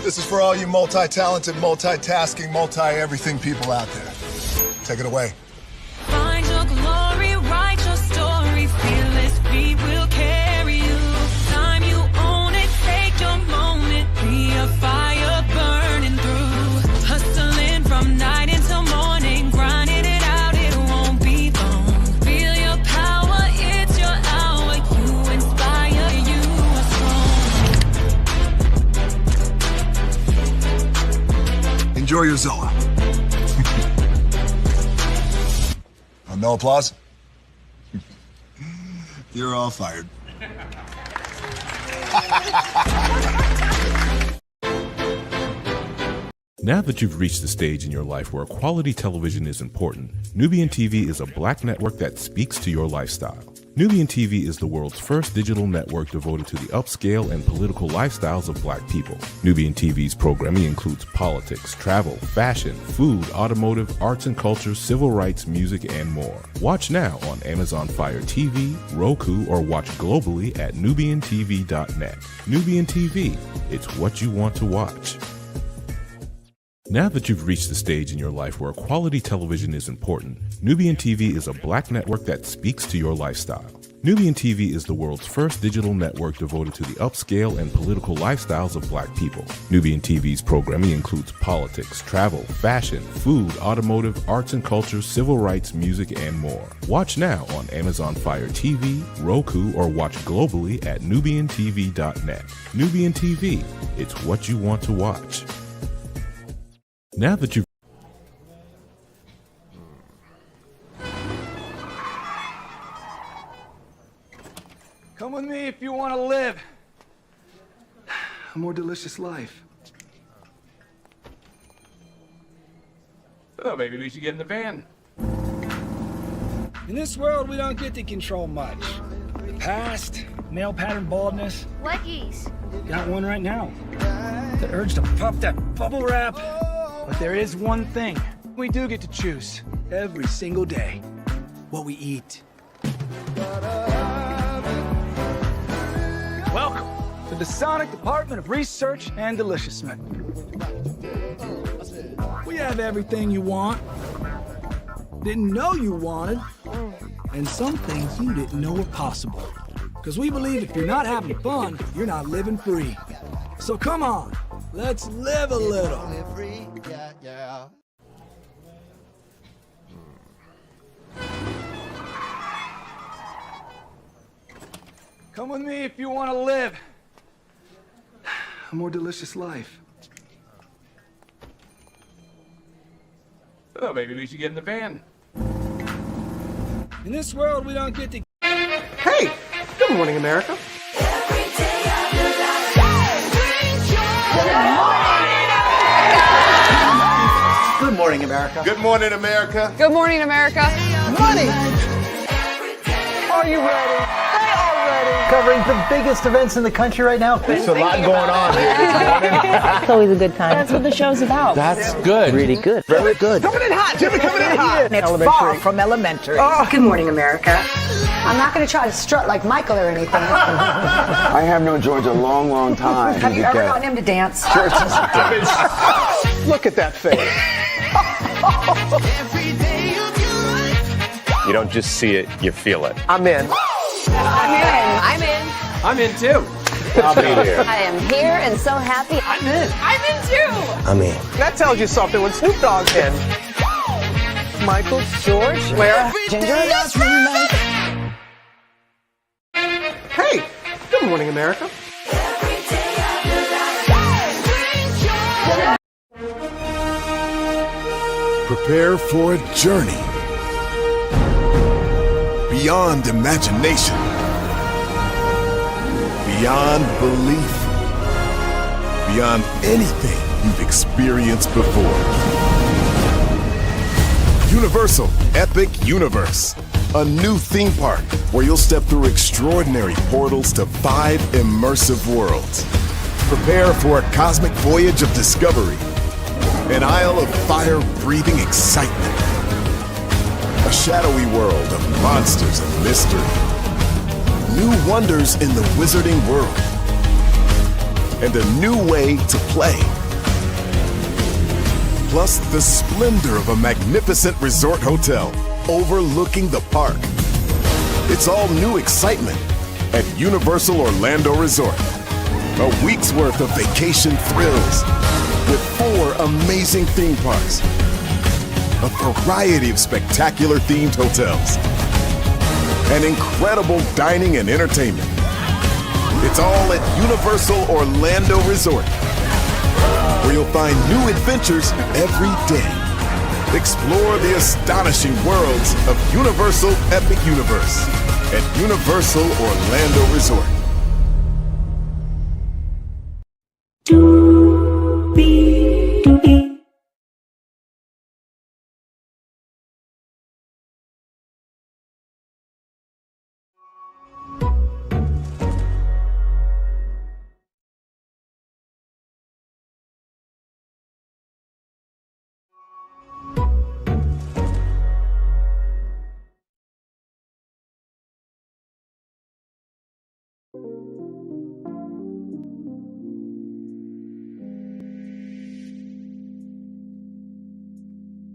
This is for all you multi-talented, multitasking, multi-everything people out there. Take it away. Find your glory, write your story, fearless, we will carry you. Time you own it, take your moment, be a fire burning through. Hustling from night until morning, grinding it out, it won't be long. Feel your power, it's your hour, you inspire, you are strong. Enjoy your Zoa. No applause? You're all fired. Now that you've reached the stage in your life where quality television is important, Nubian TV is a black network that speaks to your lifestyle. Nubian TV is the world's first digital network devoted to the upscale and political lifestyles of black people. Nubian TV's programming includes politics, travel, fashion, food, automotive, arts and culture, civil rights, music, and more. Watch now on Amazon Fire TV, Roku, or watch globally at nubiantv.net. Nubian TV, it's what you want to watch. Now that you've reached the stage in your life where quality television is important, Nubian TV is a black network that speaks to your lifestyle. Nubian TV is the world's first digital network devoted to the upscale and political lifestyles of black people. Nubian TV's programming includes politics, travel, fashion, food, automotive, arts and culture, civil rights, music, and more. Watch now on Amazon Fire TV, Roku, or watch globally at nubiantv.net. Nubian TV, it's what you want to watch. Now that you've Come with me if you want to live a more delicious life. Oh, maybe we should get in the van. In this world, we don't get to control much. The past, male pattern baldness. What geese? Got one right now. The urge to puff that bubble wrap. But there is one thing we do get to choose every single day: what we eat. Welcome to the Sonic Department of Research and Deliciousment. We have everything you want, didn't know you wanted, and some things you didn't know were possible. Because we believe if you're not having fun, you're not living free. So come on, let's live a little. Come with me if you want to live a more delicious life. Oh, maybe we should get in the van. In this world, we don't get to... Hey! Good morning, America. Good morning, America. Good morning, America. Good morning, America. Money! Are you ready? They are ready. Covering the biggest events in the country right now. There's a lot going on here this morning. It's always a good time. That's what the show's about. That's good. Really good. Very good. Coming in hot, Jimmy, coming in hot. It's far from elementary. Oh, good morning, America. I'm not going to try to strut like Michael or anything. I have known George a long, long time. Have you ever gotten him to dance? Look at that face. You don't just see it, you feel it. I'm in. I'm in. I'm in too. I'll be here. I am here and so happy. I'm in. I'm in too. I'm in. That tells you something when Snoop Dogg's in. Michael, George, where? Ginger. Hey! Good morning, America. Prepare for a journey beyond imagination, beyond belief, beyond anything you've experienced before. Universal Epic Universe, a new theme park where you'll step through extraordinary portals to 5 immersive worlds. Prepare for a cosmic voyage of discovery, an isle of fire-breathing excitement, a shadowy world of monsters and mystery, new wonders in the wizarding world, and a new way to play. plus the splendor of a magnificent resort hotel overlooking the park. It's all new excitement at Universal Orlando Resort. A week's worth of vacation thrills with 4 amazing theme parks, a variety of spectacular themed hotels, and incredible dining and entertainment. It's all at Universal Orlando Resort, where you'll find new adventures every day. Explore the astonishing worlds of Universal Epic Universe at Universal Orlando Resort.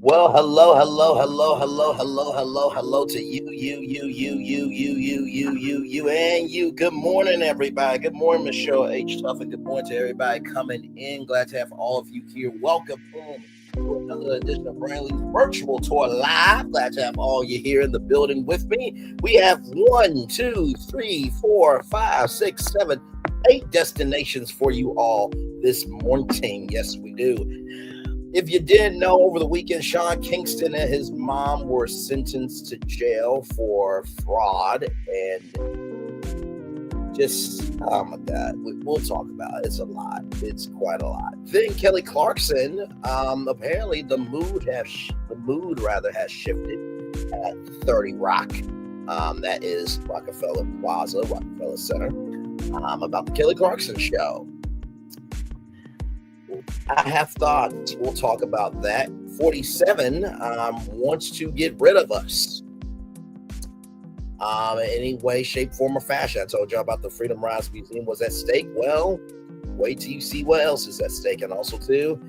Well, hello to you. Good morning, everybody. Good morning, Michelle H. Tuff, and good morning to everybody coming in. Glad to have all of you here. Welcome to another edition of Brantley's Virtual Tour Live. Glad to have all you here in the building with me. We have 1, 2, 3, 4, 5, 6, 7, 8 destinations for you all this morning. Yes, we do. If you didn't know, over the weekend, Sean Kingston and his mom were sentenced to jail for fraud and just, oh my God, we'll talk about it. It's a lot. It's quite a lot. Then Kelly Clarkson, apparently the mood has shifted at 30 Rock. That is Rockefeller Plaza, Rockefeller Center, about the Kelly Clarkson show. I have thoughts. We'll talk about that. 47 wants to get rid of us in any way, shape, form, or fashion. I told y'all about the Freedom Rides Museum was at stake. Well, wait till you see what else is at stake. And also, too,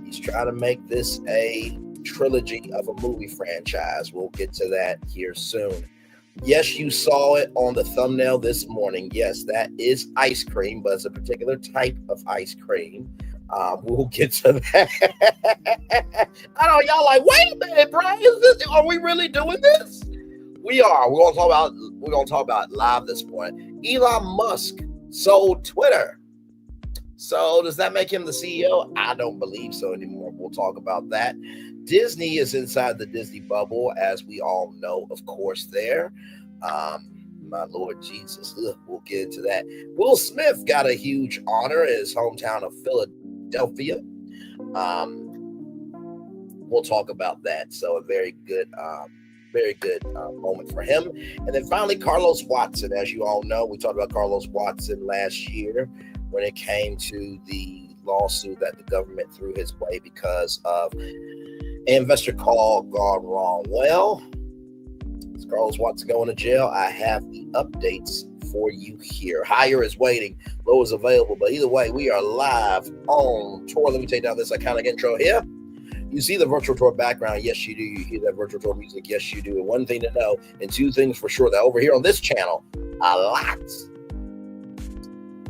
he's trying to make this a trilogy of a movie franchise. We'll get to that here soon. Yes, you saw it on the thumbnail this morning. Yes, that is ice cream, but it's a particular type of ice cream. We'll get to that. I know y'all like, wait a minute, Brian, are we really doing this? We are. We're gonna talk about it live this morning. Elon Musk sold Twitter. So does that make him the CEO? I don't believe so anymore. We'll talk about that. Disney is inside the Disney bubble, as we all know, of course, there. My Lord Jesus. We'll get into that. Will Smith got a huge honor in his hometown of Philadelphia. We'll talk about that. So a very good moment for him. And then finally, Carlos Watson. As you all know, we talked about Carlos Watson last year when it came to the lawsuit that the government threw his way because of an investor call gone wrong. Well, is Carlos Watson going to jail? I have the updates for you here. Higher is waiting, low is available, but either way, we are live on tour. Let me take down this iconic intro here. You see the virtual tour background. Yes, you do. You hear that virtual tour music. Yes, you do. And one thing to know, and 2 things for sure, that over here on this channel, a lot,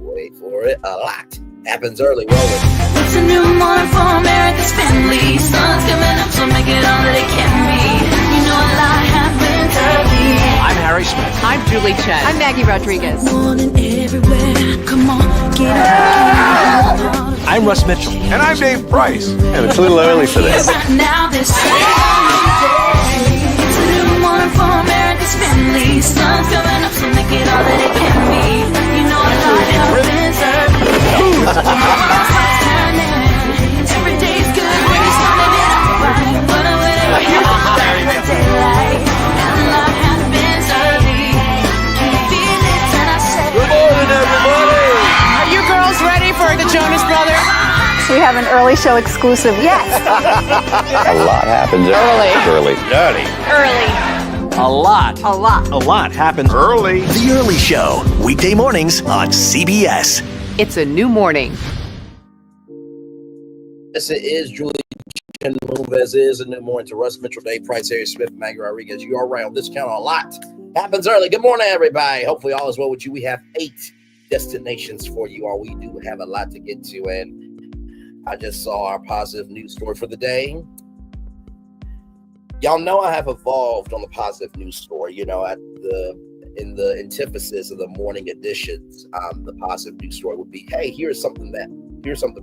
wait for it, a lot happens early. It's a new morning for America's family. Sun's coming up, so make it all that it can be. You know a lot happens early. I'm Harry Smith. I'm Julie Chen. I'm Maggie Rodriguez. Morning everywhere. Come on, get up. I'm Russ Mitchell. And I'm Dave Price. And it's a little early for this. Right now, this it's a new morning for America's family. Sun's coming up, so make it all that it can be. You know a lot happens early. Every day's good when you're starting it out right. But whenever you're in the daylight, and a lot happens early. Can you feel it? And I said, Good morning, everybody. Are you girls ready for the Jonas Brothers? We have an early show exclusive. Yes. A lot happens early. A lot happens Early. The Early Show, weekday mornings on CBS. It's a new morning. Yes, it is Julie Can move as is, a new morning to Russ Mitchell, Dave Price, Harry Smith, Maggie Rodriguez. You are right on this channel. A lot happens early. Good morning, everybody. Hopefully all is well with you. We have 8 destinations for you all. We do have a lot to get to, and I just saw our positive news story for the day. Y'all know I have evolved on the positive news story. You know, in the antithesis of the morning editions, the positive news story would be, hey, here's something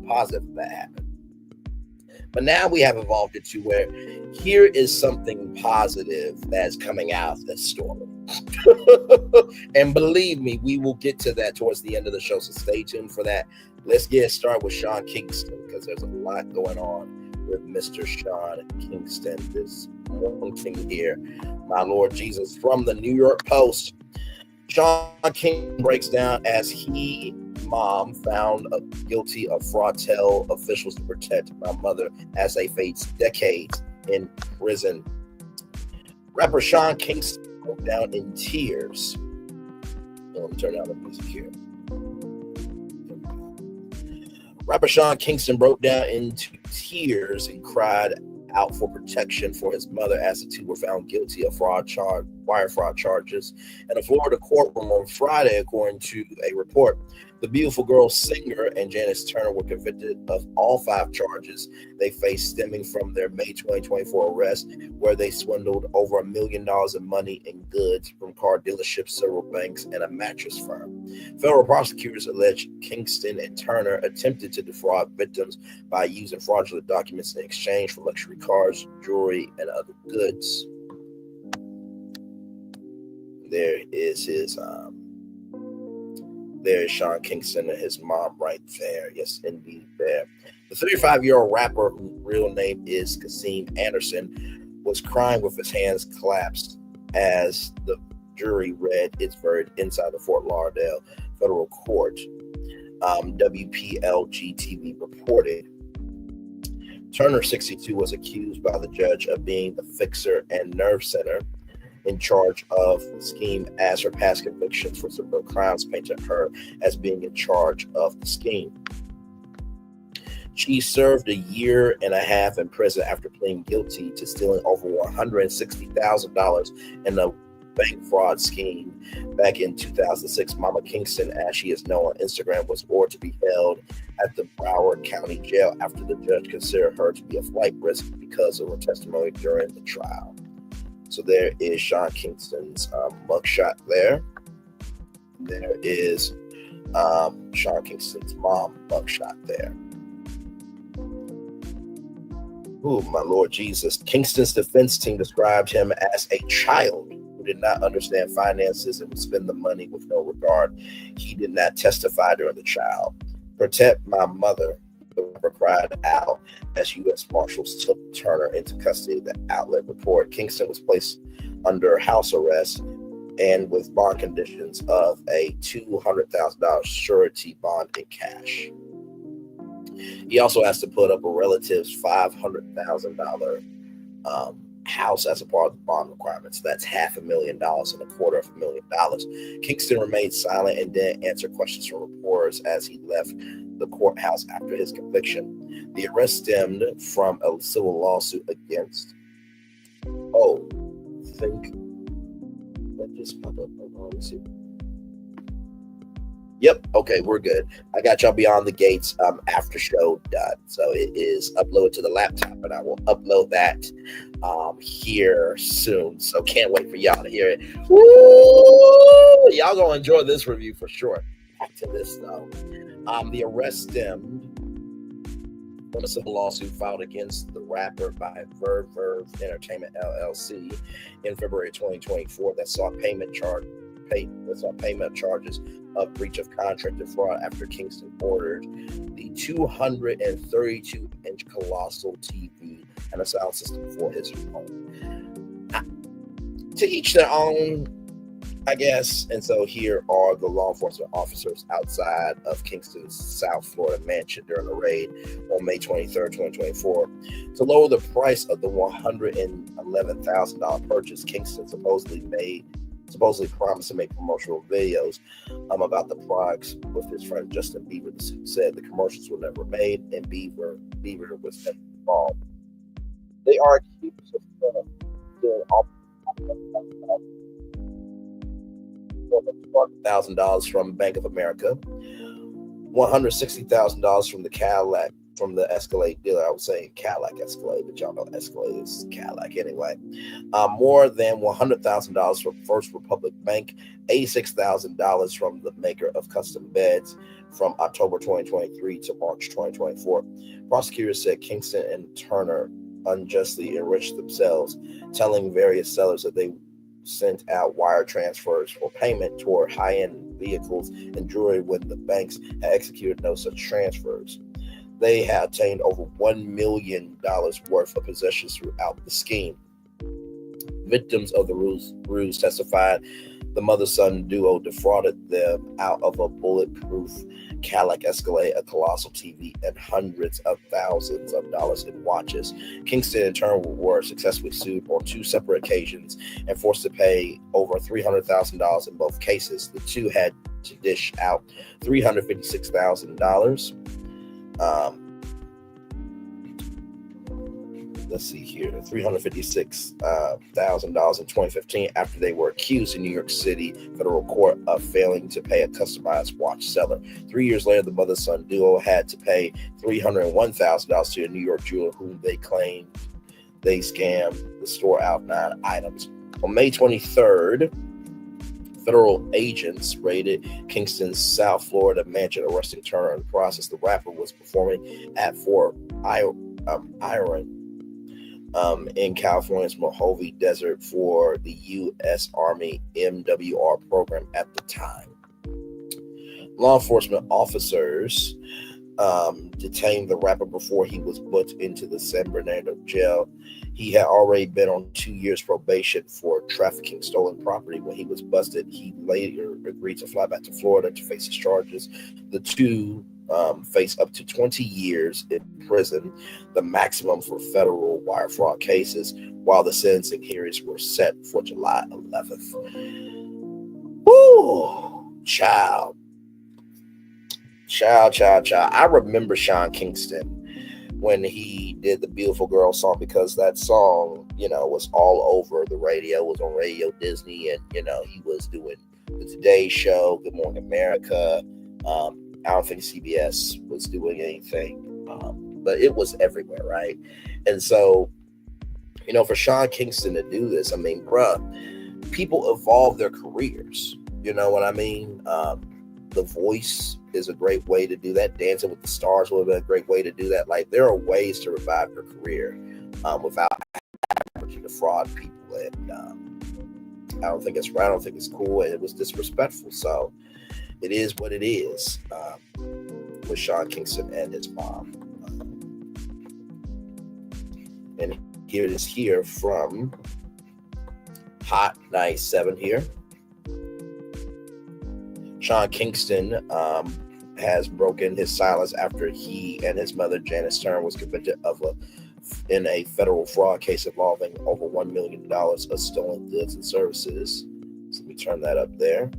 positive that happened. But now we have evolved it to where here is something positive that's coming out of this story. And believe me, we will get to that towards the end of the show, so stay tuned for that. Let's get started with Sean Kingston, because there's a lot going on with Mr. Sean Kingston. This one thing here, my Lord Jesus, from the New York Post. Sean Kingston breaks down as mom found guilty of fraud, tell officials to protect my mother as they face decades in prison. Rapper Sean Kingston broke down in tears. Let me turn down the music here. Rapper Sean Kingston broke down into tears and cried out for protection for his mother as the two were found guilty of wire fraud charges in a Florida courtroom on Friday, according to a report. The Beautiful Girl singer and Janice Turner were convicted of all 5 charges they faced, stemming from their May 2024 arrest, where they swindled over $1 million in money and goods from car dealerships, several banks, and a mattress firm. Federal prosecutors allege Kingston and Turner attempted to defraud victims by using fraudulent documents in exchange for luxury cars, jewelry, and other goods. There is there's Sean Kingston and his mom right there. Yes, indeed, there. The 35-year-old rapper, whose real name is Kasim Anderson, was crying with his hands clasped as the jury read its verdict inside the Fort Lauderdale federal court. WPLG-TV reported. Turner, 62, was accused by the judge of being the fixer and nerve center in charge of the scheme, as her past convictions for several crimes painted her as being in charge of the scheme. She served 1.5 years in prison after pleading guilty to stealing over $160,000 in a bank fraud scheme back in 2006. Mama Kingston, as she is known on Instagram, was ordered to be held at the Broward County Jail after the judge considered her to be a flight risk because of her testimony during the trial. So there is Sean Kingston's mugshot there. There is Sean Kingston's mom mugshot there. Ooh, my Lord Jesus. Kingston's defense team described him as a child who did not understand finances and would spend the money with no regard. He did not testify during the trial. Protect my mother, the rapper cried out as U.S. Marshals took Turner into custody. The outlet report. Kingston was placed under house arrest and with bond conditions of a $200,000 surety bond in cash. He also has to put up a relative's $500,000 house as a part of the bond requirements. That's $500,000 and $250,000. Kingston remained silent and didn't answer questions from reporters as he left the courthouse after his conviction. The arrest stemmed from a civil lawsuit against. That just popped up. Let me see. Yep. Okay, we're good. I got y'all Beyond the Gates after show done. So it is uploaded to the laptop, and I will upload that here soon. So can't wait for y'all to hear it. Woo! Y'all gonna enjoy this review for sure. Back to this though. The arrest stemmed from a civil lawsuit filed against the rapper by Verve Entertainment LLC in February 2024 that saw payment charges of breach of contract and fraud after Kingston ordered the 232-inch colossal TV and a sound system for his home. To each their own, I guess. And so here are the law enforcement officers outside of Kingston's South Florida mansion during a raid on May 23rd, 2024. To lower the price of the $111,000 purchase, Kingston supposedly promised to make promotional videos about the products with his friend Justin Bieber. The suit said the commercials were never made and Bieber was never involved. They are accused of doing all $100,000 from Bank of America, $160,000 from the Escalade dealer. I would say Cadillac Escalade, but y'all know Escalade is Cadillac anyway. More than $100,000 from First Republic Bank, $86,000 from the maker of custom beds from October 2023 to March 2024. Prosecutors said Kingston and Turner unjustly enriched themselves, telling various sellers that they sent out wire transfers for payment toward high-end vehicles and jewelry when the banks had executed no such transfers. They had obtained over $1 million worth of possessions throughout the scheme. Victims of the ruse testified the mother-son duo defrauded them out of a bulletproof Cadillac Escalade, a colossal TV, and hundreds of thousands of dollars in watches. Kingston and Turner were successfully sued on 2 separate occasions and forced to pay over $300,000 in both cases. The two had to dish out $356,000. Let's see here, $356,000 in 2015 after they were accused in New York City federal court of failing to pay a customized watch seller. 3 years later, the mother-son duo had to pay $301,000 to a New York jeweler whom they claimed they scammed the store out 9 items. On May 23rd, federal agents raided Kingston's South Florida mansion, arresting Turner in the process. The rapper was performing at Fort Iron in California's Mojave Desert for the U.S. Army MWR program at the time. Law enforcement officers detained the rapper before he was put into the San Bernardino jail. He had already been on 2 years probation for trafficking stolen property. When he was busted, he later agreed to fly back to Florida to face his charges. The two face up to 20 years in prison, the maximum for federal wire fraud cases, while the sentencing hearings were set for July 11th. Woo! Child. I remember Sean Kingston when he did the Beautiful Girl song, because that song, was all over the radio, was on Radio Disney, and, he was doing the Today Show, Good Morning America. I don't think CBS was doing anything, but it was everywhere, right? And so, for Sean Kingston to do this, bruh, people evolve their careers. You know what I mean? The Voice is a great way to do that. Dancing with the Stars would be a great way to do that. Like, there are ways to revive your career without having to defraud people. And I don't think it's right. I don't think it's cool. And it was disrespectful. So it is what it is with Sean Kingston and his mom. And here it is here from Hot 97 here. Sean Kingston has broken his silence after he and his mother, Janice Turner, was convicted in a federal fraud case involving over $1 million of stolen goods and services. So let me turn that up there.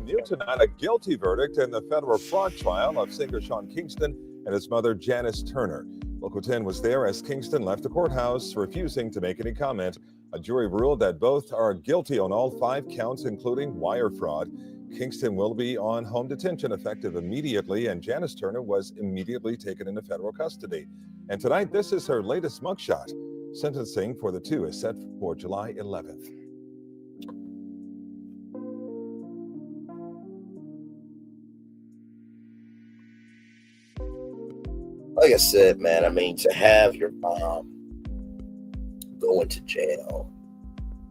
New tonight, a guilty verdict in the federal fraud trial of singer Sean Kingston and his mother, Janice Turner. Local 10 was there as Kingston left the courthouse, refusing to make any comment. A jury ruled that both are guilty on all 5 counts, including wire fraud. Kingston will be on home detention effective immediately, and Janice Turner was immediately taken into federal custody. And tonight, this is her latest mugshot. Sentencing for the two is set for July 11th. Like I said, man, to have your mom go into jail,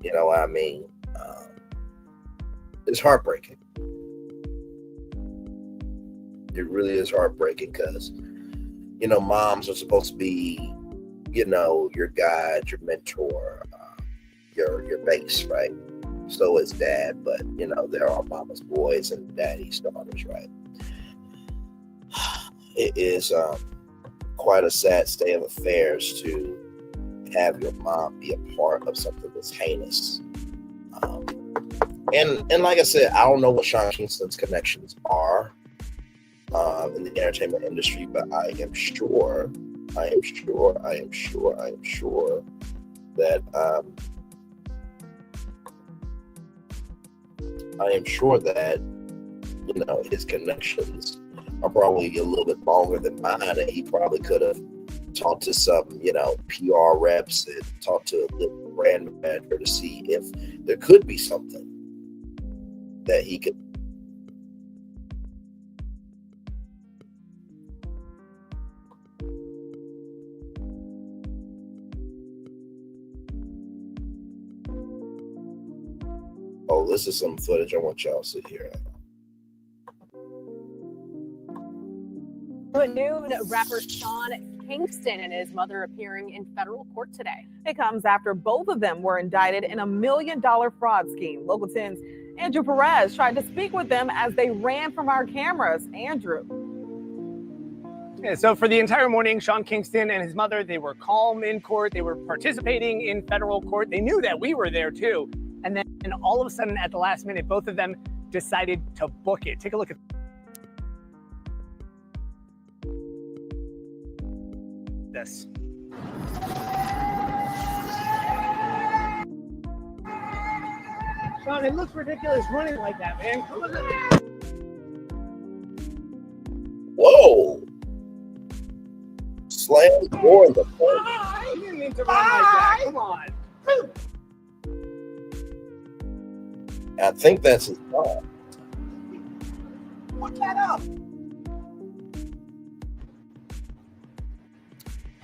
you know what I mean? It's heartbreaking. It really is heartbreaking because, moms are supposed to be, your guide, your mentor, your base, right? So is dad, but, there are mama's boys and daddy's daughters, right? It is quite a sad state of affairs to have your mom be a part of something that's heinous. And like I said, I don't know what Sean Kingston's connections are. in the entertainment industry, but I am sure that his connections are probably a little bit longer than mine, and he probably could have talked to some, PR reps and talked to a little brand manager to see if there could be something that he could. Oh, this is some footage I want y'all to see here. At noon, rapper Sean Kingston and his mother appearing in federal court today. It comes after both of them were indicted in a $1 million fraud scheme. Local 10's Andrew Perez tried to speak with them as they ran from our cameras. Andrew. Yeah, so for the entire morning, Sean Kingston and his mother, they were calm in court. They were participating in federal court. They knew that we were there too. And then all of a sudden at the last minute, both of them decided to book it. Take a look at this. Sean, it looks ridiculous running like that, man. Come on. Whoa! Slam the door in the face. I didn't mean to run like that. Come on. I think that's his dog. Put that up.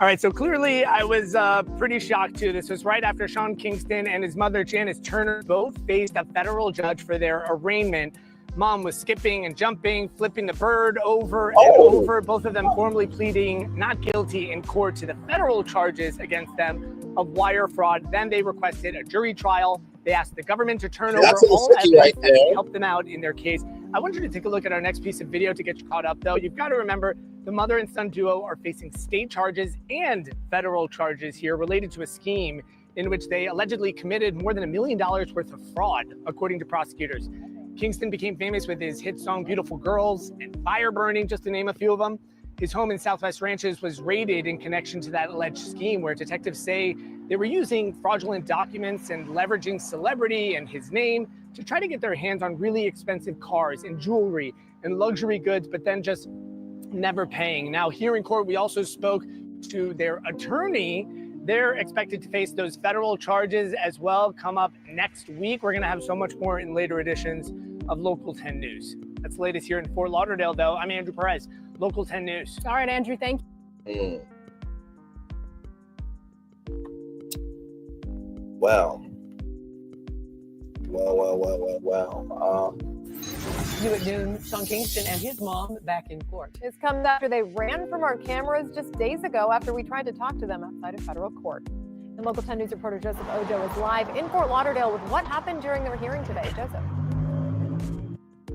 All right, so clearly I was pretty shocked too. This was right after Sean Kingston and his mother, Janice Turner, both faced a federal judge for their arraignment. Mom was skipping and jumping, flipping the bird over and over, both of them formally pleading not guilty in court to the federal charges against them of wire fraud. Then they requested a jury trial. They asked the government to turn over all evidence that helped them out in their case. I want you to take a look at our next piece of video to get you caught up, though. You've got to remember the mother and son duo are facing state charges and federal charges here related to a scheme in which they allegedly committed more than $1 million worth of fraud, according to prosecutors. Kingston became famous with his hit song Beautiful Girls and Fire Burning, just to name a few of them. His home in Southwest Ranches was raided in connection to that alleged scheme, where detectives say they were using fraudulent documents and leveraging celebrity and his name to try to get their hands on really expensive cars and jewelry and luxury goods, but then just never paying. Now, here in court, we also spoke to their attorney. They're expected to face those federal charges as well come up next week. We're going to have so much more in later editions of Local 10 News. That's the latest here in Fort Lauderdale, though. I'm Andrew Perez, Local 10 News. All right, Andrew, thank you. Wow. New at noon, Sean Kingston and his mom back in court. This comes after they ran from our cameras just days ago after we tried to talk to them outside of federal court. And Local 10 News reporter Joseph Ojo is live in Fort Lauderdale with what happened during their hearing today. Joseph.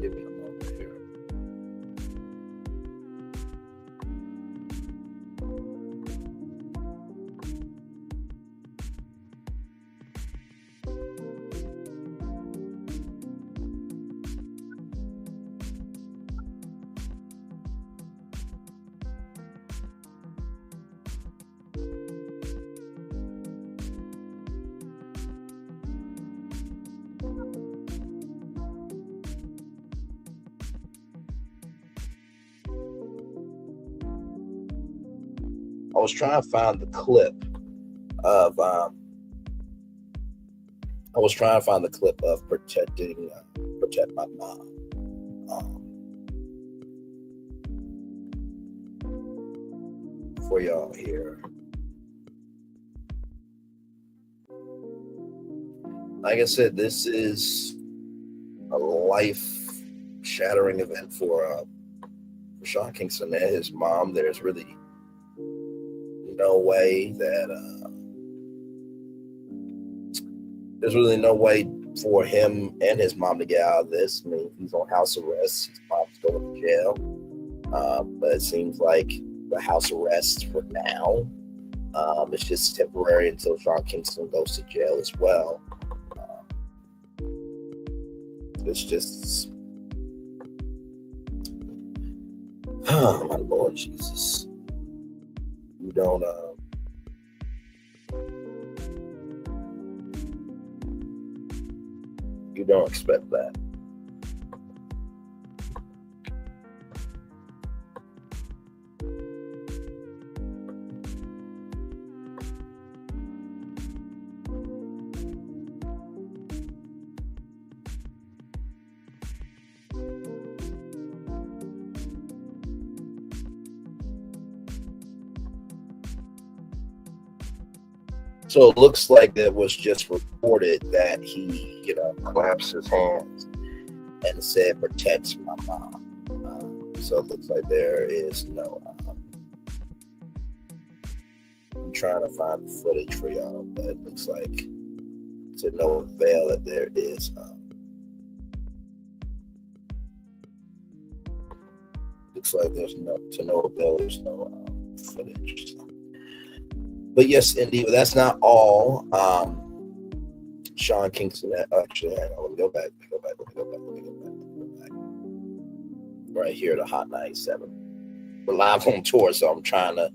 Give me a moment here. I was trying to find the clip of protect my mom. For y'all here. Like I said, this is a life-shattering event for Sean Kingston and his mom. There's really no way for him and his mom to get out of this. I mean, he's on house arrest. His mom's going to jail. But it seems like the house arrest for now, it's just temporary until Sean Kingston goes to jail as well. It's just Oh, my Lord Jesus. You don't, you don't expect that. So it looks like it was just reported that he, claps his hands and said, "Protects my mom." So it looks like there is no. I'm trying to find the footage for y'all, but it looks like to no avail that there is. Looks like there's no avail. There's no footage. But yes, indeed, but that's not all. Sean Kingston, actually, hang on, let me go back. Right here to Hot 97. We're live on tour, so I'm trying to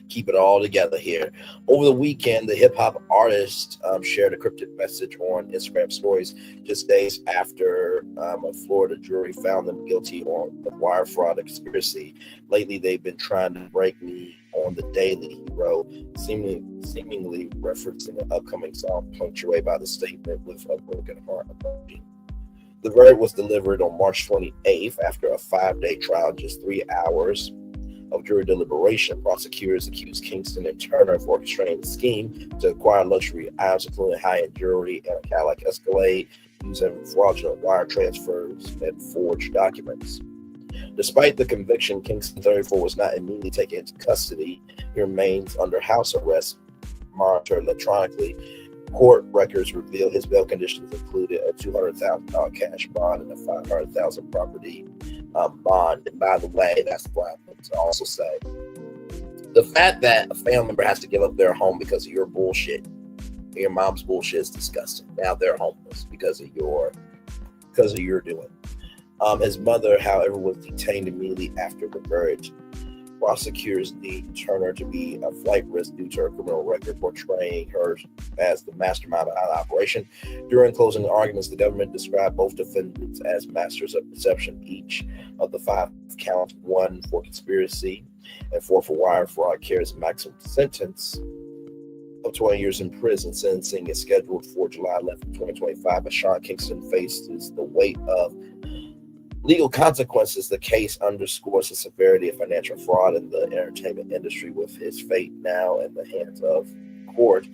keep it all together here. Over the weekend, the hip hop artist shared a cryptic message on Instagram stories just days after a Florida jury found them guilty on the wire fraud and conspiracy. Lately, they've been trying to break me on the daily, he wrote, seemingly referencing an upcoming song punctuated by the statement with a broken heart emoji. The verdict was delivered on March 28th after a 5-day trial, just 3 hours of jury deliberation. Prosecutors accused Kingston and Turner of orchestrating the scheme to acquire luxury items, including high-end jewelry and a Cadillac Escalade, using fraudulent wire transfers and forged documents. Despite the conviction, Kingston 34 was not immediately taken into custody. He remains under house arrest, monitored electronically. Court records reveal his bail conditions included a $200,000 cash bond and a $500,000 property bond. And by the way, that's what I want to also say. The fact that a family member has to give up their home because of your bullshit, your mom's bullshit, is disgusting. Now they're homeless because of your doing. His mother, however, was detained immediately after the verdict. Prosecutors deemed Turner to be a flight risk due to her criminal record, portraying her as the mastermind behind the operation. During closing arguments, the government described both defendants as masters of deception. Each of the 5 counts, 1 for conspiracy and 4 for wire fraud, carries a maximum sentence of 20 years in prison. Sentencing is scheduled for July 11, 2025, but Sean Kingston faces the weight of legal consequences. The case underscores the severity of financial fraud in the entertainment industry, with his fate now in the hands of court.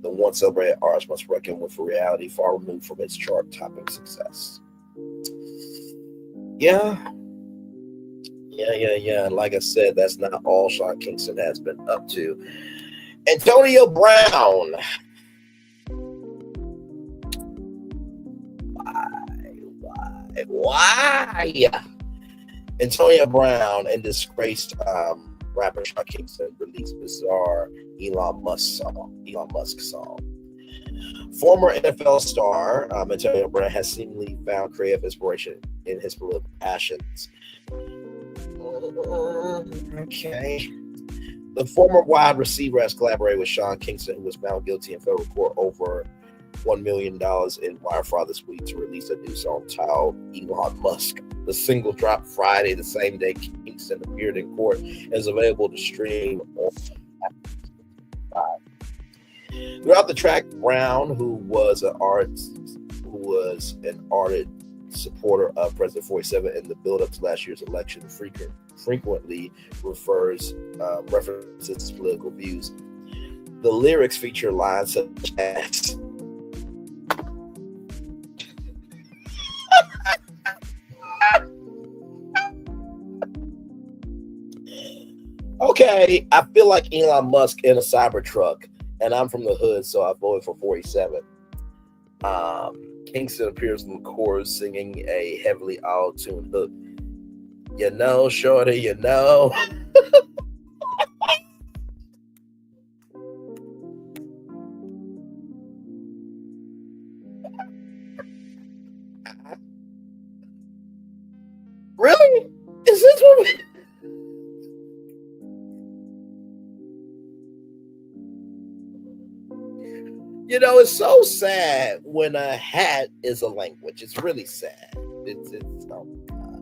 The once celebrated artist must reckon with a reality far removed from its chart-topping success. Yeah. Like I said, that's not all Sean Kingston has been up to. Antonio Brown. Why? Antonio Brown and disgraced rapper Sean Kingston released bizarre Elon Musk song. Former NFL star Antonio Brown has seemingly found creative inspiration in his political passions. Okay. The former wide receiver has collaborated with Sean Kingston, who was found guilty in federal court over $1 million in wire fraud this week, to release a new song titled Elon Musk. The single dropped Friday, the same day Kingston appeared in court, and is available to stream on Spotify. Throughout the track, Brown, who was an ardent supporter of President 47 in the build-up to last year's election, frequently references his political views. The lyrics feature lines such as okay, I feel like Elon Musk in a Cybertruck, and I'm from the hood, so I voted for 47. Kingston appears in the chorus singing a heavily auto-tuned hook. You know, shorty, you know. Really? Is this what we... You know, it's so sad when a hat is a language. It's really sad. It's oh God.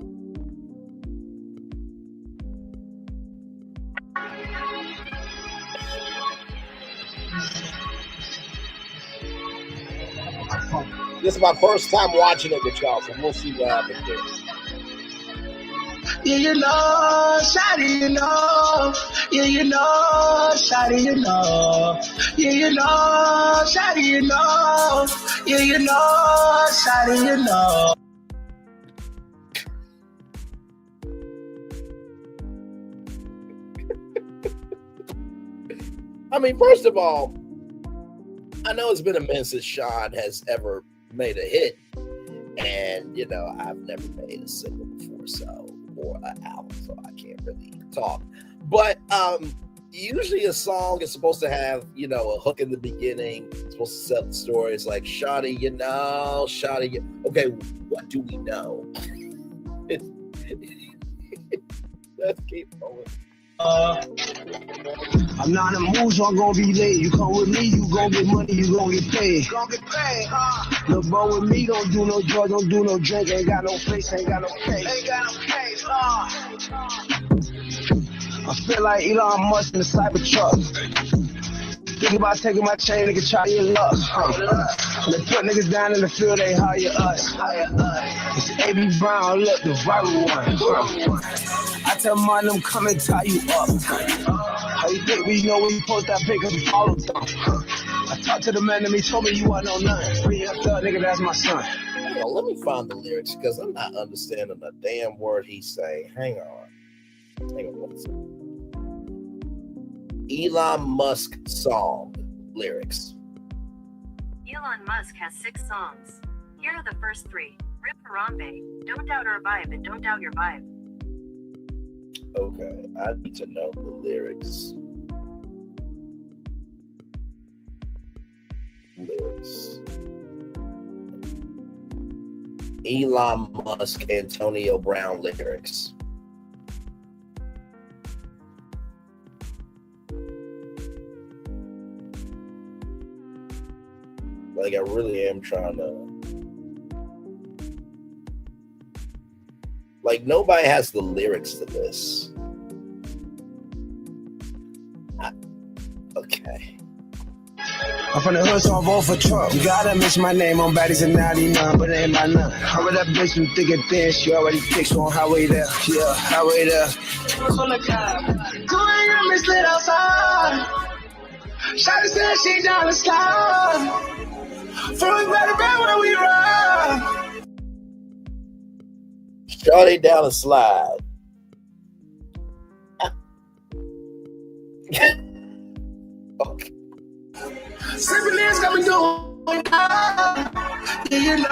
This is my first time watching it with y'all, so we'll see what happens here. Yeah, you know, shawty, you know. Yeah, you know, shawty, you know. Yeah, you know, shawty, you know. Yeah, you know, shawty, you know. I mean, first of all, I know it's been a minute since Sean has ever made a hit, and you know, I've never made a single before, so, or an album, so I can't really talk. But usually a song is supposed to have, you know, a hook in the beginning. It's supposed to set the story. It's like, shawty, you know, shawty, okay, what do we know? Let's keep going. I'm not in the mood, so I'm gonna be late. You come with me, you gon' get money, you gon' get paid. Look, bro, with me, don't do no drugs, don't do no drink. Ain't got no place, ain't got no case. I feel like Elon Musk in the Cybertruck. Think about taking my chain, nigga, try your luck. They put niggas down in the field, they hire us. It's A.B. Brown, look, the viral one. I tell mine, them come and tie you up. How you think we know when you post that pic, cause we follow them? I talked to the man and he told me you want no nothing. Free up, nigga, that's my son. Hang on, let me find the lyrics, because I'm not understanding a damn word he's saying. Hang on one second. Elon Musk song lyrics. Elon Musk has 6 songs. Here are the first 3. Rip Harambe, Don't Doubt Our Vibe, and Don't Doubt Your Vibe. Okay, I need to know the lyrics. Elon Musk, Antonio Brown lyrics. Like, I really am trying to. Like, nobody has the lyrics to this. Okay. I'm from the hood, so I vote for Trump. You gotta miss my name on baddies and 99, but it ain't my none. I'm with that bitch from thick and thin. She already picked, so on highway there. Yeah, highway there. Going on misled outside. Shawty said she down the slide. Feeling better when we ride. Shawty down the slide. Okay. Sipping this got me doing. Yeah, you know,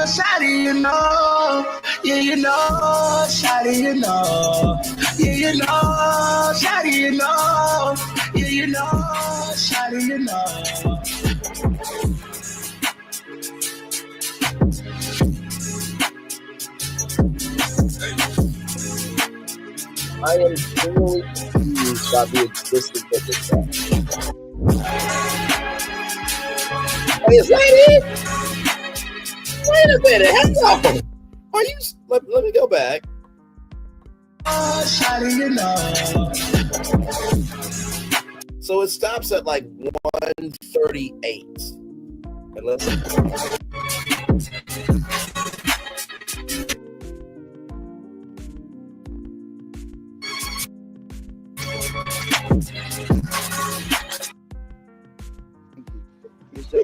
shawty, you know. Yeah, you know, shawty, you know. Yeah, you know, shawty, you know. Yeah, you know, shawty, you know. I am truly confused by the existence of this song. Hey, is that it? Wait a minute, hang on. Are you? Let me go back. So it stops at like 138. And let's.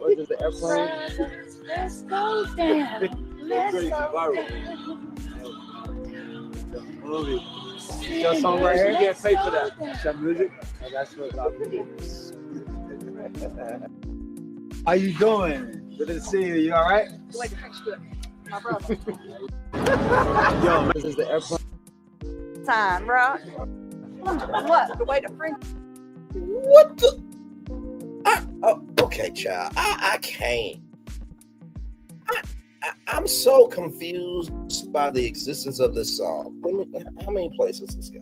Was it the airplane? Let's go down. Let's go down. Your song right here, you get paid for that. Some music. Oh, that's what How you doing? Good to see you. You all right? Like a picture. My brother. Yo, this is the airplane. Time, bro. What? The way to bring. What the? Okay, child. I can't. I'm so confused by the existence of this song. How many places is this guy?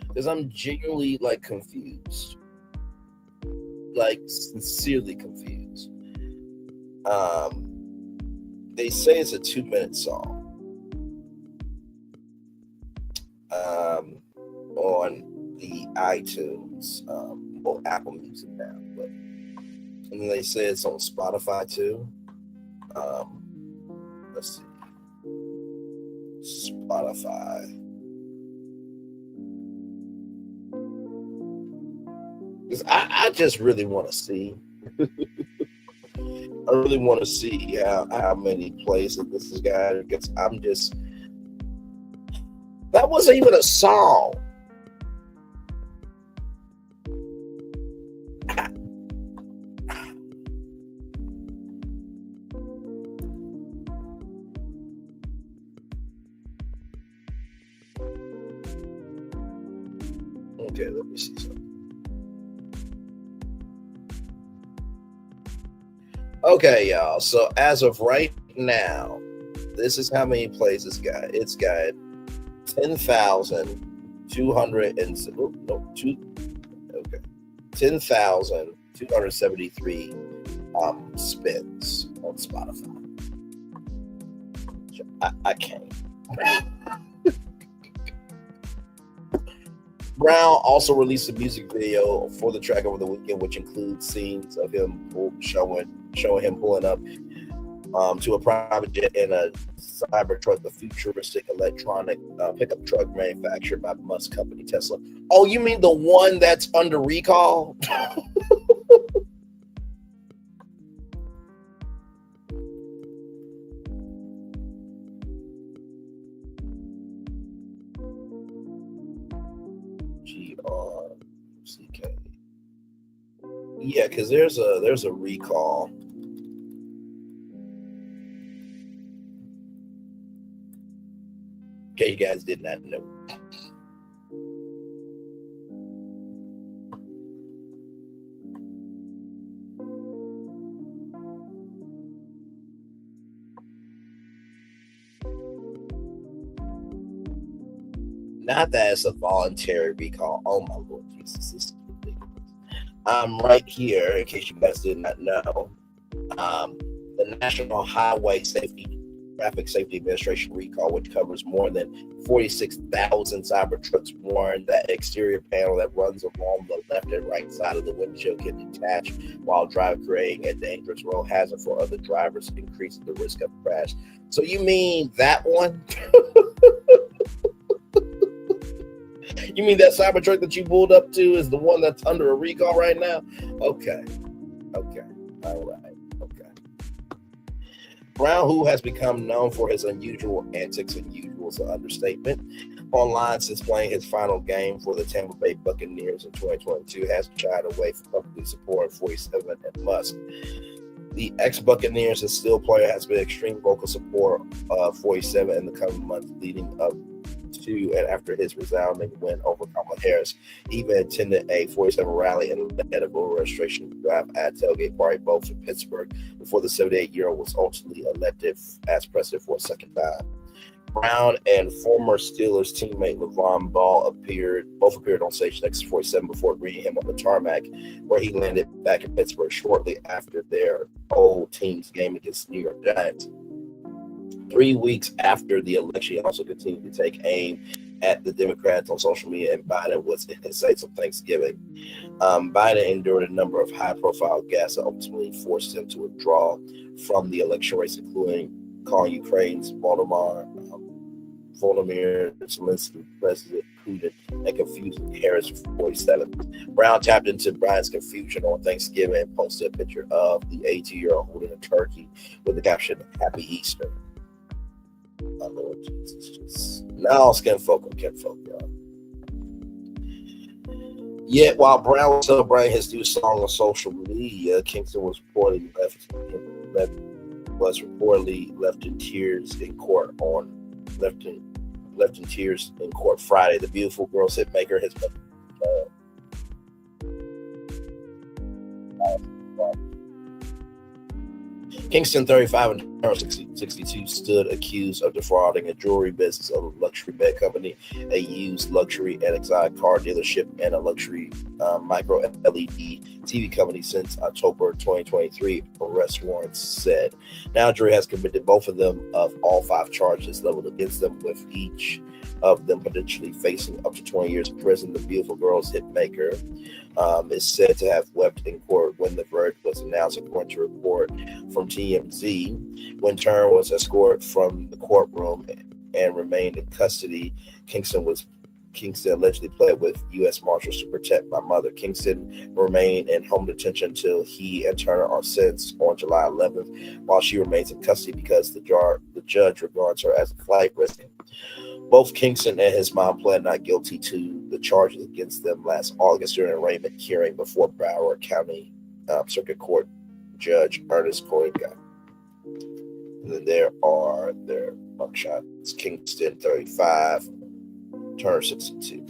Because I'm genuinely like confused. like sincerely confused. They say it's a 2-minute song. On the iTunes, or Apple Music now, but and then they say it's on Spotify too. Let's see, Spotify. Because I just really want to see. I really want to see how many places this is got. Because that wasn't even a song. Okay, let me see something. Okay, y'all. So as of right now, this is how many plays it's got. It's got 10,273 spins on Spotify. I can't. Brown also released a music video for the track over the weekend, which includes scenes of him showing him pulling up to a private jet in a Cybertruck, the futuristic electronic pickup truck manufactured by Musk company Tesla. Oh, you mean the one that's under recall? GRCK. Yeah, because there's a recall. Okay, you guys did not know. Not that it's a voluntary recall. Oh my Lord Jesus, this is ridiculous. Right here, in case you guys did not know, the National Highway Traffic Safety Administration recall, which covers more than 46,000 Cybertrucks, warned that exterior panel that runs along the left and right side of the windshield can detach while driving, creating a dangerous road hazard for other drivers, increasing the risk of crash. So you mean that one? You mean that Cybertruck that you pulled up to is the one that's under a recall right now? Okay. All right. Okay. Brown, who has become known for his unusual antics, unusual is an understatement, online since playing his final game for the Tampa Bay Buccaneers in 2022, has shied away from publicly supporting 47 and Musk. The ex-Buccaneers and still player has been extreme vocal support of 47 in the coming months leading up to and after his resounding win over Kamala Harris. He even attended a 47 rally and led a voter registration drive at tailgate party both in Pittsburgh before the 78-year-old was ultimately elected as president for a second time. Brown and former Steelers teammate LeVon Ball both appeared on stage next to 47 before greeting him on the tarmac, where he landed back in Pittsburgh shortly after their old team's game against New York Giants. 3 weeks after the election, he also continued to take aim at the Democrats on social media, and Biden was in his sights on Thanksgiving. Biden endured a number of high-profile guests that ultimately forced him to withdraw from the election race, including calling Ukraine's Volodymyr Zelensky President Putin and confusing Harris for 47. Brown tapped into Biden's confusion on Thanksgiving and posted a picture of the 80-year-old holding a turkey with the caption, "Happy Easter." My Lord Jesus. Now skinfolk, y'all. Yet while Brown was celebrating his new song on social media, Kingston was reportedly left in tears in court Friday. The beautiful girl's hit maker has been Kingston, 35, and Turner, 62, stood accused of defrauding a jewelry business of a luxury bed company, a used luxury and exotic car dealership, and a luxury micro LED TV company since October 2023, arrest warrants said. Now, jury has convicted both of them of all 5 charges leveled against them, with each of them potentially facing up to 20 years in prison. The beautiful girl's hit maker is said to have wept in court when the verdict was announced, according to a report from TMZ. When Turner was escorted from the courtroom and remained in custody, Kingston allegedly pled with U.S. Marshals to protect my mother. Kingston remained in home detention until he and Turner are sentenced on July 11th, while she remains in custody because the judge regards her as a flight risk. Both Kingston and his mom pled not guilty to the charges against them last August during an arraignment hearing before Broward County Circuit Court Judge Ernest Corrigan. And then there are their mugshots: Kingston 35, Turner 62.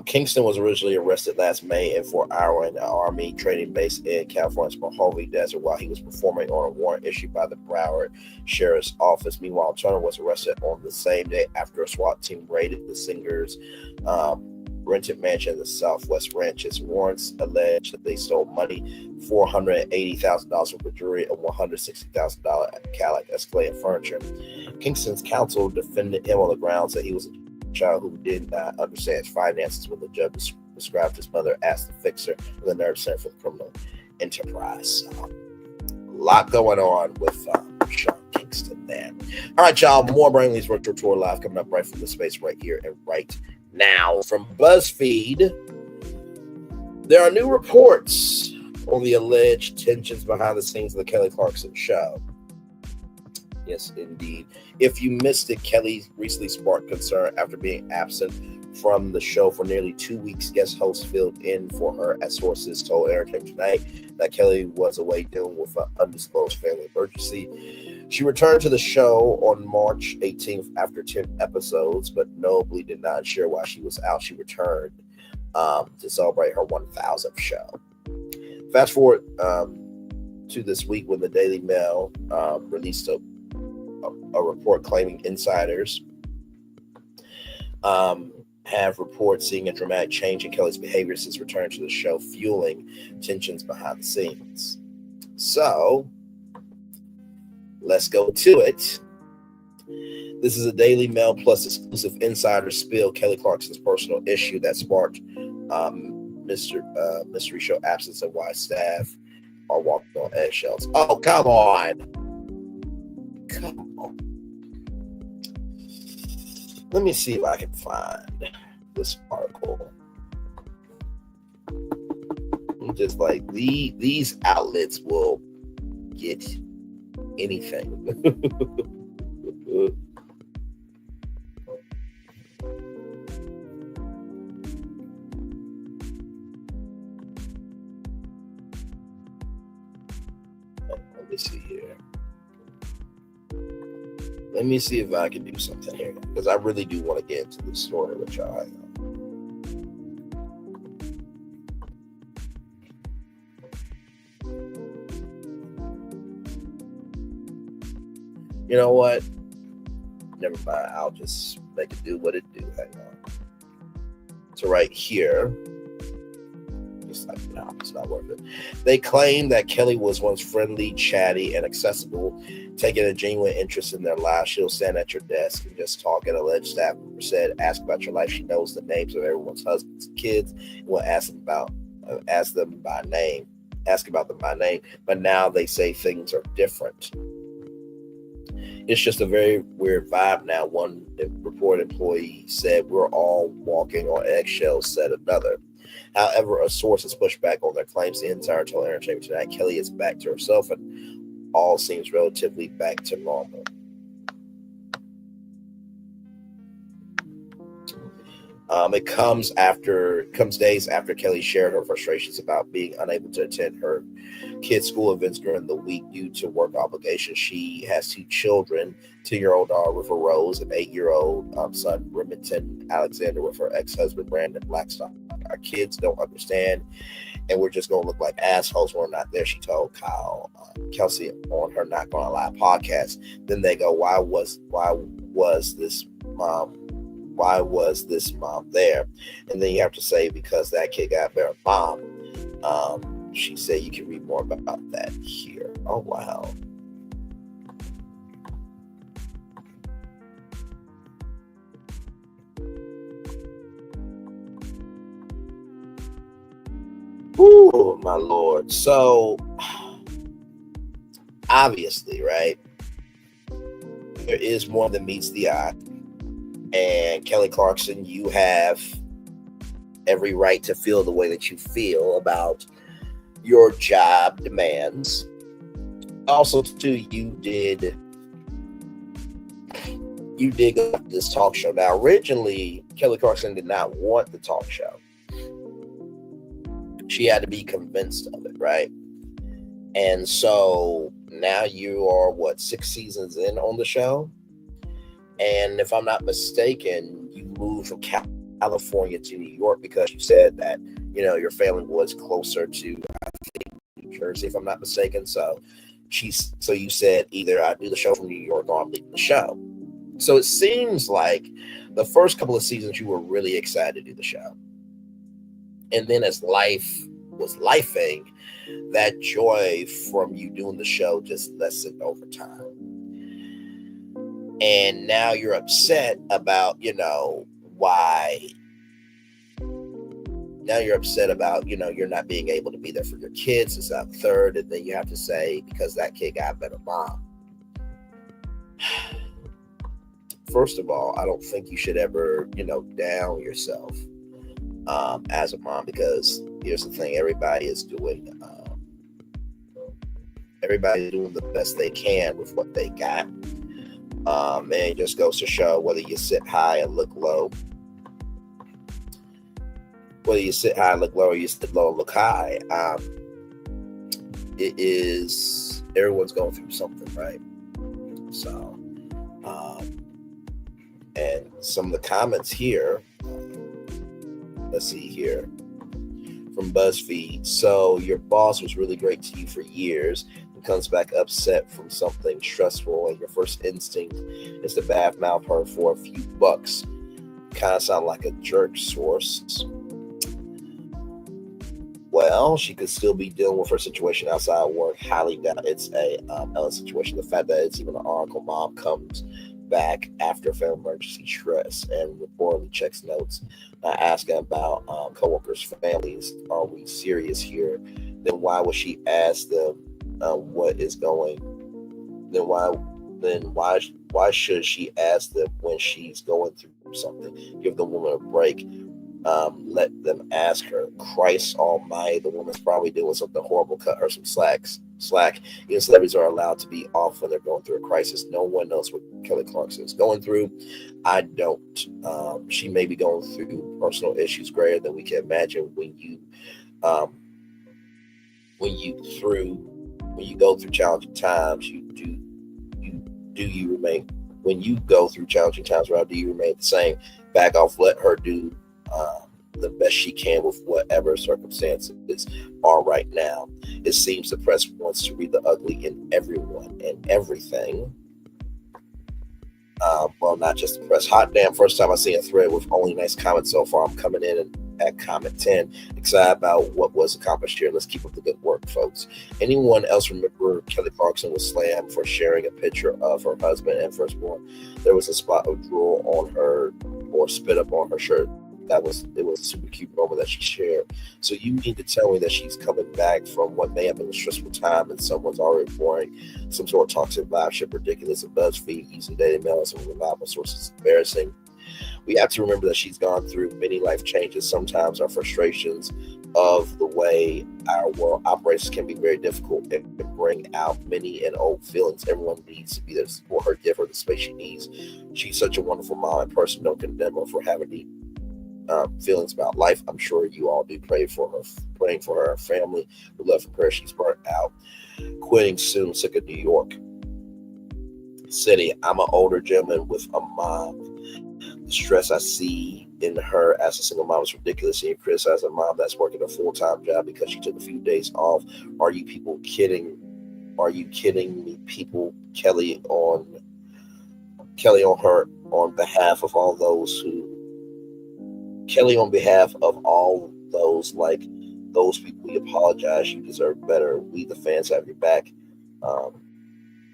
Kingston was originally arrested last May in Fort Irwin, an Army training base in California's Mojave Desert, while he was performing on a warrant issued by the Broward Sheriff's Office. Meanwhile, Turner was arrested on the same day after a SWAT team raided the singer's rented mansion in the Southwest Ranches. Warrants allege that they stole money, $480,000 worth of jewelry and $160,000 Cadillac Escalade furniture. Kingston's counsel defended him on the grounds that he was a child who did not understand his finances when the judge described his mother as the fixer of the nerve center for the criminal enterprise. A lot going on with Sean Kingston there. All right, y'all. More Brainley's Virtual Tour Live coming up right from the space right here and right now. From BuzzFeed, there are new reports on the alleged tensions behind the scenes of the Kelly Clarkson show. Yes, indeed. If you missed it, Kelly recently sparked concern after being absent from the show for nearly 2 weeks. Guest host filled in for her, as sources told Entertainment Tonight that Kelly was away dealing with an undisclosed family emergency. She returned to the show on March 18th after 10 episodes, but nobly did not share why she was out. She returned to celebrate her 1,000th show. Fast forward to this week when the Daily Mail released a report claiming insiders have reported seeing a dramatic change in Kelly's behavior since returning to the show, fueling tensions behind the scenes. So, let's go to it. This is a Daily Mail Plus exclusive insider spill, Kelly Clarkson's personal issue that sparked mystery show absence and why staff are walking on eggshells. Oh, come on. Come on. Let me see if I can find this article. I'm just like, these outlets will get anything. Let me see here. Let me see if I can do something here, because I really do want to get into this story with y'all. You know what? Never mind. I'll just make it do what it do. Hang on. So right here, it's like, no, it's not worth it. They claim that Kelly was once friendly, chatty, and accessible, taking a genuine interest in their lives. She'll stand at your desk and just talk. An alleged staff member said, ask about your life. She knows the names of everyone's husbands and kids and will ask them by name. Ask about them by name. But now they say things are different. It's just a very weird vibe now, one reported employee said. We're all walking on eggshells, said another. However, a source has pushed back on their claims. The Insider told Entertainment Tonight Kelly is back to herself and all seems relatively back to normal. It comes days after Kelly shared her frustrations about being unable to attend her kids' school events during the week due to work obligations. She has 2 children, 2-year-old daughter River Rose and 8-year-old son Remington Alexander with her ex-husband Brandon Blackstock. Our kids don't understand and we're just going to look like assholes when we're not there, she told Kelsey on her Not Gonna Lie podcast. Then they go, why was this mom there? And then you have to say, because that kid got a better mom. She said you can read more about that here. Oh, wow. Ooh, my Lord. So, obviously, right, there is more than meets the eye. And Kelly Clarkson, you have every right to feel the way that you feel about your job demands. Also, too, you did go to this talk show. Now, originally, Kelly Clarkson did not want the talk show. She had to be convinced of it, right? And so now you are, 6 seasons in on the show? And if I'm not mistaken, you moved from California to New York because you said that, your family was closer to, I think, New Jersey, if I'm not mistaken. So you said either I do the show from New York or I'm leaving the show. So it seems like the first couple of seasons you were really excited to do the show. And then as life was lifing, that joy from you doing the show just lessened over time. And now you're upset about, why. Now you're upset about, you're not being able to be there for your kids. It's that third. And then you have to say, because that kid got a better mom. First of all, I don't think you should ever, down yourself as a mom, because here's the thing, everybody's doing the best they can with what they got. And it just goes to show whether you sit high and look low, or you sit low and look high. Everyone's going through something, right? So, and some of the comments here, let's see here, from BuzzFeed. So your boss was really great to you for years and comes back upset from something stressful, and your first instinct is to badmouth her for a few bucks. Kind of sound like a jerk source. Well, she could still be dealing with her situation outside work. Highly doubt it's a situation. The fact that it's even an article, mom comes back after a family emergency stress and reportedly checks notes, not asking about coworkers' families. Are we serious here? Then why would she ask them what is going? Then why should she ask them when she's going through something? Give the woman a break. Let them ask her. Christ almighty, the woman's probably doing something horrible. Cut her some slack. Even celebrities are allowed to be off when they're going through a crisis. No one knows what Kelly Clarkson is going through. I don't. She may be going through personal issues greater than we can imagine. When you go through challenging times, when you go through challenging times, do you remain the same? Back off, let her do the best she can with whatever circumstances are right now. It seems the press wants to read the ugly in everyone and everything. Well, not just the press. Hot damn, first time I see a thread with only nice comments so far. I'm coming in at comment 10, excited about what was accomplished here. Let's keep up the good work, folks. Anyone else remember Kelly Clarkson was slammed for sharing a picture of her husband and firstborn? There was a spot of drool on her or spit up on her shirt. It was a super cute moment that she shared. So you need to tell me that she's coming back from what may have been a stressful time and someone's already pouring some sort of toxic vibe shit ridiculous and BuzzFeed using Daily Mail as some reliable sources. Embarrassing. We have to remember that she's gone through many life changes. Sometimes our frustrations of the way our world operates can be very difficult and bring out many and old feelings. Everyone needs to be there to support her, give her the space she needs. She's such a wonderful mom and person. Don't condemn her for having deep feelings about life. I'm sure you all do praying for her family. We love and prayer. She's burnt out, quitting soon, sick of New York. City. I'm an older gentleman with a mom. The stress I see in her as a single mom is ridiculous. And you criticize a mom that's working a full-time job because she took a few days off. Are you people kidding? Are you kidding me, people? Kelly on behalf of all those like those people, we apologize. You deserve better. We, the fans, have your back.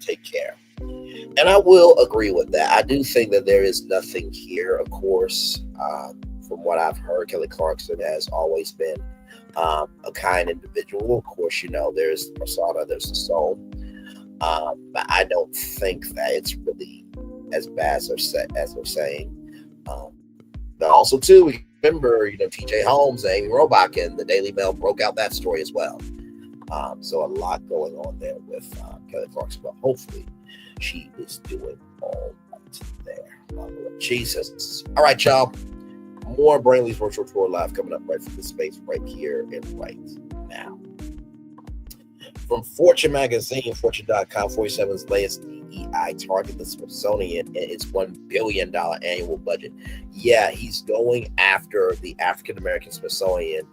Take care. And I will agree with that. I do think that there is nothing here, of course. From what I've heard, Kelly Clarkson has always been a kind individual. Of course, there's the persona, there's the soul. But I don't think that it's really as bad as they're saying. But also, too, we remember, TJ Holmes and Amy Robach, and the Daily Mail broke out that story as well. So a lot going on there with Kelly Clarkson, but hopefully she is doing all right there. Lord Jesus. All right, y'all. More Brainley's Virtual Tour Live coming up right from this space right here and right now. From Fortune magazine, Fortune.com, 47's latest DEI target, the Smithsonian, and its $1 billion annual budget. Yeah, he's going after the African-American Smithsonian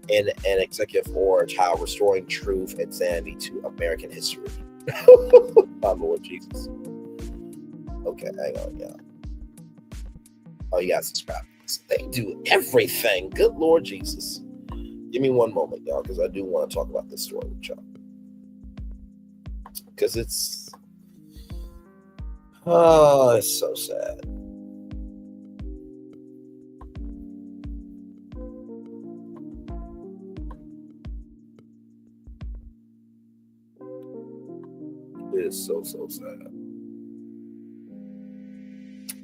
in an executive order, child restoring truth and sanity to American history. My Lord Jesus. Okay, hang on, y'all. Oh, you guys subscribe. They do everything. Good Lord Jesus. Give me one moment, y'all, because I do want to talk about this story with y'all. Because it's so sad. It is so sad.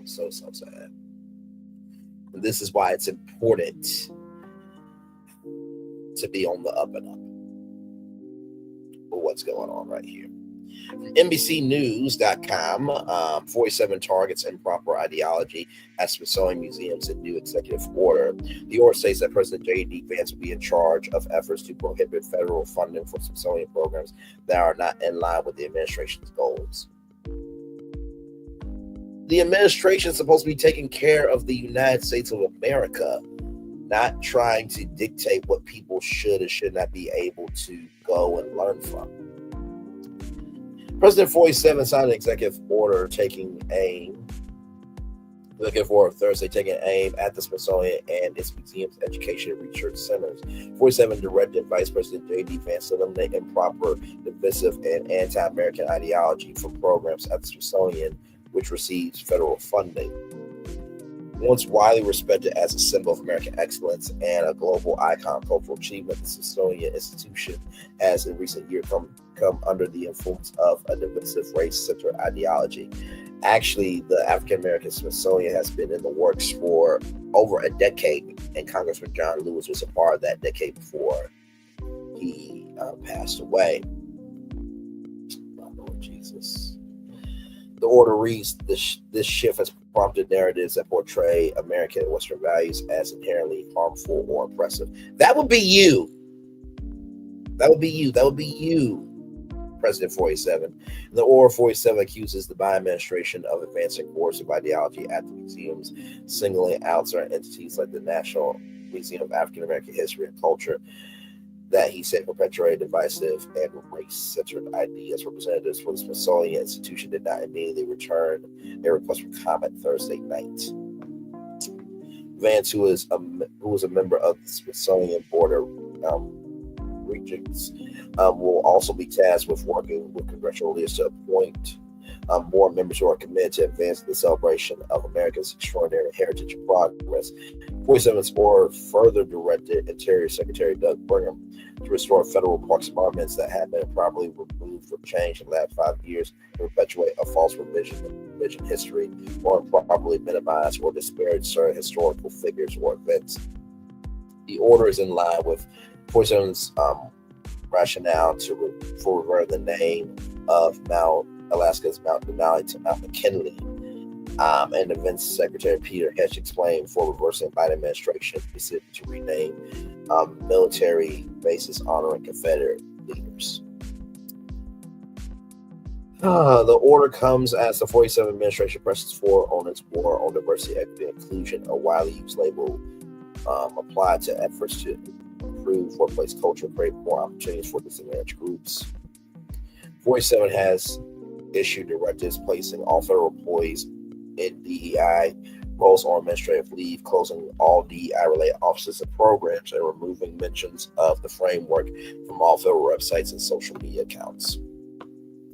So sad. And this is why it's important to be on the up and up for what's going on right here. From NBCnews.com, 47 targets improper ideology at Smithsonian Museums in new executive order. The order states that President J.D. Vance will be in charge of efforts to prohibit federal funding for Smithsonian programs that are not in line with the administration's goals. The administration is supposed to be taking care of the United States of America, not trying to dictate what people should and should not be able to go and learn from. President 47 signed an executive order Thursday, taking aim at the Smithsonian and its museums, education, and research centers. 47 directed Vice President J.D. Vance to eliminate improper, divisive, and anti-American ideology from programs at the Smithsonian, which receives federal funding. Once widely respected as a symbol of American excellence and a global icon of cultural achievement, the Smithsonian institution has in recent years come under the influence of a divisive race-centered ideology. Actually, the African-American Smithsonian has been in the works for over a decade, and Congressman John Lewis was a part of that decade before he passed away. My Lord Jesus. The order reads, this shift has prompted narratives that portray American and Western values as inherently harmful or oppressive. That would be you. That would be you, President 47. The order 47 accuses the Biden administration of advancing coercive ideology at the museums, singling out certain entities like the National Museum of African-American History and Culture that he said perpetuated divisive and race-centered ideas. Representatives for the Smithsonian Institution did not immediately return a request for comment Thursday night. Vance, who was a member of the Smithsonian Board of Regents, will also be tasked with working with congressional leaders to appoint board members who are committed to advance the celebration of America's extraordinary heritage and progress. 47's order further directed Interior Secretary Doug Brigham to restore federal parks and monuments that have been improperly removed from change in the last 5 years and perpetuate a false revision history or improperly minimize or disparage certain historical figures or events. The order is in line with 47's rationale for reverting the name of Alaska's Mount Denali to Mount McKinley. And Defense Secretary Peter Hetch explained for reversing Biden administration decision to rename military bases honoring Confederate leaders. The order comes as the 47 administration presses forward on its war on diversity, equity, and inclusion, a widely used label applied to efforts to improve workplace culture, create more opportunities for disadvantaged groups. 47 has issued directives placing all federal employees in DEI roles on administrative leave, closing all DEI-related offices and programs, and removing mentions of the framework from all federal websites and social media accounts.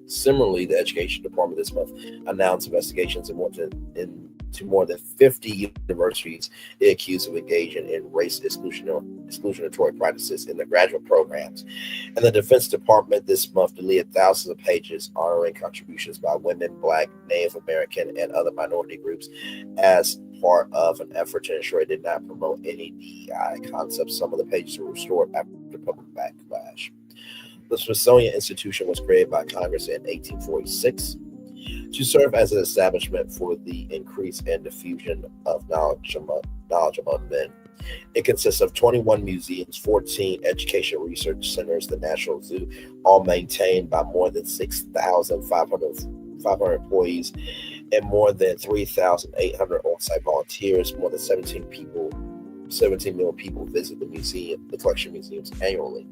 Similarly, the Education Department this month announced investigations into more than 50 universities accused of engaging in race exclusionatory practices in the graduate programs. And the Defense Department this month deleted thousands of pages honoring contributions by women, Black, Native American, and other minority groups as part of an effort to ensure it did not promote any DEI concepts. Some of the pages were restored after public backlash. The Smithsonian Institution was created by Congress in 1846 to serve as an establishment for the increase and diffusion of knowledge among men. It consists of 21 museums, 14 education research centers, the National Zoo, all maintained by more than 6,500 employees and more than 3,800 on-site volunteers. More than 17 million people visit the collection museums annually.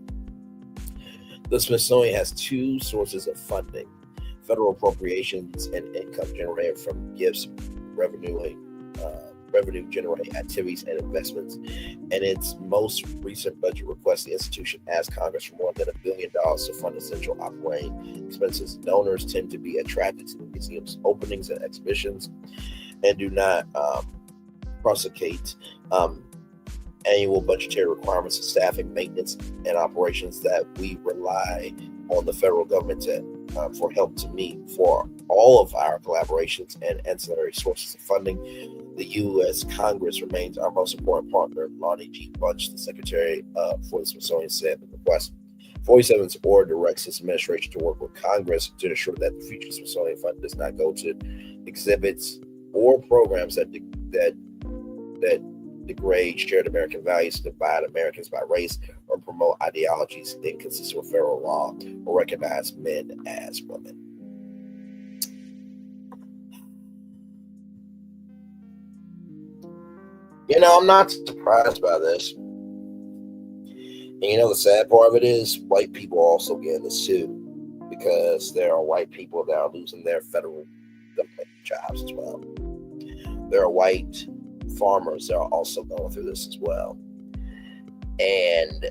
The Smithsonian has two sources of funding: federal appropriations and income generated from gifts, revenue-generating activities and investments. And its most recent budget request, the institution asked Congress for more than $1 billion to fund essential operating expenses. Donors tend to be attracted to the museum's openings and exhibitions and do not prosecute annual budgetary requirements of staffing, maintenance, and operations that we rely on the federal government for help to meet. For all of our collaborations and ancillary sources of funding, the U.S. Congress remains our most important partner. Lonnie G. Bunch, the Secretary for the Smithsonian, said in the request. 47's order directs its administration to work with Congress to ensure that the future Smithsonian Fund does not go to exhibits or programs that degrade shared American values, divide Americans by race, or promote ideologies inconsistent with federal law, or recognize men as women. I'm not surprised by this. And the sad part of it is white people are also getting this too, because there are white people that are losing their federal government jobs as well. There are white farmers that are also going through this as well. And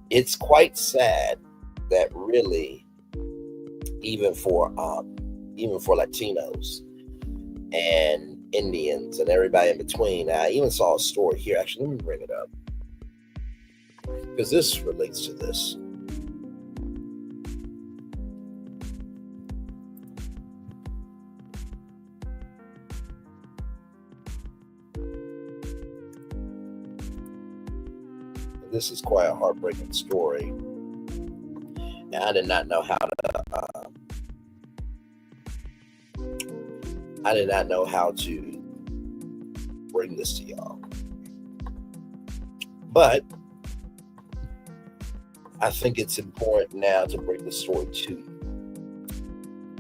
it's quite sad that really, even for Latinos and Indians and everybody in between, I even saw a story here. Actually, let me bring it up, because this relates to this. This is quite a heartbreaking story, and I did not know how to bring this to y'all. But I think it's important now to bring the story to you.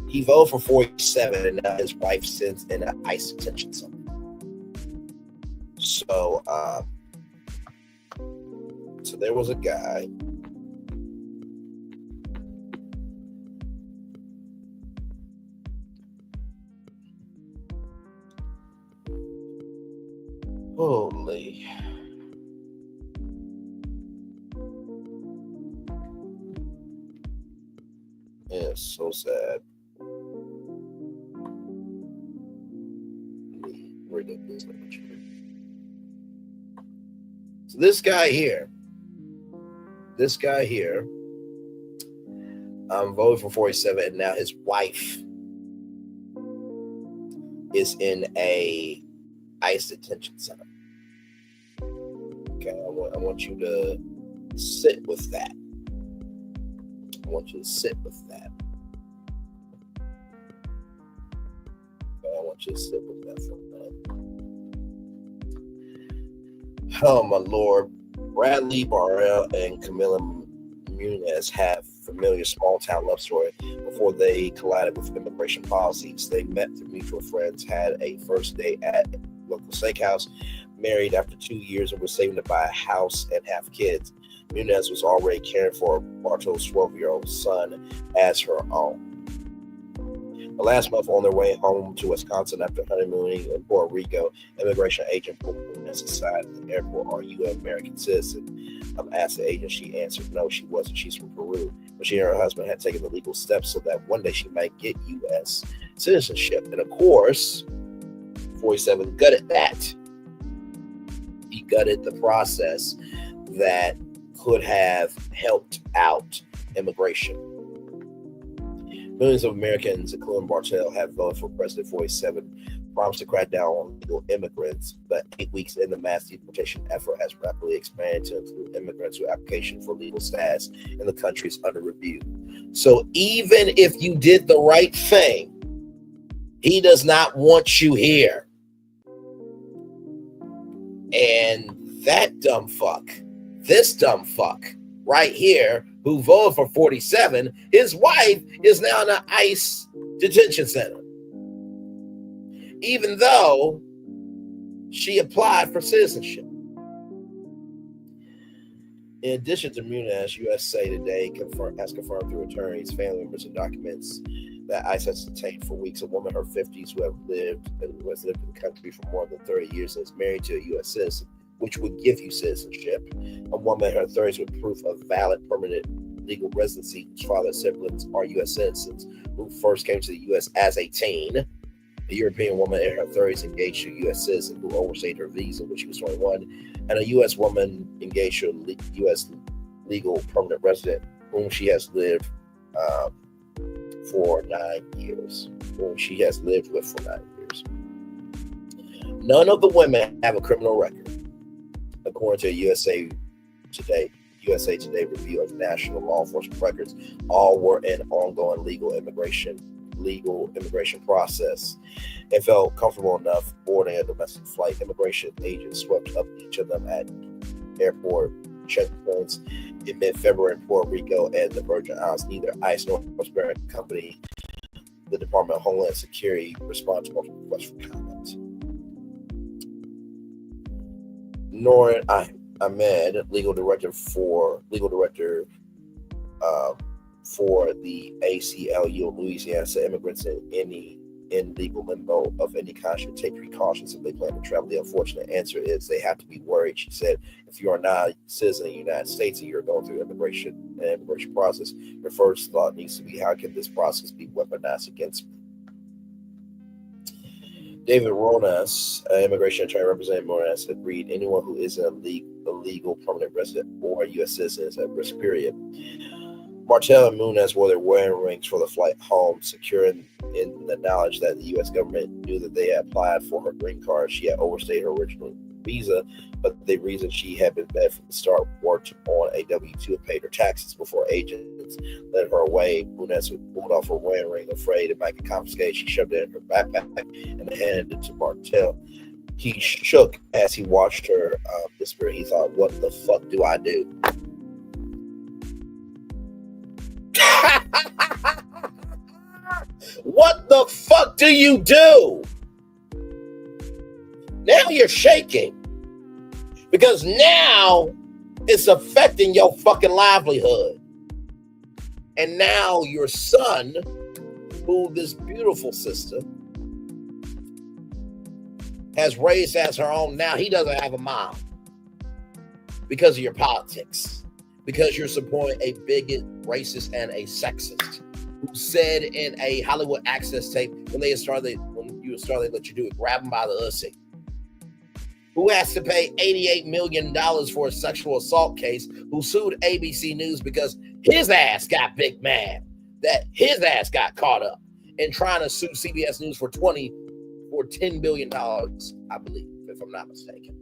He voted for 47, and now his wife sends in an ICE detention summons. So there was a guy holy it's so sad. Let me bring up this picture. So this guy here voted for 47, and now his wife is in a ICE detention center. Okay, I want you to sit with that. I want you to sit with that. Okay, I want you to sit with that for a minute. Oh my Lord. Bradley Barrell and Camila Munez have familiar small-town love story before they collided with immigration policies. They met through mutual friends, had a first date at a local steakhouse, married after 2 years, and were saving to buy a house and have kids. Nunez was already caring for Bartol's 12-year-old son as her own. The last month, on their way home to Wisconsin after honeymooning in Puerto Rico, immigration agent pulled Nunez aside at the airport. "Are you an American citizen?" Asked the agent. She answered, "No, she wasn't. She's from Peru." But she and her husband had taken the legal steps so that one day she might get U.S. citizenship. And of course, 47 gutted that. He gutted the process that could have helped out immigration. Millions of Americans, including Bartel, have voted for President 47, promised to crack down on illegal immigrants, but 8 weeks in, the mass deportation effort has rapidly expanded to include immigrants whose application for legal status in the country is under review. So even if you did the right thing, he does not want you here. And that dumb fuck, this dumb fuck right here, who voted for 47, his wife is now in an ICE detention center, even though she applied for citizenship. In addition to Nunez, USA Today has confirmed through attorneys, family members, and documents that ICE has detained for weeks a woman in her 50s who has lived in the country for more than 30 years and is married to a U.S. citizen, which would give you citizenship. A woman in her 30s with proof of valid permanent legal residency, whose father and siblings are U.S. citizens, who first came to the U.S. as a teen. A European woman in her 30s engaged to a U.S. citizen who overstayed her visa when she was 21. And a U.S. woman engaged to a U.S. legal permanent resident whom she has lived for 9 years. Whom she has lived with for 9 years. None of the women have a criminal record, according to a USA Today review of national law enforcement records. All were in ongoing legal immigration process and felt comfortable enough boarding a domestic flight. Immigration agents swept up each of them at airport checkpoints in mid-February in Puerto Rico and the Virgin Islands. Neither ICE nor North American company, the Department of Homeland Security, responded to multiple requests for comment. Nor Ahmed, legal director for the ACLU of Louisiana, said immigrants in legal limbo of any kind should take precautions if they plan to travel. The unfortunate answer is they have to be worried. She said, if you are not a citizen of the United States and you're going through immigration process, your first thought needs to be, how can this process be weaponized against me? David Ronas, immigration attorney representing Moranis, agreed anyone who is a legal permanent resident or a U.S. citizen is at risk, period. Bartel and Nunez wore their wedding rings for the flight home, secure in the knowledge that the U.S. government knew that they had applied for her green card. She had overstayed her original visa, but the reason she had been bad from the start, worked on a W-2 and paid her taxes before agents led her away. Nunez pulled off her wedding ring, afraid it might get confiscated. She shoved it in her backpack and handed it to Bartel. He shook as he watched her disappear. He thought, what the fuck do I do? What the fuck do you do? Now you're shaking. Because now it's affecting your fucking livelihood. And now your son, who this beautiful sister has raised as her own, now he doesn't have a mom. Because of your politics. Because you're supporting a bigot, racist, and a sexist. Who said in a Hollywood Access tape when you started, they let you do it, grab them by the ussy. Who has to pay $88 million for a sexual assault case, who sued ABC News because his ass got big mad, that his ass got caught up in trying to sue CBS News for $10 billion, I believe, if I'm not mistaken.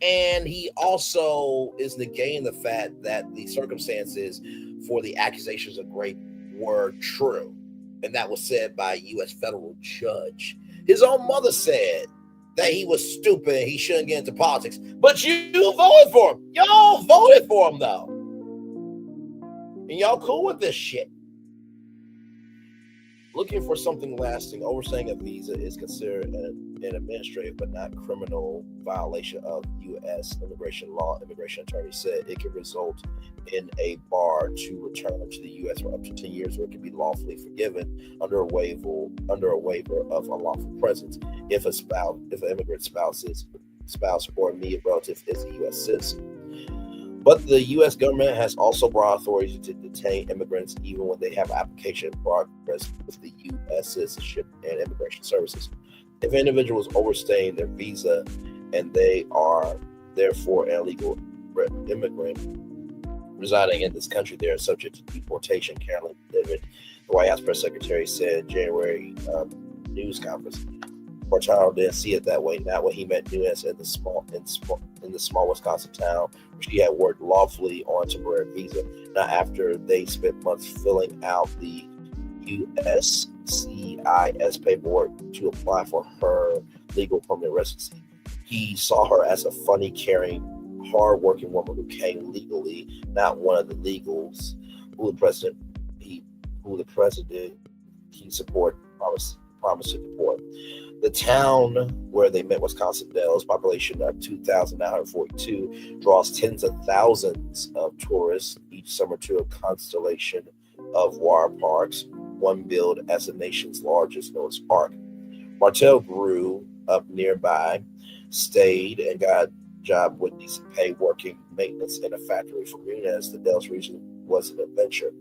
And he also is negating the fact that the circumstances for the accusations of rape were true. And that was said by a U.S. federal judge. His own mother said that he was stupid and he shouldn't get into politics. But you voted for him. Y'all voted for him, though. And y'all cool with this shit. Looking for something lasting, overstaying a visa is considered an administrative but not criminal violation of U.S. immigration law. Immigration attorney said it could result in a bar to return to the U.S. for up to 10 years, or it can be lawfully forgiven under a waiver of unlawful presence if an immigrant spouse or immediate relative is a U.S. citizen. But the U.S. government has also broad authority to detain immigrants even when they have application in progress with the U.S. Citizenship and Immigration Services. If an individual is overstaying their visa and they are therefore an illegal immigrant residing in this country, they are subject to deportation. Carolyn David, the White House press secretary, said in January news conference. Martello didn't see it that way. Not when he met Nunes in the small Wisconsin town where she had worked lawfully on a temporary visa. Not after they spent months filling out the USCIS paperwork to apply for her legal permanent residency. He saw her as a funny, caring, hard-working woman who came legally, not one of the legals who the president he promised to deport. The town where they met, Wisconsin Dells, population of 2,942, draws tens of thousands of tourists each summer to a constellation of water parks, one billed as the nation's largest Noah's Ark. Martell grew up nearby, stayed, and got a job with decent pay working maintenance in a factory for Nunes. The Dells region was an adventure.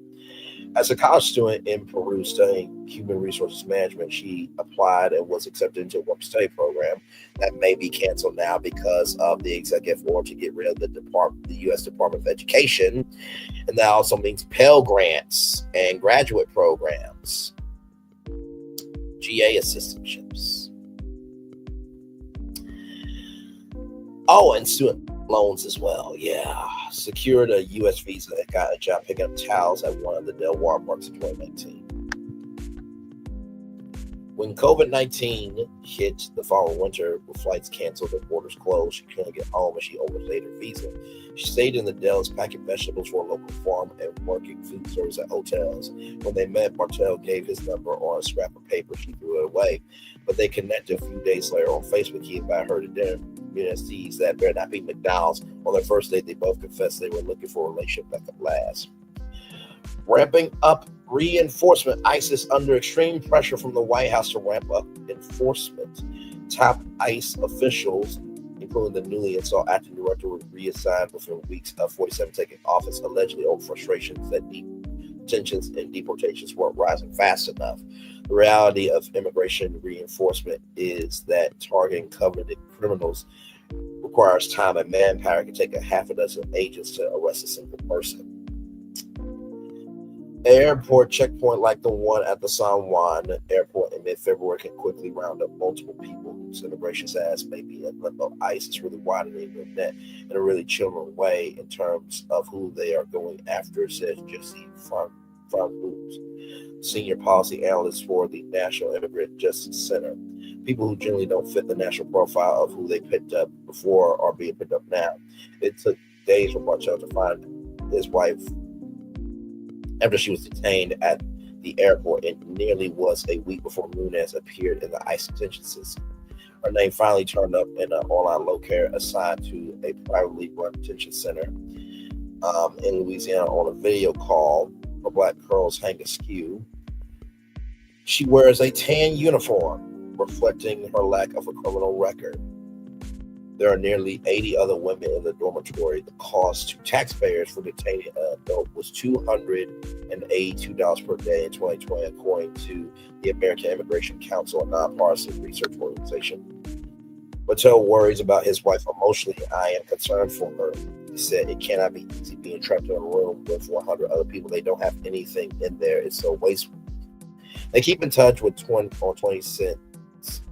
As a college student in Peru studying human resources management, she applied and was accepted into a work-study program that may be canceled now because of the executive order to get rid of the U.S. Department of Education. And that also means Pell Grants and graduate programs, GA assistantships. Oh, and student loans as well. Yeah. Secured a U.S. visa and got a job picking up towels at one of the Del Water parks in 2019. When COVID-19 hit the following winter, with flights canceled and borders closed, she couldn't get home and she overstayed her visa. She stayed in the Dells packing vegetables for a local farm and working food service at hotels. When they met, Martell gave his number on a scrap of paper. She threw it away, but they connected a few days later on Facebook. He invited her to dinner. Teased that better not be McDonald's. On their first date, they both confessed they were looking for a relationship that could last. Ramping up reinforcement. ISIS under extreme pressure from the White House to ramp up enforcement. Top ICE officials, including the newly installed acting director, were reassigned within weeks of 47 taking office, allegedly over frustrations that detentions and deportations weren't rising fast enough. The reality of immigration reinforcement is that targeting coveted criminals requires time and manpower. It can take a half a dozen agents to arrest a single person. An airport checkpoint like the one at the San Juan airport in mid-February can quickly round up multiple people whose immigration status may be in limbo. ICE is really widening the net in a really chilling way in terms of who they are going after, says Jesse Farnbooz, senior policy analyst for the National Immigrant Justice Center. People who generally don't fit the national profile of who they picked up before are being picked up now. It took days for Marcello to find his wife after she was detained at the airport. It nearly was a week before Nunes appeared in the ICE detention system. Her name finally turned up in an online locator assigned to a privately run detention center in Louisiana on a video call. Her black curls hang askew. She wears a tan uniform, reflecting her lack of a criminal record. There are nearly 80 other women in the dormitory. The cost to taxpayers for detaining an adult was $282 per day in 2020, according to the American Immigration Council, a nonpartisan research organization. Mattel worries about his wife emotionally. I am concerned for her. He said it cannot be easy being trapped in a room with 100 other people. They don't have anything in there. It's so wasteful. They keep in touch with 20 cents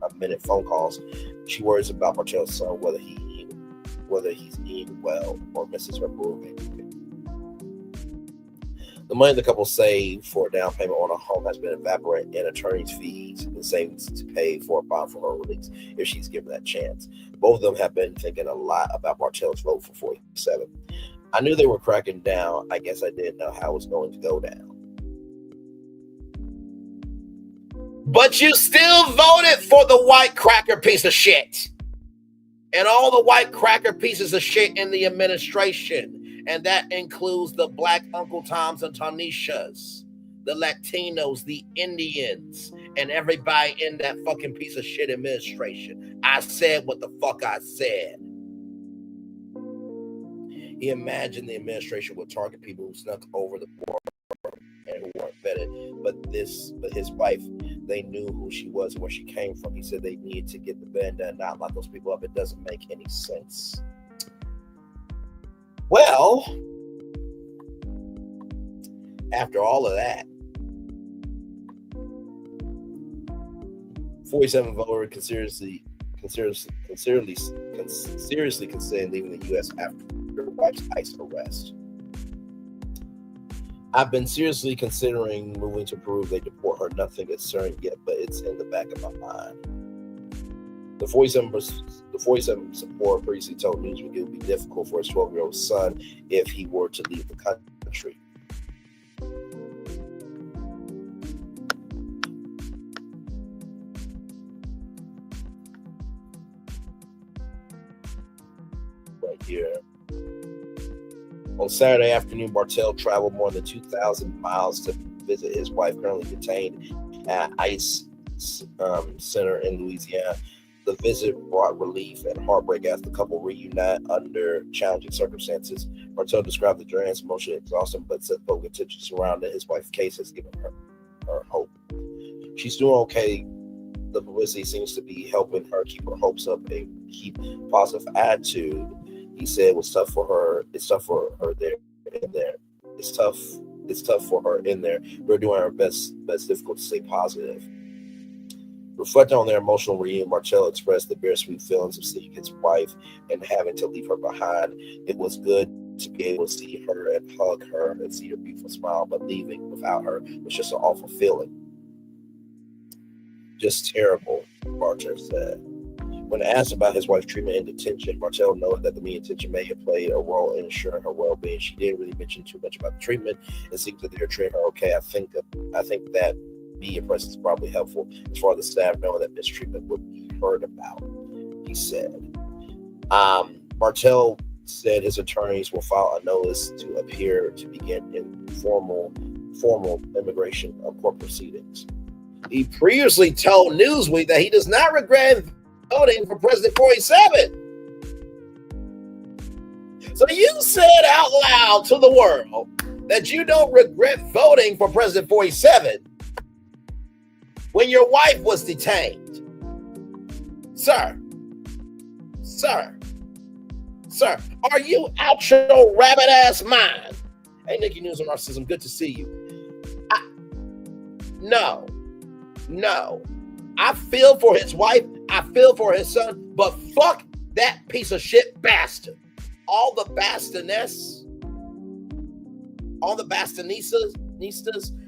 a minute phone calls. She worries about Marcello's son, whether he's eating well or misses her grooming. The money the couple saved for a down payment on a home has been evaporated in attorney's fees and savings to pay for a bond for her release if she's given that chance. Both of them have been thinking a lot about Martell's vote for 47. I knew they were cracking down. I guess I didn't know how it was going to go down. But you still voted for the white cracker piece of shit. And all the white cracker pieces of shit in the administration. And that includes the black Uncle Toms and Tanishas, the Latinos, the Indians, and everybody in that fucking piece of shit administration. I said what the fuck I said. He imagined the administration would target people who snuck over the border and who weren't vetted. But his wife, they knew who she was and where she came from. He said they needed to get the band done, not lock those people up. It doesn't make any sense. Well, after all of that, 47 voter seriously considering leaving the U.S. after her wife's ICE arrest. I've been seriously considering moving to Peru. They deport her. Nothing is certain yet, but it's in the back of my mind. The 47 support previously told Newsweek it would be difficult for his 12-year-old son if he were to leave the country. Right here. On Saturday afternoon, Martell traveled more than 2,000 miles to visit his wife, currently detained at ICE Center in Louisiana. The visit brought relief and heartbreak as the couple reunite under challenging circumstances. Martell described the journey as emotionally exhausting, but said public attention surrounding his wife's case has given her hope. She's doing okay. The publicity seems to be helping her keep her hopes up and keep a positive attitude. He said it was tough for her. It's tough for her there. It's tough for her in there. We're doing our best, but it's difficult to stay positive. Reflecting on their emotional reunion, Martell expressed the bittersweet feelings of seeing his wife and having to leave her behind. It was good to be able to see her and hug her and see her beautiful smile, but leaving without her was just an awful feeling. Just terrible, Martell said. When asked about his wife's treatment in detention, Martell noted that the media attention may have played a role in ensuring her well-being. She didn't really mention too much about the treatment. It seems that they're treating her okay. I think that media presence is probably helpful as far as the staff knowing that mistreatment would be heard about, he said. Martell said his attorneys will file a notice to appear to begin in formal immigration court proceedings. He previously told Newsweek that he does not regret voting for President 47. So you said out loud to the world that you don't regret voting for President 47 when your wife was detained. Sir, are you out your rabbit ass mind? Hey, Nikki News and Narcissism, good to see you. No. I feel for his wife, I feel for his son, but fuck that piece of shit bastard. All the bastardinistas,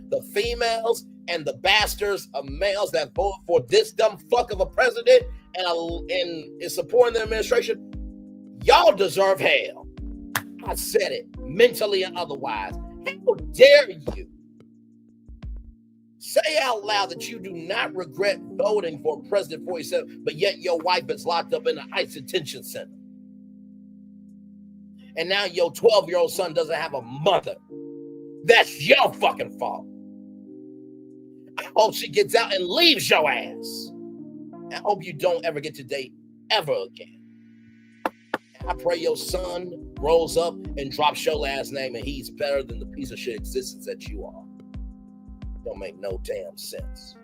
the females, and the bastards of males that vote for this dumb fuck of a president and is supporting the administration, y'all deserve hell. I said it, mentally and otherwise. How dare you say out loud that you do not regret voting for President 47, but yet your wife is locked up in an ICE detention center. And now your 12-year-old son doesn't have a mother. That's your fucking fault. I hope she gets out and leaves your ass. I hope you don't ever get to date ever again. I pray your son grows up and drops your last name and he's better than the piece of shit existence that you are. Don't make no damn sense.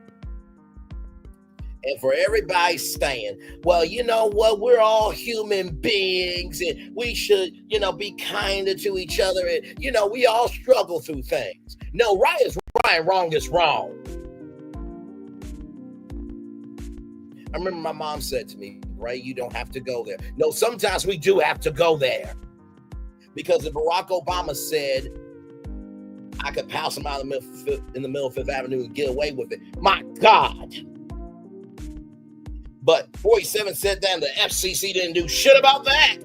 And for everybody saying, well, you know what, we're all human beings and we should, be kinder to each other. And, we all struggle through things. No, right is right, wrong is wrong. I remember my mom said to me, Ray, you don't have to go there. No, sometimes we do have to go there. Because if Barack Obama said, I could pounce him out in the middle of Fifth Avenue and get away with it. My God. But 47 said that the FCC didn't do shit about that.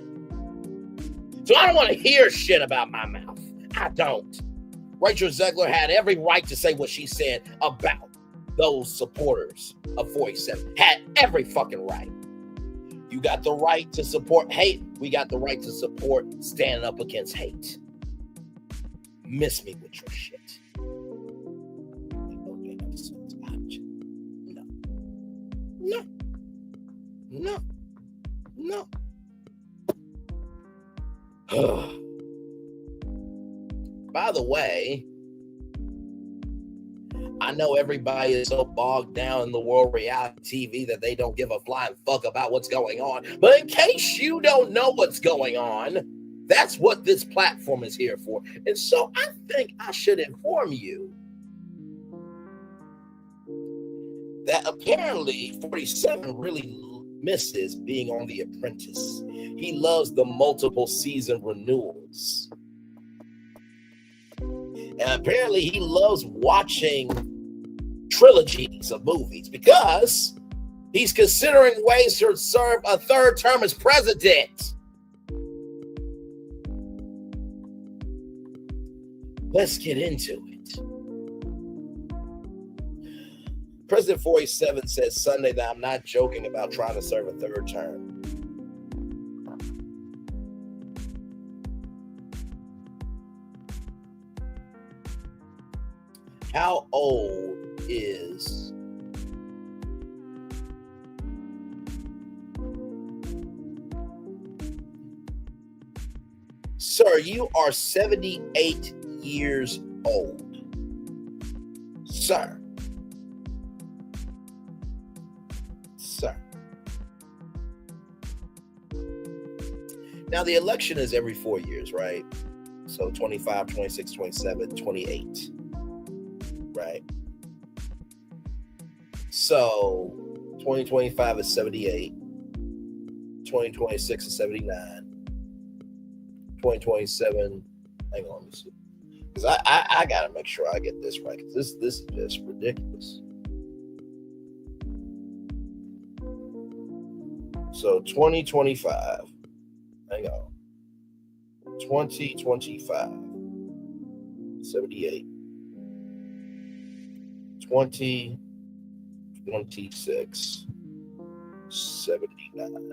So I don't want to hear shit about my mouth. I don't. Rachel Zegler had every right to say what she said about those supporters of 47. Had every fucking right. You got the right to support hate. We got the right to support standing up against hate. Miss me with your shit. No. No. No. No. By the way, I know everybody is so bogged down in the world reality TV that they don't give a flying fuck about what's going on. But in case you don't know what's going on, that's what this platform is here for. And so I think I should inform you that apparently 47 really misses being on The Apprentice. He loves the multiple season renewals. And apparently he loves watching trilogies of movies because he's considering ways to serve a third term as president. Let's get into it. President 47 says Sunday that I'm not joking about trying to serve a third term. How old is Sir, you are 78 years old. Sir. Now, the election is every 4 years, right? So 25, 26, 27, 28, right? So 2025 is 78. 2026 is 79. 2027, hang on, let me see. Because I got to make sure I get this right. Because this is just ridiculous. So 2025, hang on. 2025, 78. 2026, 79.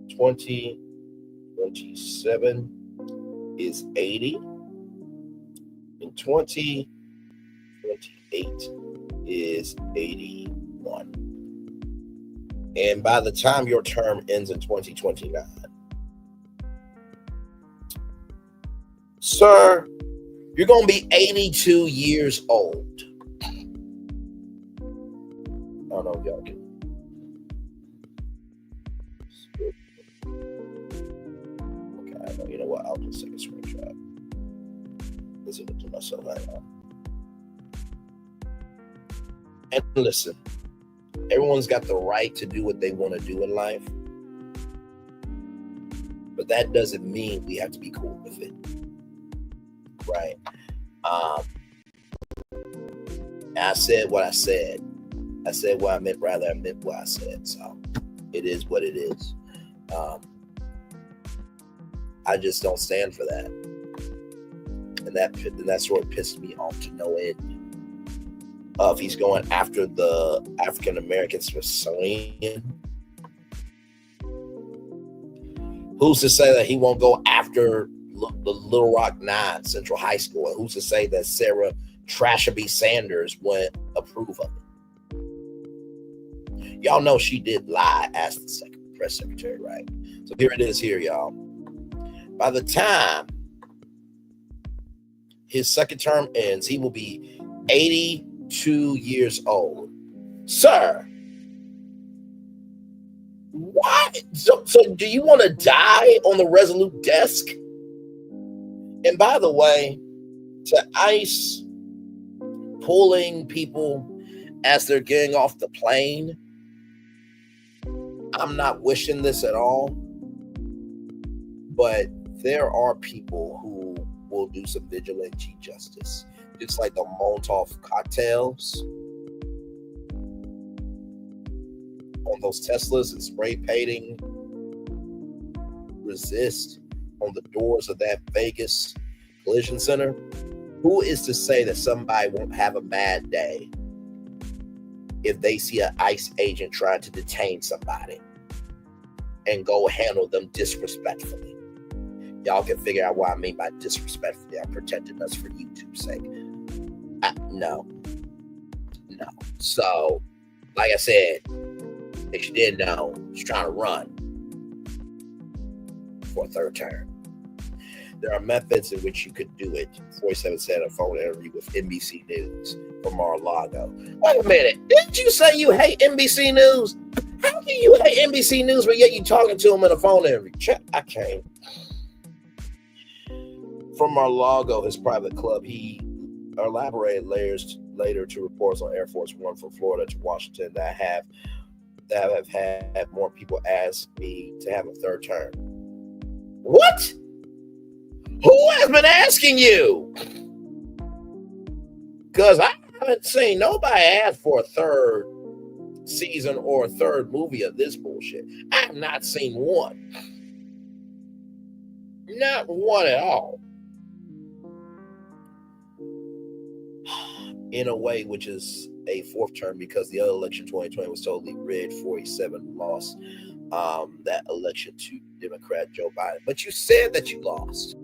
2027 is 80. And 2028 is 81. And by the time your term ends in 2029, sir, you're going to be 82 years old. I don't know if y'all can. Okay, you know what? I'll just take a screenshot. Listen to myself right now. And listen, everyone's got the right to do what they want to do in life. But that doesn't mean we have to be cool with it. Right. And I said what I said. I said what I meant, rather I meant what I said. So it is what it is. I just don't stand for that. And that sort of pissed me off to no end. If he's going after the African-American Smithsonian, who's to say that he won't go after the Little Rock 9 Central High School? And who's to say that Sarah Trashaby Sanders wouldn't approve of it? Y'all know she did lie as the press secretary, right? So here it is here, y'all. By the time his second term ends, he will be 82 years old. Sir, what? So do you want to die on the Resolute desk? And by the way, to ICE pulling people as they're getting off the plane, I'm not wishing this at all, but there are people who will do some vigilante justice. Just like the Molotov cocktails on those Teslas and spray painting resist on the doors of that Vegas collision center. Who is to say that somebody won't have a bad day if they see an ICE agent trying to detain somebody and go handle them disrespectfully? Y'all can figure out what I mean by disrespectfully. I'm protecting us for YouTube's sake. No. So, like I said, if you didn't know, he's trying to run for a third term. There are methods in which you could do it. 47 said a phone interview with NBC News from Mar-a-Lago. Wait a minute. Didn't you say you hate NBC News? How can you hate NBC News, but yet you talking to them in a phone interview? I can't. From Mar-a-Lago, his private club, he elaborated later to reports on Air Force One from Florida to Washington that have had more people ask me to have a third term. What? Who has been asking you? Because I haven't seen nobody ask for a third season or a third movie of this bullshit. I have not seen one. Not one at all. In a way, which is a fourth term, because the other election 2020 was totally rigged. 47 lost that election to Democrat Joe Biden. But you said that you lost.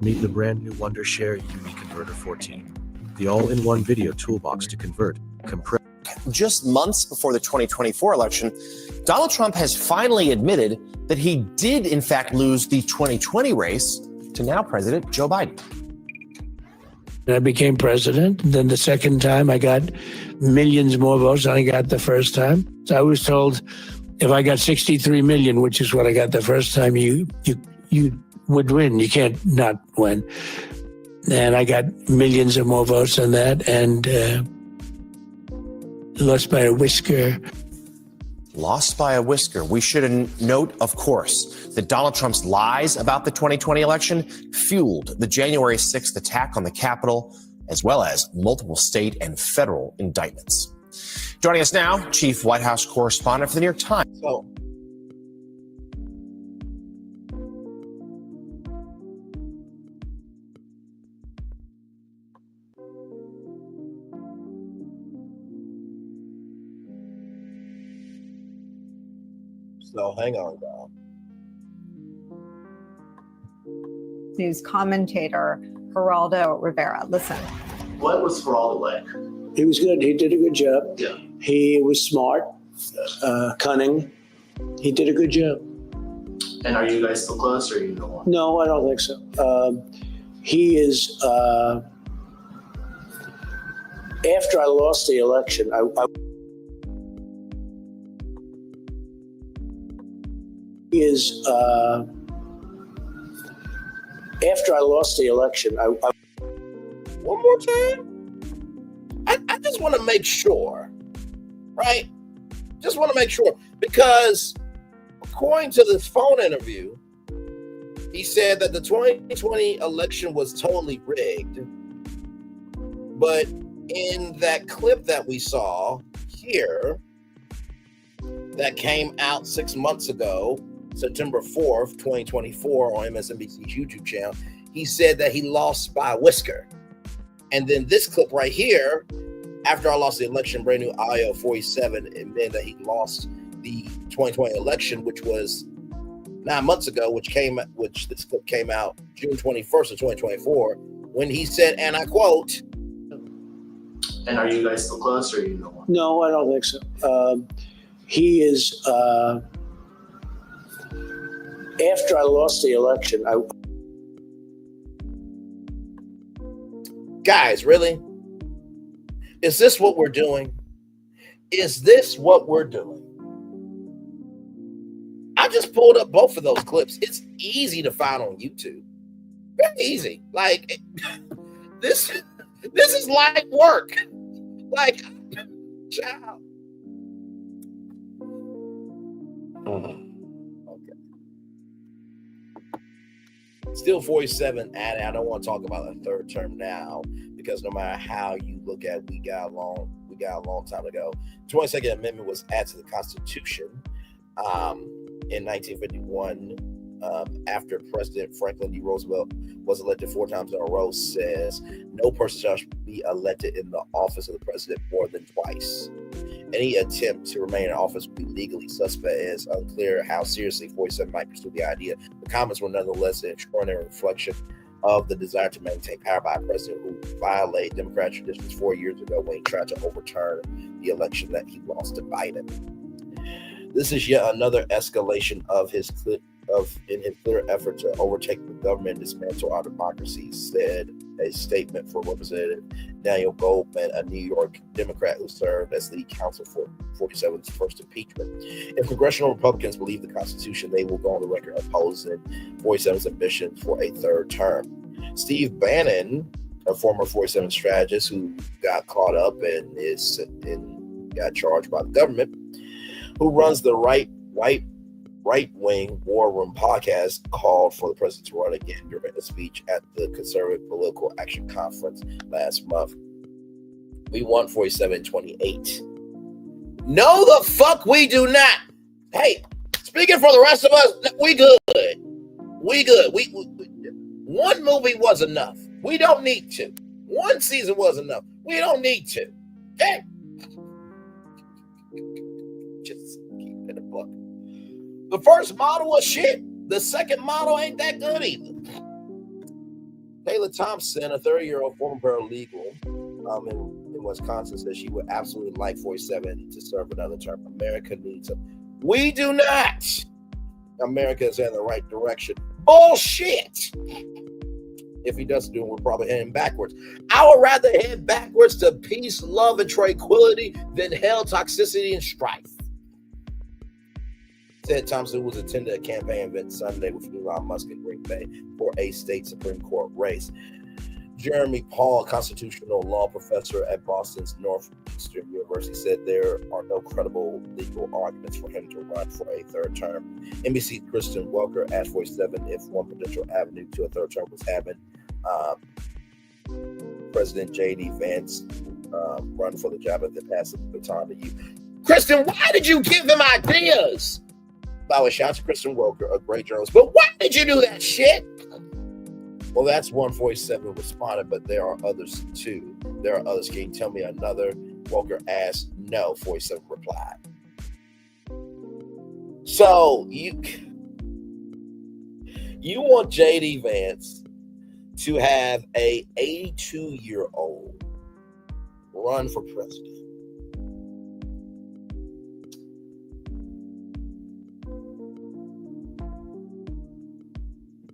Meet the brand new Wondershare UV Converter 14. The all-in-one video toolbox to convert, compress. Just months before the 2024 election, Donald Trump has finally admitted that he did in fact lose the 2020 race to now President Joe Biden. I became president. And then the second time I got millions more votes than I got the first time. So I was told if I got 63 million, which is what I got the first time, you would win. You can't not win. And I got millions of more votes than that and lost by a whisker. Lost by a whisker. We should note, of course, that Donald Trump's lies about the 2020 election fueled the January 6th attack on the Capitol, as well as multiple state and federal indictments. Joining us now, Chief White House Correspondent for the New York Times. So hang on, y'all. News commentator Geraldo Rivera. Listen. What was Geraldo like? He was good. He did a good job. Yeah. He was smart, cunning. He did a good job. And are you guys still close, or you don't want? No, I don't think so. He is. After I lost the election, after I lost the election, one more time. I just want to make sure, right? Just want to make sure, because according to this phone interview, he said that the 2020 election was totally rigged. But in that clip that we saw here, that came out 6 months ago, September 4th, 2024, on MSNBC's YouTube channel, he said that he lost by a whisker. And then this clip right here, after I lost the election, brand new audio 47, it meant that he lost the 2020 election, which was 9 months ago, which this clip came out June 21st of 2024, when he said, and I quote, and are you guys still close, or you don't want? No, I don't think so. He is. After I lost the election, guys, really? Is this what we're doing? Is this what we're doing? I just pulled up both of those clips. It's easy to find on YouTube. Very easy. Like this is like work. Like, child. Okay. Still 47 at it. I don't want to talk about a third term now because no matter how you look at it, we got a long time to go. 22nd Amendment was added to the Constitution in 1951 after President Franklin D. Roosevelt was elected 4 times in a row, says no person shall be elected in the office of the president more than twice. Any attempt to remain in office would be legally suspect. It's unclear how seriously 47 might pursue the idea. The comments were nonetheless an extraordinary reflection of the desire to maintain power by a president who violated Democratic traditions 4 years ago when he tried to overturn the election that he lost to Biden. This is yet another escalation in his clear effort to overtake the government and dismantle our democracy, said a statement for Representative Daniel Goldman, a New York Democrat who served as lead counsel for 47's first impeachment. If congressional Republicans believe the Constitution, they will go on the record opposing 47's ambition for a third term. Steve Bannon, a former 47 strategist who got caught up and got charged by the government, who runs the right-wing War Room podcast, called for the president to run again during a speech at the Conservative Political Action Conference last month. We won 47 in 28. No, the fuck we do not. Hey, speaking for the rest of us, we good. We good. We one movie was enough. We don't need to. One season was enough. We don't need to. Okay? Just keep it a book. The first model was shit. The second model ain't that good either. Taylor Thompson, a 30-year-old former paralegal in Wisconsin, said she would absolutely like 47 to serve another term. America needs him. We do not. America is in the right direction. Bullshit. If he doesn't do it, we're probably heading backwards. I would rather head backwards to peace, love, and tranquility than hell, toxicity, and strife. Said Thompson, who was attending a campaign event Sunday with Elon Musk in Green Bay for a state Supreme Court race. Jeremy Paul, a constitutional law professor at Boston's Northeastern University, said there are no credible legal arguments for him to run for a third term. NBC's Kristen Welker asked 47 if one potential avenue to a third term was having President J.D. Vance run for the job if they pass the baton to you. Kristen, why did you give him ideas? By the way, shout out to Kristen Welker, a great journalist. But why did you do that shit? Well, that's 147 responded, but there are others too. There are others. Can you tell me another? Welker asked. No, 47 replied. So you want J.D. Vance to have a 82-year-old run for president.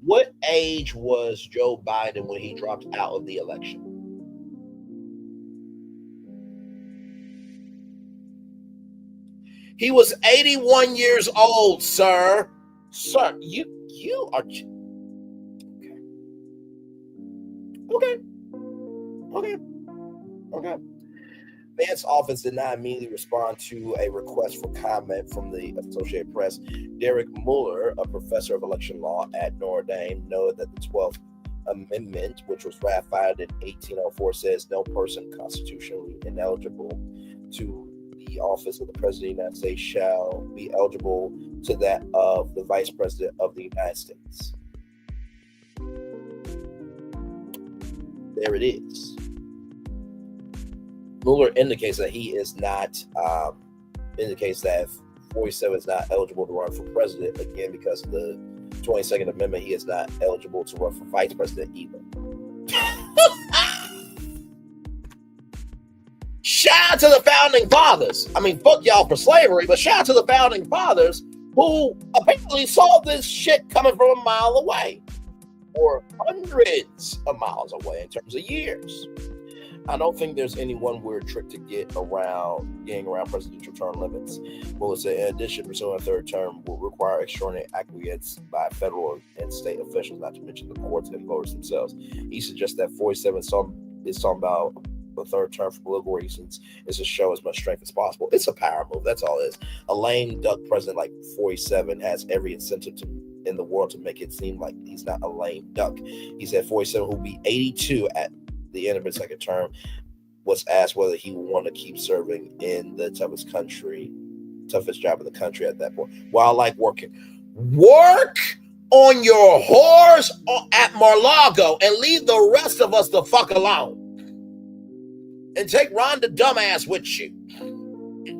What age was Joe Biden when he dropped out of the election? He was 81 years old, sir. Sir, you are... Okay. Vance's office did not immediately respond to a request for comment from the Associated Press. Derek Muller, a professor of election law at Notre Dame, noted that the 12th Amendment, which was ratified in 1804, says no person constitutionally ineligible to the office of the President of the United States shall be eligible to that of the Vice President of the United States. There it is. Mueller indicates that he is not, indicates that 47 is not eligible to run for president, again, because of the 22nd Amendment, he is not eligible to run for vice president either. Shout out to the founding fathers. I mean, fuck y'all for slavery, but shout out to the founding fathers who apparently saw this shit coming from a mile away, or hundreds of miles away in terms of years. I don't think there's any one weird trick to getting around presidential term limits. Well, it's in addition, pursuing a third term will require extraordinary acquiescence by federal and state officials, not to mention the courts and voters themselves. He suggests that 47 is talking about the third term for political reasons is to show as much strength as possible. It's a power move. That's all it is. A lame duck president like 47 has every incentive in the world to make it seem like he's not a lame duck. He said 47, who will be 82 at the end of his second term, was asked whether he would want to keep serving in the toughest job in the country at that point. Well, I like working. Work on your whores at Mar-a-Lago and leave the rest of us the fuck alone. And take Rhonda Dumbass with you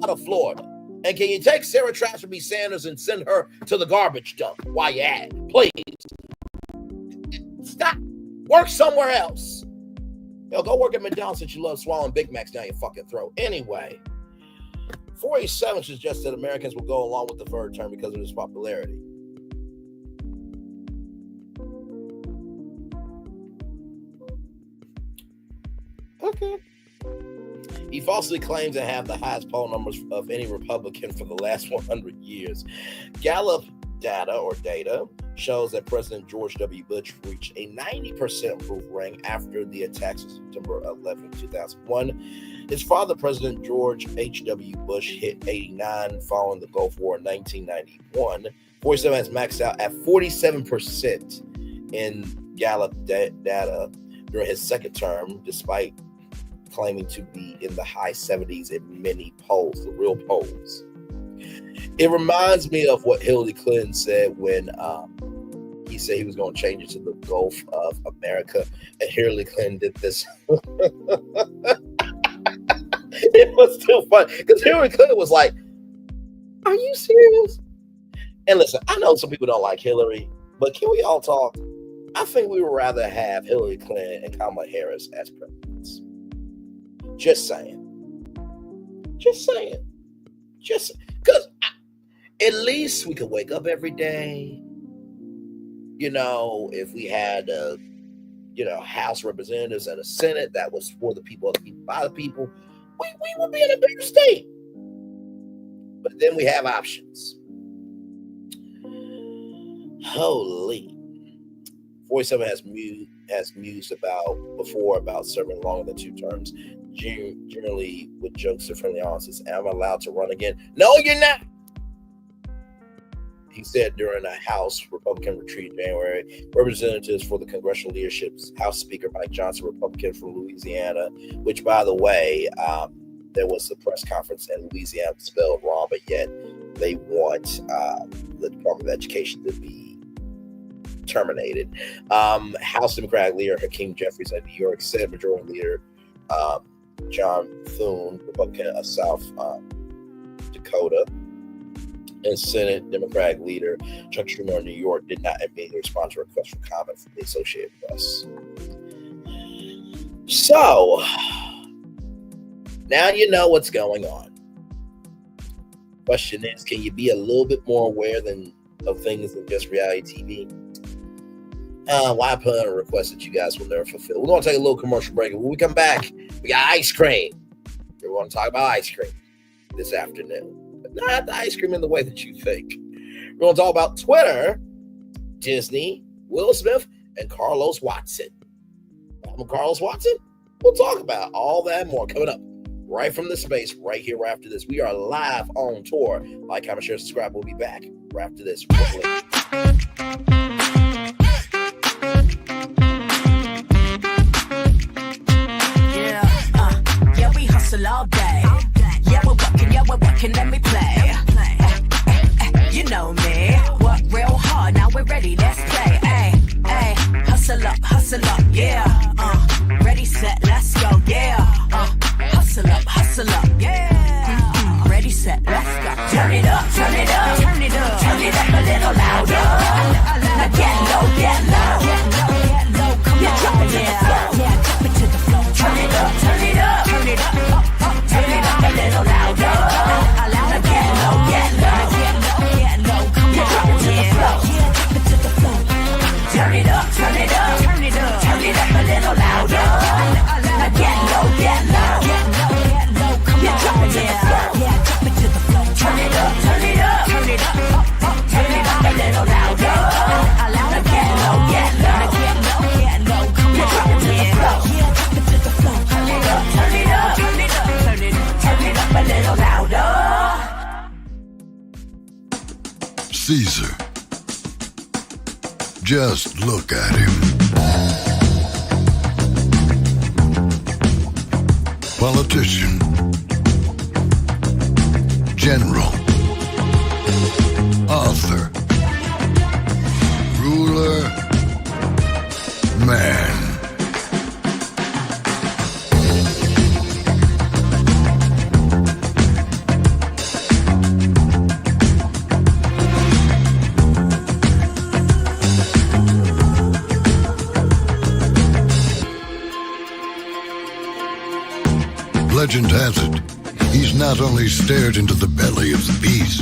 out of Florida. And can you take Sarah Travis B. Sanders and send her to the garbage dump while you at it? Please. Stop. Work somewhere else. Go work at McDonald's since you love swallowing Big Macs down your fucking throat. Anyway, 47 suggests that Americans will go along with the third term because of his popularity. Okay. He falsely claims to have the highest poll numbers of any Republican for the last 100 years. Gallup data shows that President George W. Bush reached a 90% approval rating after the attacks of September 11, 2001. His father, President George H.W. Bush, hit 89 following the Gulf War in 1991. 47 has maxed out at 47% in Gallup data during his second term, despite claiming to be in the high 70s in many polls, the real polls. It reminds me of what Hillary Clinton said when he said he was going to change it to the Gulf of America, and Hillary Clinton did this. It was still fun because Hillary Clinton was like, "Are you serious?" And listen, I know some people don't like Hillary, but can we all talk? I think we would rather have Hillary Clinton and Kamala Harris as presidents. Just saying. Just because at least we could wake up every day. You know, if we had a, House of Representatives and a Senate that was for the people, by the people, we would be in a better state. But then we have options. Holy. 47 has mused about serving longer than 2 terms, generally with jokes and friendly answers. Am I allowed to run again? No, you're not. He said during a House Republican retreat in January, representatives for the congressional leadership's House Speaker Mike Johnson, Republican from Louisiana, which, by the way, there was a press conference in Louisiana spelled wrong, but yet they want the Department of Education to be terminated. House Democratic leader Hakeem Jeffries and New York Senate Majority Leader John Thune, Republican of South Dakota, and Senate Democratic leader Chuck Schumer of New York did not immediately respond to a request for comment from the Associated Press. So now you know what's going on. Question is, can you be a little bit more aware of things than just reality TV? Why put on a request that you guys will never fulfill? We're going to take a little commercial break. And when we come back, we got ice cream. We're going to talk about ice cream this afternoon. But not the ice cream in the way that you think. We're going to talk about Twitter, Disney, Will Smith, and Carlos Watson. I'm Carlos Watson. We'll talk about all that and more coming up right from the space right here right after this. We are live on tour. Like, comment, share, subscribe. We'll be back right after this. Yeah, we hustle all day. Yeah, we're working, let me play. You know me, work real hard, now we're ready, let's play. Ay, hustle up, yeah. Ready, set, let's go, yeah. Hustle up, yeah. Ready, set, let's go. Turn it up, turn it up, turn it up, turn it up a little louder. Now get low, come on, drop it to the floor, yeah, drop it to the floor. Turn it up, turn it up, turn it up, turn it up a little louder. Now get low, come on, drop it to the floor, yeah, drop it to the floor. Turn it up, turn it up, turn it up, turn it up a little louder. Now get low, Just look at him. Politician, general, author, ruler, man. Legend has it, he's not only stared into the belly of the beast,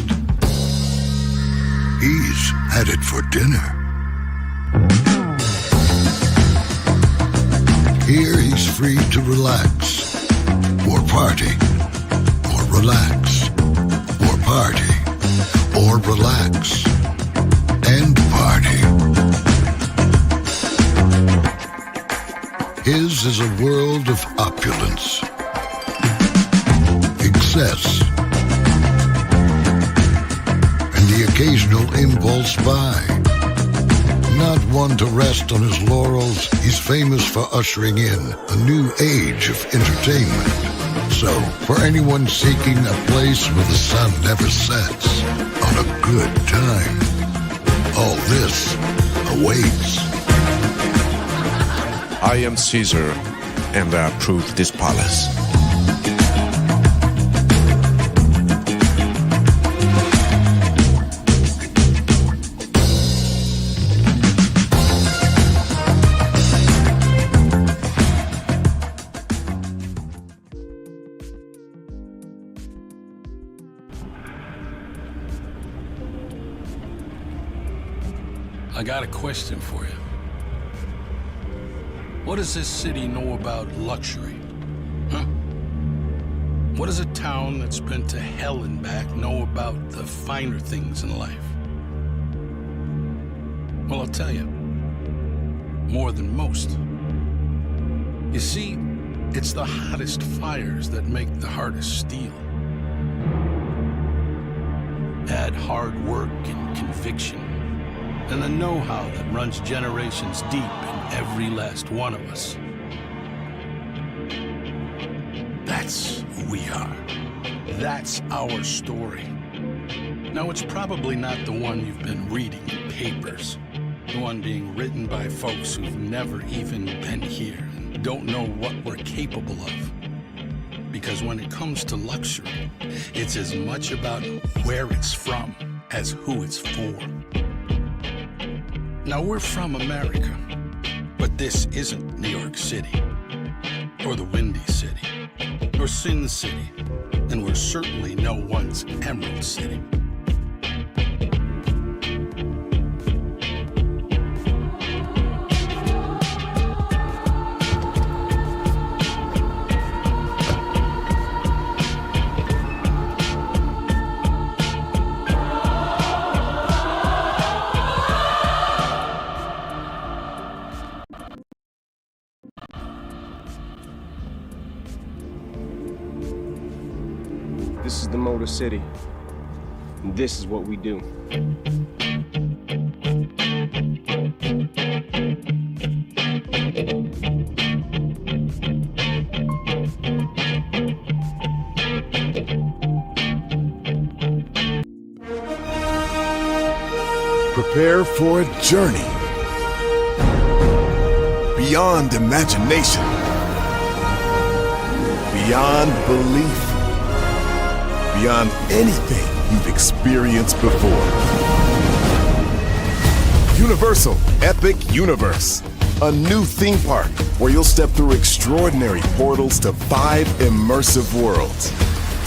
he's had it for dinner. Here he's free to relax, or party, or relax, or party, or relax, and party. His is a world of opulence, excess, and the occasional impulse buy. Not one to rest on his laurels, he's famous for ushering in a new age of entertainment. So, for anyone seeking a place where the sun never sets on a good time, all this awaits. I am Caesar, and I approve this palace. I got a question for you. What does this city know about luxury? Huh? What does a town that's been to hell and back know about the finer things in life? Well, I'll tell you, more than most. You see, it's the hottest fires that make the hardest steel. Add hard work and conviction, and the know-how that runs generations deep in every last one of us. That's who we are. That's our story. Now, it's probably not the one you've been reading in papers, the one being written by folks who've never even been here and don't know what we're capable of. Because when it comes to luxury, it's as much about where it's from as who it's for. Now, we're from America, but this isn't New York City, or the Windy City, or Sin City, and we're certainly no one's Emerald City. This is the Motor City, and this is what we do. Prepare for a journey beyond imagination, beyond belief, beyond anything you've experienced before. Universal Epic Universe, a new theme park where you'll step through extraordinary portals to 5 immersive worlds.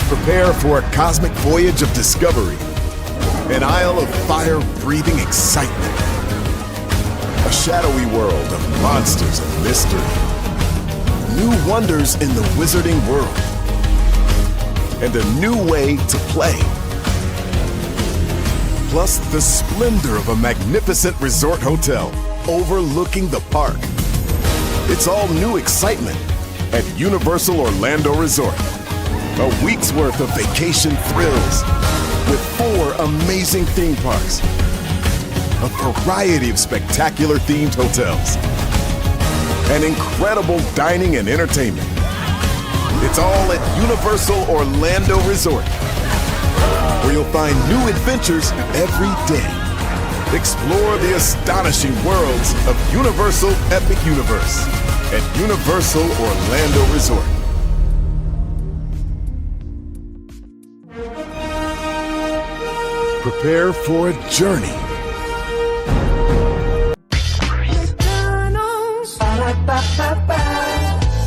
Prepare for a cosmic voyage of discovery, an isle of fire-breathing excitement, a shadowy world of monsters and mystery, new wonders in the wizarding world, and a new way to play. Plus the splendor of a magnificent resort hotel overlooking the park. It's all new excitement at Universal Orlando Resort. A week's worth of vacation thrills with 4 amazing theme parks. a variety of spectacular themed hotels, and incredible dining and entertainment. It's all at Universal Orlando Resort, where you'll find new adventures every day. Explore the astonishing worlds of Universal Epic Universe at Universal Orlando Resort. Prepare for a journey.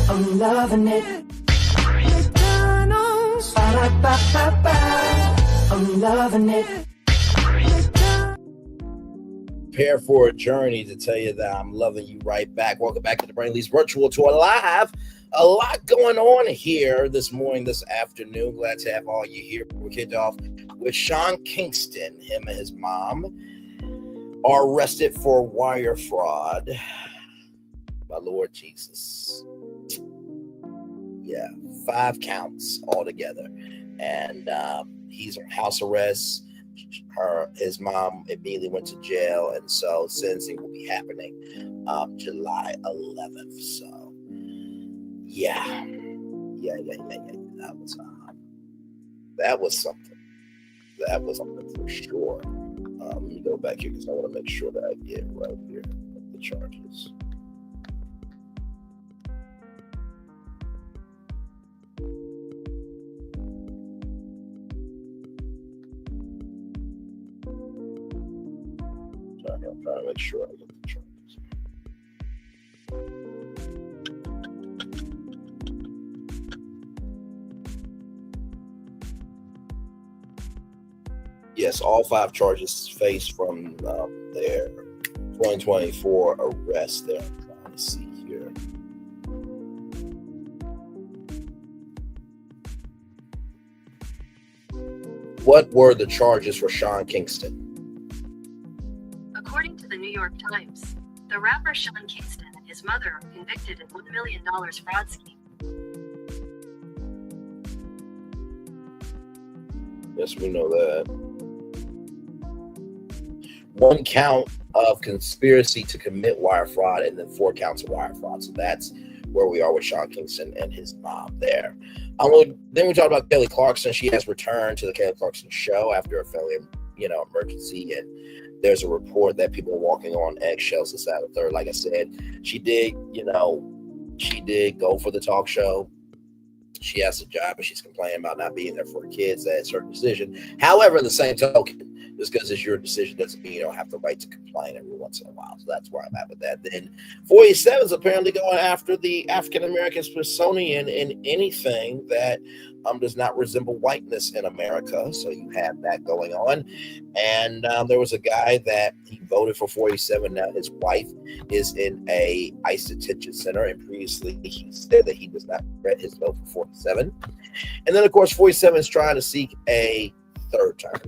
I'm loving it. I'm loving it. Prepare for a journey to tell you that I'm loving you right back. Welcome back to the Brainley's Virtual Tour Live. A lot going on here this morning, this afternoon. Glad to have all you here. We kicked off with Sean Kingston. Him and his mom are arrested for wire fraud. My Lord Jesus. Yeah, 5 counts altogether. And he's on house arrest. His mom immediately went to jail, and so sentencing will be happening July 11th. So, yeah. That was something. That was something for sure. Let me go back here because I want to make sure that I get right here the charges. I'm trying to make sure I get the charges. Yes, all 5 charges faced from their 2024 arrest there. I'm trying to see here. What were the charges for Sean Kingston? According to the New York Times, the rapper Sean Kingston and his mother are convicted in $1 million fraud scheme. Yes, we know that. 1 count of conspiracy to commit wire fraud and then 4 counts of wire fraud. So that's where we are with Sean Kingston and his mom there. Then we talked about Kelly Clarkson. She has returned to the Kelly Clarkson show after a family, emergency, and there's a report that people are walking on eggshells this, that, and the third. Like I said, she did go for the talk show. She has a job, but she's complaining about not being there for her kids. That's her decision. However, in the same token, just because it's your decision doesn't mean you don't have the right to complain every once in a while. So that's where I'm at with that. Then 47 is apparently going after the African-American Smithsonian in anything that does not resemble whiteness in America. So you have that going on. And there was a guy that he voted for 47. Now his wife is in a ICE detention center. And previously he said that he does not regret his vote for 47. And then, of course, 47 is trying to seek a 3rd term.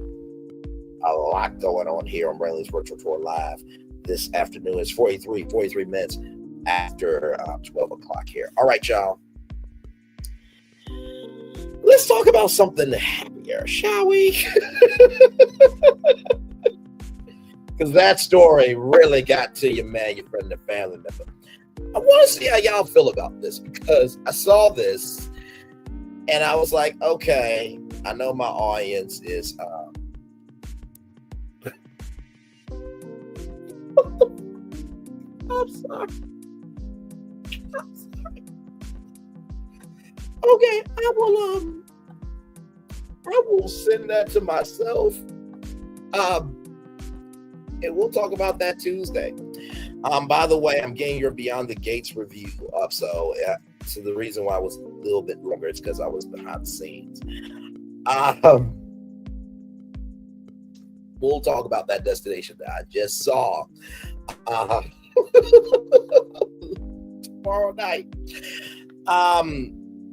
A lot going on here on Brainley's Virtual Tour Live this afternoon. It's 43 minutes after 12 o'clock here. All right, y'all. Let's talk about something happier, shall we? Because that story really got to you, man, your friend and family member. I want to see how y'all feel about this, because I saw this and I was like, okay, I know my audience is I'm sorry. Okay, I will send that to myself. And we'll talk about that Tuesday. By the way, I'm getting your Beyond the Gates review up. So the reason why I was a little bit longer is because I was behind the scenes. We'll talk about that destination that I just saw tomorrow night.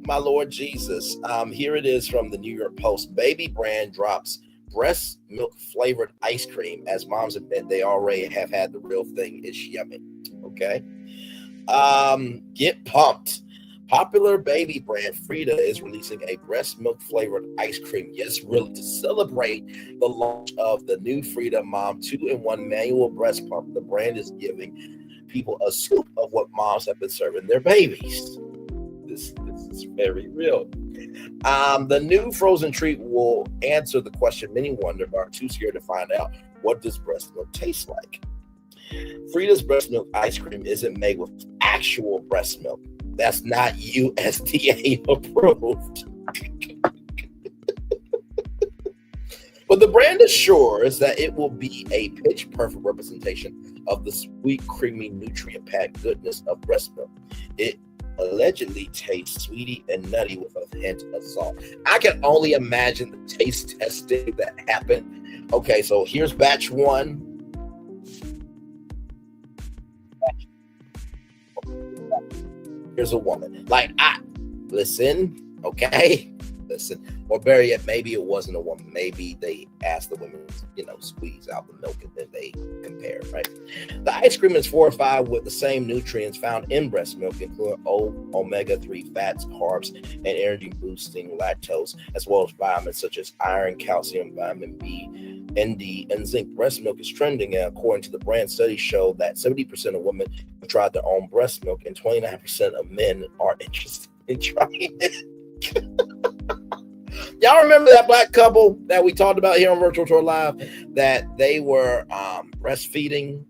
My Lord Jesus. Here it is from the New York Post. Baby brand drops breast milk flavored ice cream as moms admit they already have had the real thing. It's yummy. Okay. Get pumped. Popular baby brand Frida is releasing a breast milk flavored ice cream. Yes, really, to celebrate the launch of the new Frida Mom 2-in-1 manual breast pump. The brand is giving people a scoop of what moms have been serving their babies. This is very real. The new frozen treat will answer the question many wonder but are too scared to find out. What does breast milk taste like? Frida's breast milk ice cream isn't made with actual breast milk. That's not USDA approved. But the brand assures that it will be a pitch-perfect representation of the sweet, creamy, nutrient-packed goodness of breast milk. It allegedly tastes sweety and nutty with a hint of salt. I can only imagine the taste testing that happened. Okay, so here's batch 1. Here's a woman. Listen, or better yet, maybe it wasn't a woman. Maybe they asked the women, squeeze out the milk and then they compare, right? The ice cream is fortified with the same nutrients found in breast milk, including omega-3 fats, carbs, and energy-boosting lactose, as well as vitamins such as iron, calcium, vitamin B, and D, and zinc. Breast milk is trending, and according to the brand, studies show that 70% of women have tried their own breast milk, and 29% of men are interested in trying it. Y'all remember that black couple that we talked about here on Virtual Tour Live, that they were breastfeeding,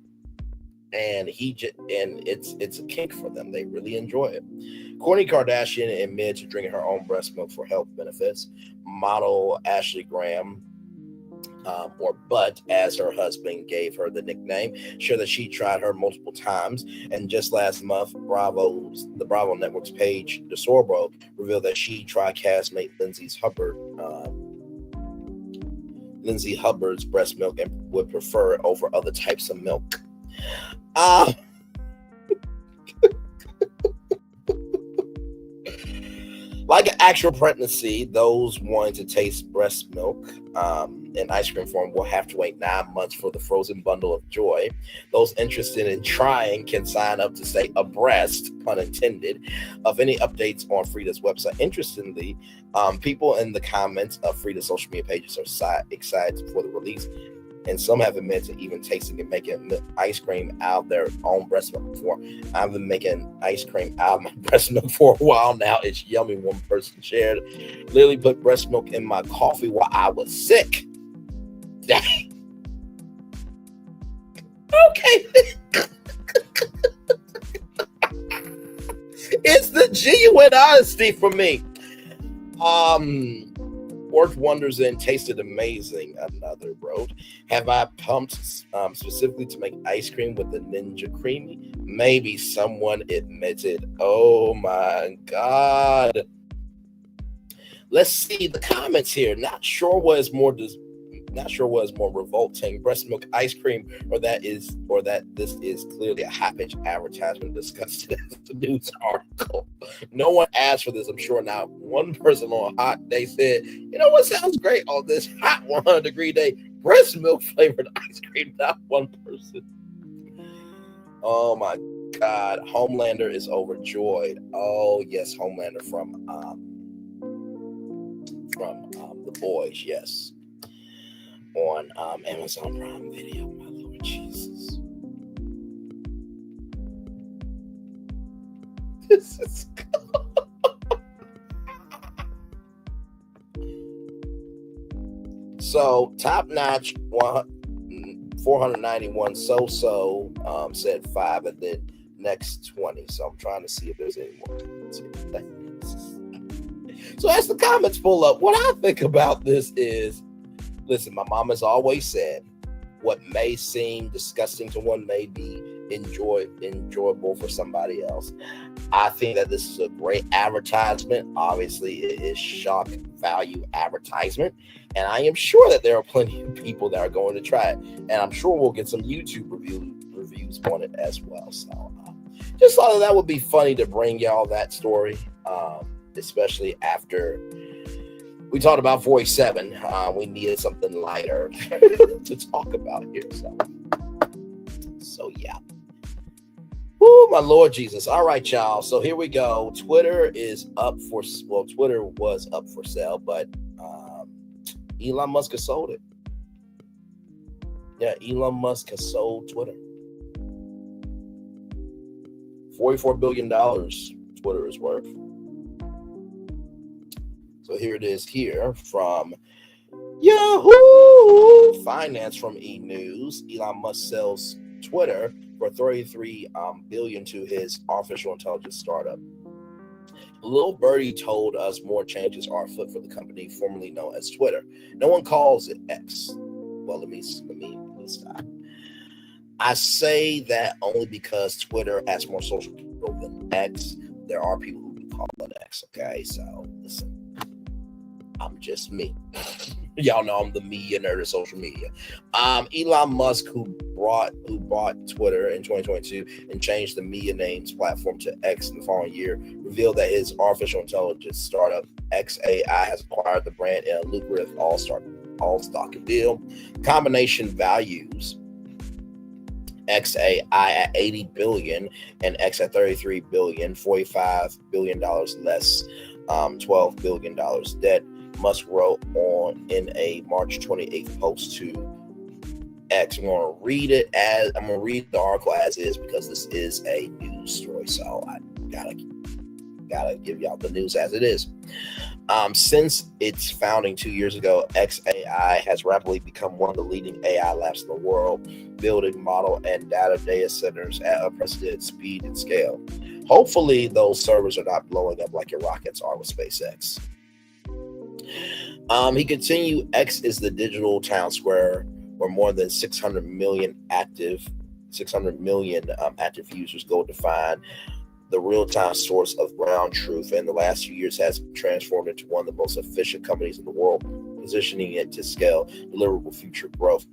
and it's a kink for them. They really enjoy it. Kourtney Kardashian admitted to drinking her own breast milk for health benefits. Model Ashley Graham, or Butt, as her husband gave her the nickname, shared that she tried her multiple times. And just last month, the Bravo Network's Paige DeSorbo revealed that she tried castmate Lindsay Hubbard's breast milk and would prefer it over other types of milk. Like an actual pregnancy, those wanting to taste breast milk in ice cream form will have to wait 9 months for the frozen bundle of joy. Those interested in trying can sign up to stay abreast, pun intended, of any updates on Frida's website. Interestingly, people in the comments of Frida's social media pages are excited for the release, and some have admitted to even tasting and making ice cream out of their own breast milk before. I've been making ice cream out of my breast milk for a while now. It's yummy, one person shared. Literally put breast milk in my coffee while I was sick. Dang. Okay. It's the genuine honesty for me. Worked wonders and tasted amazing, another wrote. Have I pumped specifically to make ice cream with the Ninja Creamy? Maybe, someone admitted. Oh my God. Let's see the comments here. Not sure what is more revolting, breast milk ice cream, or that this is clearly a hot-pitch advertisement discussed in the news article. No one asked for this. I'm sure not one person on a hot day said, you know what sounds great on this hot 100-degree day? Breast milk flavored ice cream. Not one person. Oh my God. Homelander is overjoyed. Oh yes, Homelander from The Boys, yes. On Amazon Prime Video, my Lord Jesus. This is so top-notch 491 so said 5 and then next 20. So I'm trying to see if there's any more comments here. So as the comments pull up, what I think about this is, listen, my mom has always said what may seem disgusting to one may be enjoyable for somebody else. I think that this is a great advertisement. Obviously, it is shock value advertisement. And I am sure that there are plenty of people that are going to try it. And I'm sure we'll get some YouTube reviews on it as well. So just thought that would be funny to bring y'all that story, especially after we talked about 47. We needed something lighter to talk about here. So yeah. Woo, my Lord Jesus. All right, y'all. So here we go. Twitter was up for sale, but Elon Musk has sold it. Yeah, Elon Musk has sold Twitter. $44 billion Twitter is worth. So here it is here from Yahoo Finance from E-News. Elon Musk sells Twitter for $33 billion to his artificial intelligence startup. Lil Birdie told us more changes are afoot for the company formerly known as Twitter. No one calls it X. Well, let me stop. I say that only because Twitter has more social people than X. There are people who do call it X. Okay, so listen. I'm just me. Y'all know I'm the media nerd of social media. Elon Musk, who bought Twitter in 2022 and changed the media names platform to X in the following year, revealed that his artificial intelligence startup XAI has acquired the brand in a lucrative all-stock deal. Combination values XAI at $80 billion and X at $33 billion, $45 billion less, $12 billion debt. Musk wrote on in a March 28th post to X. I'm going to read the article as is because this is a news story, so I gotta give y'all the news as it is. Since its founding 2 years ago, XAI has rapidly become one of the leading AI labs in the world, building model and data centers at unprecedented speed and scale. Hopefully, those servers are not blowing up like your rockets are with SpaceX. He continued, X is the digital town square where more than 600 million active users go to find the real-time source of ground truth, and the last few years has transformed into one of the most efficient companies in the world, positioning it to scale deliverable future growth.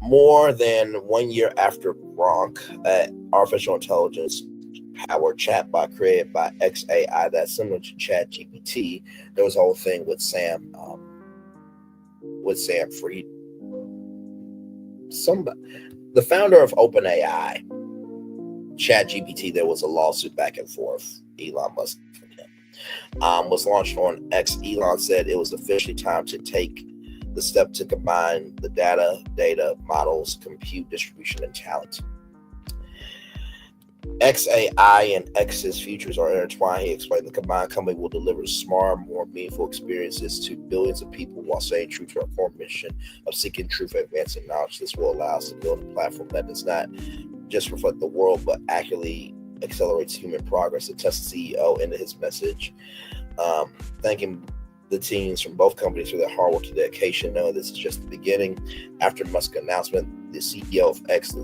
More than 1 year after Gronk, artificial intelligence powered chatbot created by XAI that's similar to ChatGPT. There was a whole thing with Sam Fried. The founder of OpenAI, ChatGPT, there was a lawsuit back and forth. Elon Musk and him was launched on X. Elon said it was officially time to take the step to combine the data models, compute, distribution, and talent. XAI and X's futures are intertwined. He explained the combined company will deliver smarter, more meaningful experiences to billions of people while staying true to our core mission of seeking truth and advancing knowledge. This will allow us to build a platform that does not just reflect the world, but accurately accelerates human progress. The Tesla CEO ended his message, thanking the teams from both companies for their hard work and dedication. No, this is just the beginning. After Musk's announcement, the CEO of X,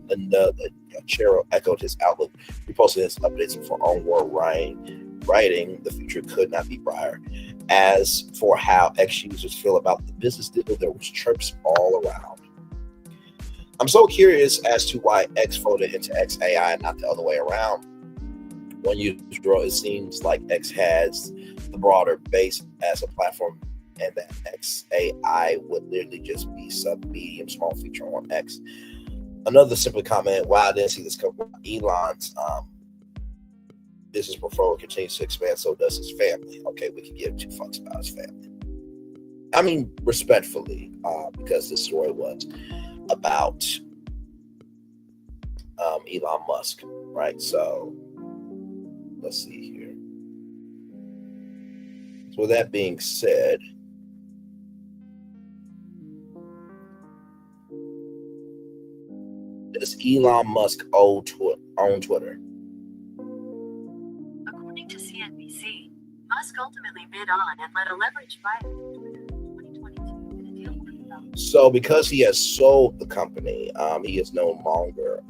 Linda Chero, echoed his outlook, reposted his updates for onward writing. The future could not be brighter. As for how X users feel about the business deal, there was chirps all around. I'm so curious as to why X folded into XAI and not the other way around. One user wrote, it seems like X has the broader base as a platform, and that XAI would literally just be sub-medium small feature on X. Another simple comment, wow, I didn't see this come from Elon's business portfolio continues to expand, so does his family. Okay, we can give two fucks about his family. I mean, respectfully, because this story was about Elon Musk, right? So let's see here. So with that being said, does Elon Musk own Twitter? According to CNBC, Musk ultimately bid on and led a leveraged buyout of Twitter in 2022 in a deal worth about. So because he has sold the company, he is no longer.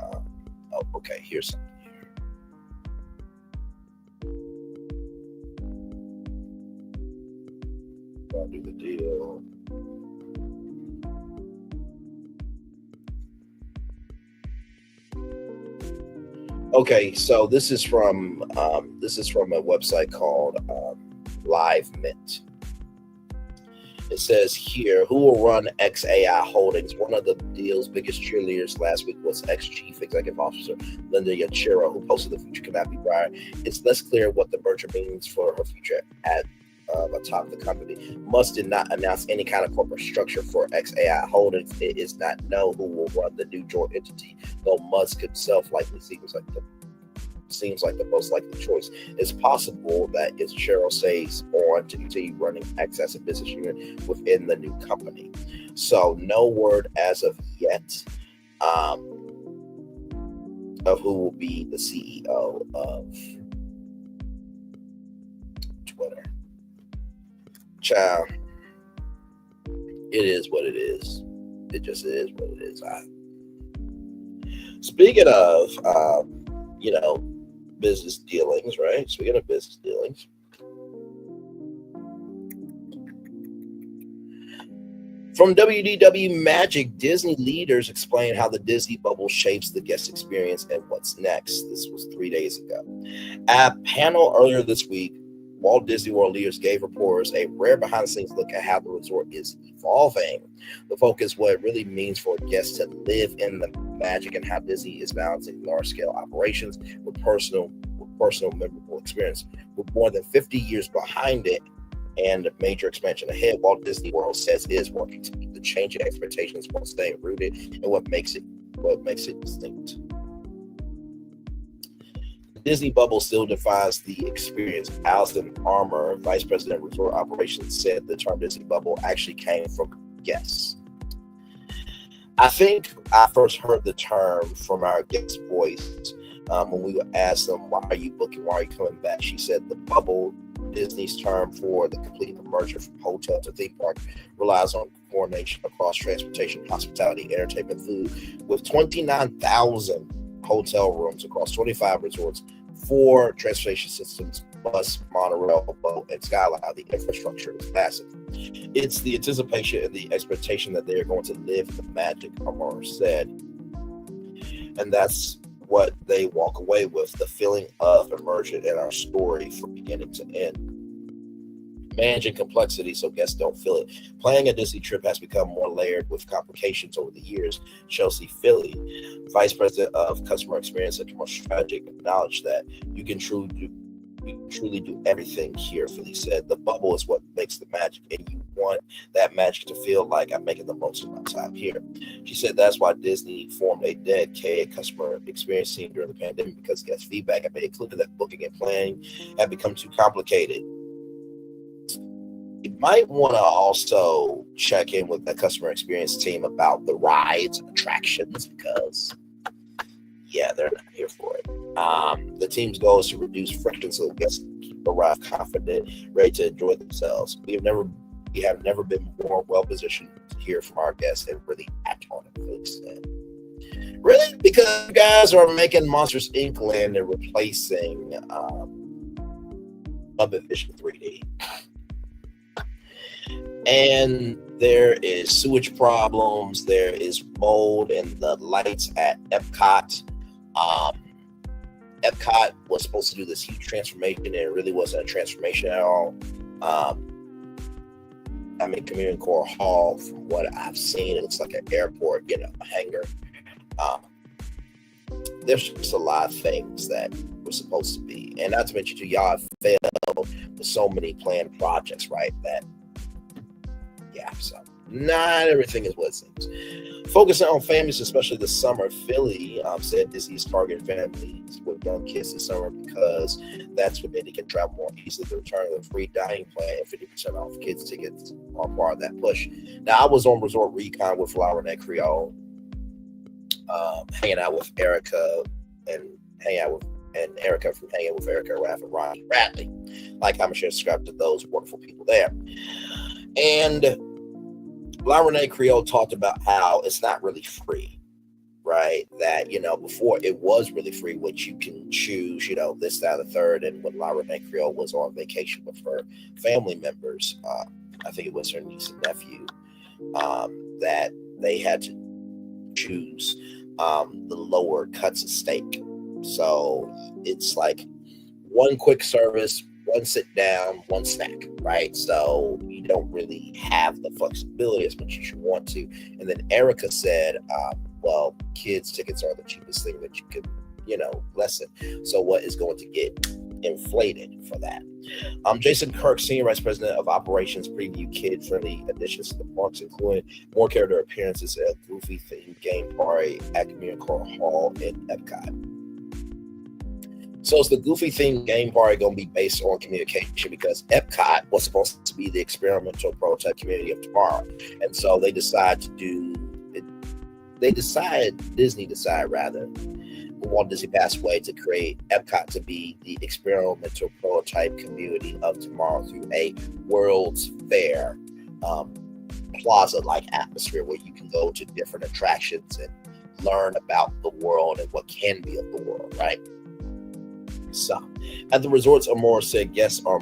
Okay, here's something here. I'll do the deal. Okay, so this is from a website called Live Mint. It says here, who will run XAI Holdings? One of the deal's biggest cheerleaders last week was ex-chief executive officer Linda Yachiro, who posted the future cannot be prior. It's less clear what the merger means for her future at atop the company. Musk did not announce any kind of corporate structure for XAI Holdings. It is not known who will run the new joint entity, though Musk himself likely seems like the most likely choice. It's possible that if Cheryl stays on to continue running X as a business unit within the new company. So no word as of yet of who will be the CEO of Twitter. Child, it is what it is. It just is what it is. Speaking of, business dealings, right? Speaking of business dealings, from WDW Magic, Disney leaders explain how the Disney bubble shapes the guest experience and what's next. This was 3 days ago. At a panel earlier this week, Walt Disney World leaders gave reporters a rare behind-the-scenes look at how the resort is evolving. The focus what it really means for guests to live in the magic and how Disney is balancing large-scale operations with personal memorable experience. With more than 50 years behind it and major expansion ahead, Walt Disney World says it is working to meet the changing expectations while staying rooted in what makes it distinct. Disney bubble still defines the experience. Alison Armour, Vice President of Resort Operations, said the term Disney bubble actually came from guests. I think I first heard the term from our guest voice when we would ask them, why are you booking? Why are you coming back? She said the bubble, Disney's term for the complete immersion from hotel to theme park, relies on coordination across transportation, hospitality, entertainment, food, with 29,000 hotel rooms across 25 resorts, 4 transportation systems, bus, monorail, boat, and skyline. The infrastructure is massive. It's the anticipation and the expectation that they are going to live the magic, Amar said. And that's what they walk away with, the feeling of immersion in our story from beginning to end. Managing complexity so guests don't feel it. Planning a Disney trip has become more layered with complications over the years. Chelsea Philly, Vice President of Customer Experience and Commercial Strategy, acknowledged that you can truly do everything here. Philly said, the bubble is what makes the magic, and you want that magic to feel like I'm making the most of my time here. She said that's why Disney formed a dedicated customer experience team during the pandemic, because guest feedback had made it clear that booking and planning had become too complicated. You might want to also check in with the customer experience team about the rides and attractions, because they're not here for it. The team's goal is to reduce friction so guests arrive confident, ready to enjoy themselves. We have never been more well positioned to hear from our guests and really act on it, folks. Really? Because you guys are making Monsters Inc. land and replacing Muppet Vision 3D. And there is sewage problems. There is mold in the lights at Epcot. Epcot was supposed to do this huge transformation, and it really wasn't a transformation at all. Community Core Hall, from what I've seen, it looks like an airport, a hangar. There's just a lot of things that were supposed to be, and not to mention too, y'all have failed with so many planned projects, right? So not everything is what it seems. Focusing on families, especially this summer, Philly said Disney's targeting families with young kids this summer because that's when they can travel more easily. The return of the free dining plan and 50% off kids tickets are part of that push. Now, I was on Resort Recon with La Renee Creole, hanging out with Erica and Erica from Hanging with Erica, Raph, and Ron Bradley. Like, I'm sure subscribe to those wonderful people there. And La Renee Creole talked about how it's not really free, right? That, before it was really free, which you can choose, this, that, the third. And when La Renee Creole was on vacation with her family members, I think it was her niece and nephew, that they had to choose the lower cuts of steak. So it's like one quick service, one sit down, one snack, right? So you you don't really have the flexibility as much as you want to. And then Erica said, well, kids tickets are the cheapest thing that you could, lessen. So what is going to get inflated for that? Jason Kirk, Senior Vice President of Operations, preview kid-friendly additions to the parks, including more character appearances at Goofy-themed game party at Community Hall in Epcot. So is the Goofy-themed game party going to be based on communication? Because Epcot was supposed to be the experimental prototype community of tomorrow. And so they decided to do it. Disney decided, Walt Disney passed away, to create Epcot to be the experimental prototype community of tomorrow through a World's Fair plaza-like atmosphere where you can go to different attractions and learn about the world and what can be of the world, right? So, at the resorts, Amora said guests are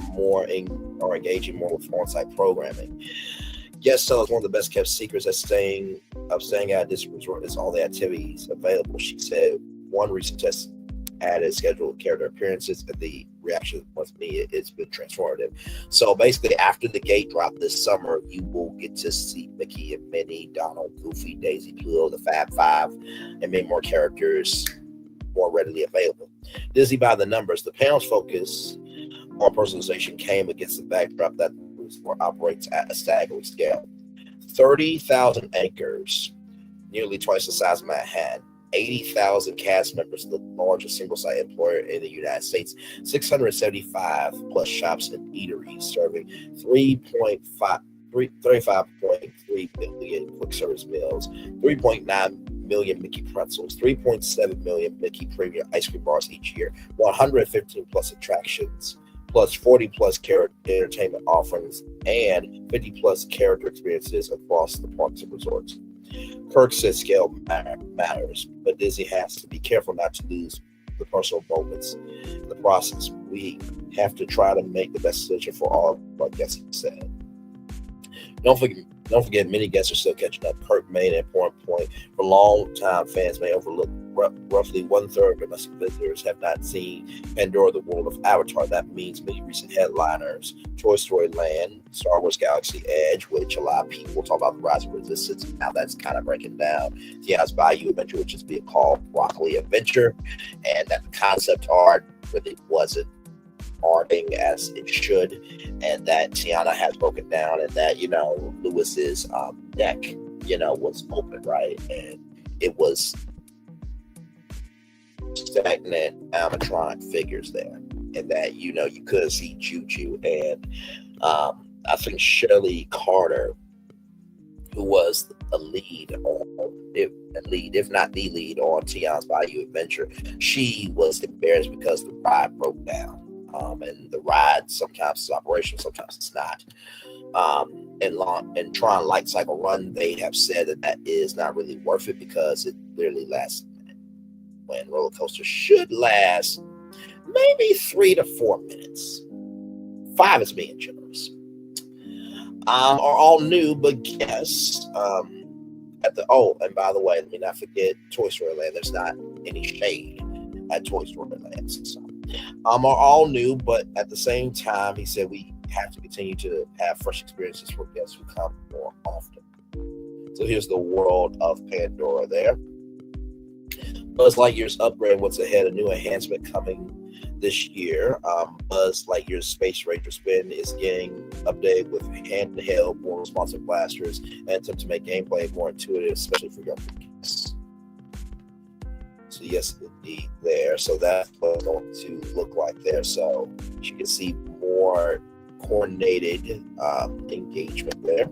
engaging more with on-site programming. Guests tell us one of the best kept secrets of staying at this resort is all the activities available. She said one recent test added scheduled character appearances, and the reaction was me. It's been transformative. So basically, after the gate drop this summer, you will get to see Mickey and Minnie, Donald, Goofy, Daisy, Pluto, the Fab Five, and many more characters more readily available. Disney by the numbers. The panel's focus on personalization came against the backdrop that the resort operates at a staggering scale. 30,000 acres, nearly twice the size of Manhattan. 80,000 cast members, the largest single-site employer in the United States. 675 plus shops and eateries, serving 35.3 billion quick service meals, 3.9 million Mickey pretzels, 3.7 million Mickey premium ice cream bars each year, 115 plus attractions, plus 40 plus character entertainment offerings, and 50 plus character experiences across the parks and resorts. Kirk said scale matters, but Disney has to be careful not to lose the personal moments in the process. We have to try to make the best decision for all of our guests, he said. Don't forget, many guests are still catching up. Kirk made an important point. For long-time fans may overlook roughly one-third of domestic visitors have not seen Pandora, the World of Avatar. That means many recent headliners, Toy Story Land, Star Wars Galaxy Edge, which a lot of people talk about the Rise of Resistance, and now that's kind of breaking down. Tiana's Bayou Adventure, which is being called Broccoli Adventure, and that the concept art really wasn't arting as it should, and that Tiana has broken down, and that Lewis's deck was open, right, and it was stagnant animatronic figures there, and that you could see Juju, and I think Shirley Carter, who was a lead on, if not the lead on Tiana's Bayou Adventure, she was embarrassed because the ride broke down. And the ride sometimes is operational, sometimes it's not. And Tron Light Cycle Run, they have said that is not really worth it because it literally lasts a minute, when roller coasters should last maybe 3 to 4 minutes. 5 is being generous. Are all new, but guests and by the way, let me not forget Toy Story Land. There's not any shade at Toy Story Land. So, are all new, but at the same time, he said we have to continue to have fresh experiences for guests who come more often. So here's the world of Pandora there. Buzz Lightyear's upgrade, what's ahead, a new enhancement coming this year. Buzz Lightyear's Space Ranger Spin is getting updated with handheld, more responsive blasters, and attempt to make gameplay more intuitive, especially for younger guests. So yes, indeed, there. So that's what it's going to look like there. So you can see more coordinated engagement there.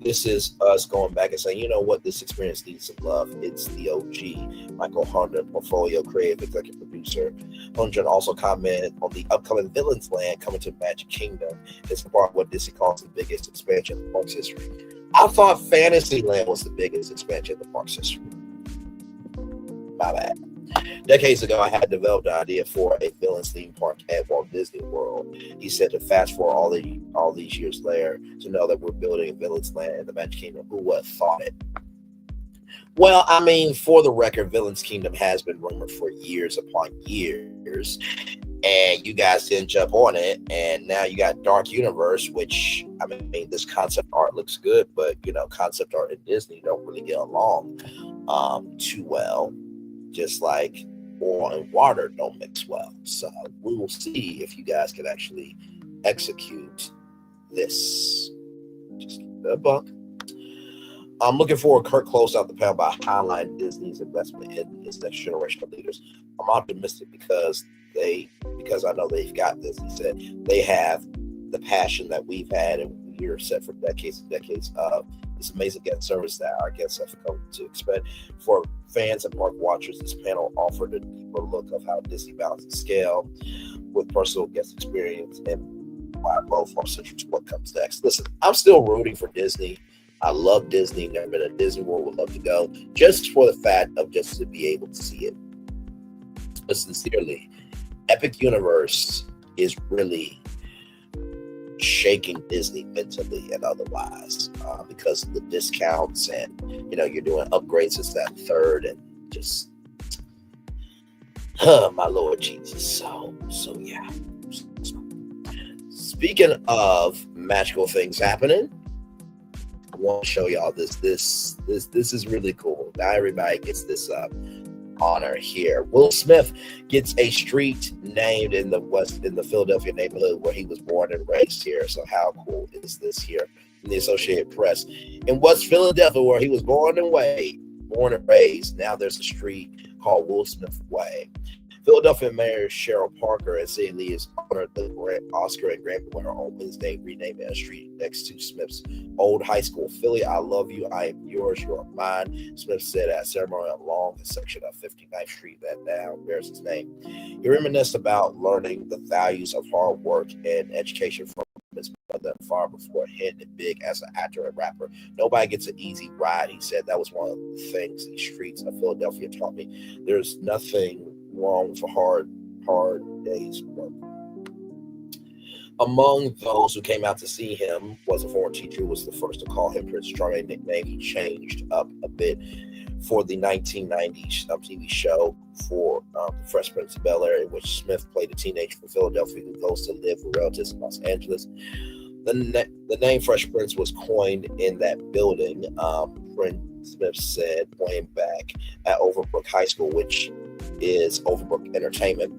This is us going back and saying, you know what, this experience needs some love. It's the OG. Michael Hunter, portfolio creative executive producer. Hunter also commented on the upcoming Villains Land coming to Magic Kingdom. It's part of what Disney calls the biggest expansion in the park's history. I thought Fantasyland was the biggest expansion in the park's history. My bad. Decades ago, I had developed an idea for a villains theme park at Walt Disney World. He said to fast forward all these years later to know that we're building a villains land in the Magic Kingdom. Who would have thought it? Well, I mean, for the record, Villains Kingdom has been rumored for years upon years. and you guys didn't jump on it, and now you got Dark Universe, which, I mean, this concept art looks good, but concept art and Disney don't really get along too well, just like oil and water don't mix well. So we will see if you guys can actually execute this. Just a buck. I'm looking forward. Kirk closed out the panel by highlighting Disney's investment in its next generation of leaders. I'm optimistic because I know they've got this. He said they have the passion that we've had, and we're set for decades and decades of this amazing guest service that our guests have come to expect. For fans and park watchers, this panel offered a deeper look of how Disney balances scale with personal guest experience, and why both are central to what comes next. Listen, I'm still rooting for Disney. I love Disney. Never been to Disney World. Would love to go just for the fact of just to be able to see it. But sincerely, Epic Universe is really shaking Disney mentally and otherwise because of the discounts, and you're doing upgrades this, that, and third, and just my Lord Jesus. So yeah. Speaking of magical things happening, I want to show y'all this. This is really cool. Now everybody gets this honor here. Will Smith gets a street named in the Philadelphia neighborhood where he was born and raised here. So how cool is this here in the Associated Press? In West Philadelphia, where he was born and raised, now there's a street called Will Smith Way. Philadelphia Mayor Cheryl Parker and City leaders honored the Oscar and Grammy winner on Wednesday, renaming a street next to Smith's old high school. Philly, I love you. I am yours. You are mine. Smith said at a ceremony along the section of 59th Street that now bears his name. He reminisced about learning the values of hard work and education from his mother far before hitting big as an actor and rapper. Nobody gets an easy ride, he said. That was one of the things the streets of Philadelphia taught me. There's nothing wrong for hard days work. Among those who came out to see him was a former teacher who was the first to call him Prince Charming, a nickname he changed up a bit for the 1990s TV show for The Fresh Prince of Bel-Air, in which Smith played a teenager from Philadelphia who goes to live with relatives in Los Angeles. The name Fresh Prince was coined in that building, Prince Smith said, pointing back at Overbrook High School, which is Overbrook Entertainment.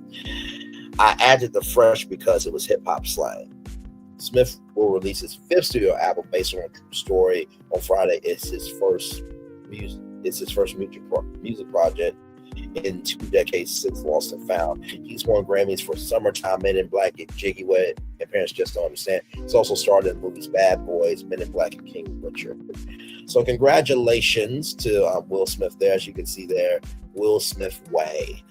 I added the fresh because it was hip-hop slang. Smith will release his 5th studio album based on a true story on Friday. It's his first music project in 2 decades since Lost and Found. He's won Grammys for Summertime, Men in Black, Get Jiggy With, and Parents Just Don't Understand. He's also starred in the movies Bad Boys, Men in Black, and King Richard. So congratulations to Will Smith there. As you can see there, Will Smith Way.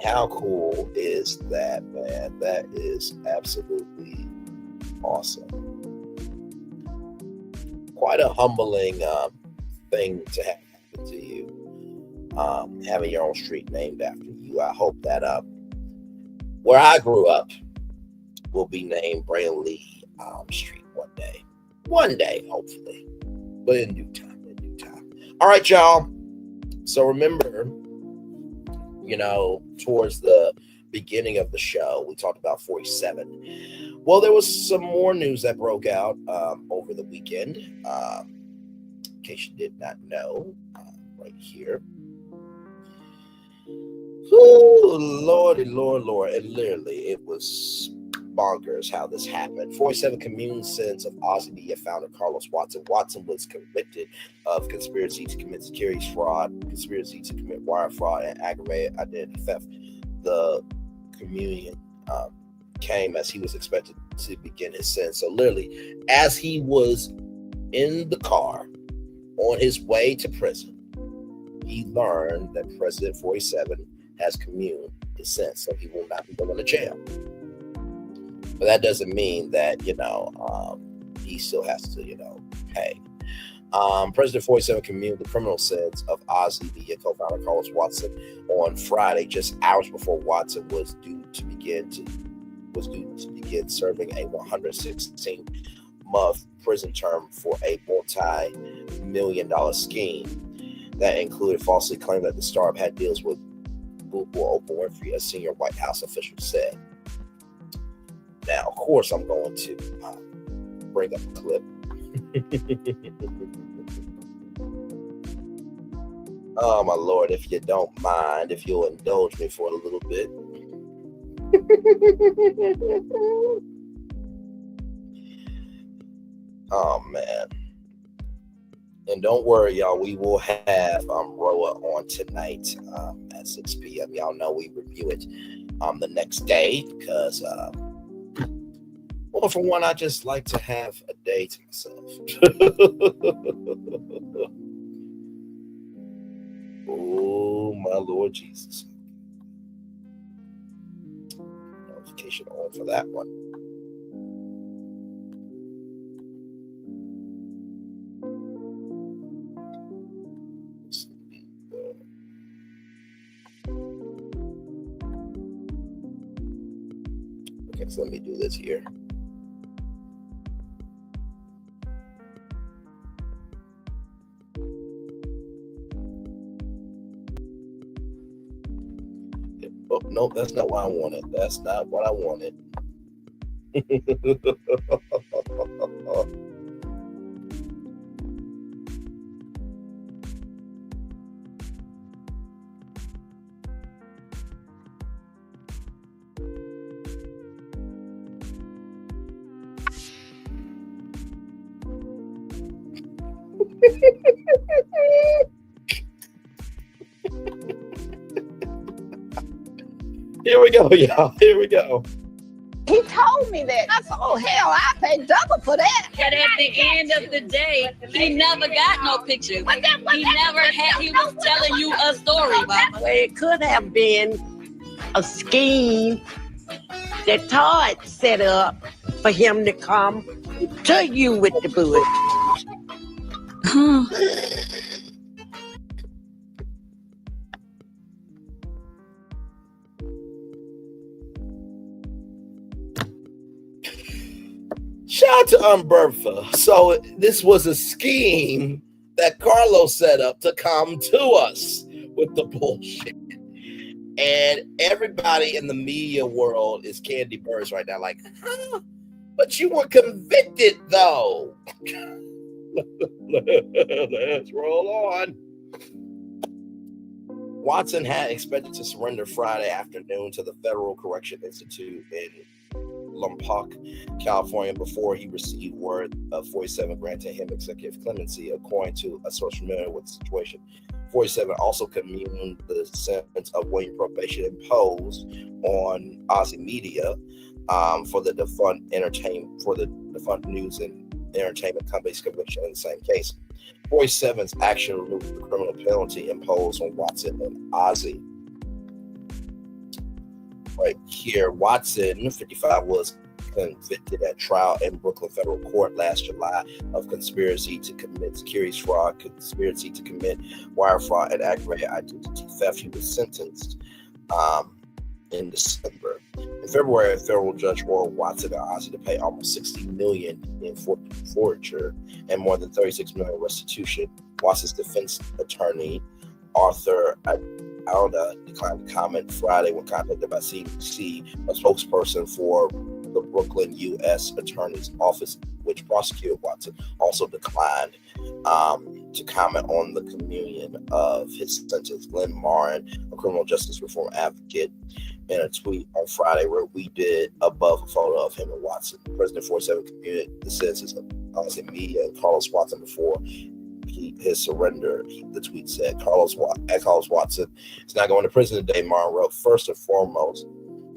How cool is that, man? That is absolutely awesome. Quite a humbling thing to have happen to you, having your own street named after you. I hope that where I grew up will be named Braylon Lee Street one day, hopefully, but in due time. All right, y'all. So remember, towards the beginning of the show, we talked about 47. Well, there was some more news that broke out over the weekend. In case you did not know, right here. Ooh, Lord. And literally, it was bonkers how this happened. 47 Commune sentence of Aussie Media founder Carlos Watson. Watson was convicted of conspiracy to commit securities fraud, conspiracy to commit wire fraud, and aggravated identity theft. The communion came as he was expected to begin his sentence. So literally, as he was in the car on his way to prison, he learned that President 47 has communed his sentence, so he will not be going to jail. But that doesn't mean that, he still has to, pay. President 47 communed the criminal sentence of Aussie Media co-founder Carlos Watson on Friday, just hours before Watson was due to begin serving a 116-month prison term for a multi-million-dollar scheme that included falsely claiming that the startup had deals with boo for Oprah Winfrey, a senior White House official said. Now, of course, I'm going to bring up a clip. Oh, my Lord, if you don't mind, if you'll indulge me for a little bit. Oh, man. And don't worry, y'all, we will have Roa on tonight at 6 p.m. Y'all know we review it the next day because, well, for one, I just like to have a day to myself. Oh, my Lord Jesus. Notification on for that one. Okay, so let me do this here. Oh, no, that's not what I wanted. That's not what I wanted. Here we go, y'all. Here we go. He told me that. I said, oh, hell, I paid double for that. But at the end of the day, he never got no picture. He was telling you a story, Mama. Well, it could have been a scheme that Todd set up for him to come to you with the bush. Shout out to Bertha. So this was a scheme that Carlos set up to come to us with the bullshit. And everybody in the media world is candy birds right now. Like, huh? But you were convicted, though. Let's roll on. Watson had expected to surrender Friday afternoon to the Federal Correction Institute in Lompoc, California, before he received word of 47 granting him executive clemency, according to a source familiar with the situation. 47 also communed the sentence of waiting probation imposed on Aussie Media for the defunct news and entertainment company's conviction in the same case. 47's action removed the criminal penalty imposed on Watson and Ozzy. Right here, Watson, 55, was convicted at trial in Brooklyn federal court last July of conspiracy to commit securities fraud, conspiracy to commit wire fraud, and aggravated identity theft. He was sentenced in December. In February, a federal judge ordered Watson and Ozzy to pay almost $60 million in forfeiture and more than $36 million restitution. Watson's defense attorney, Arthur Alda, declined to comment Friday when contacted by CBC. A spokesperson for the Brooklyn U.S. Attorney's Office, which prosecuted Watson, also declined to comment on the communion of his sentence. Glenn Marin, a criminal justice reform advocate, in a tweet on Friday where we did above a photo of him and Watson. President 47 communicated the sentences of Aussie Media and Carlos Watson before his surrender. The tweet said, Carlos Watson is not going to prison today, Marin wrote. First and foremost,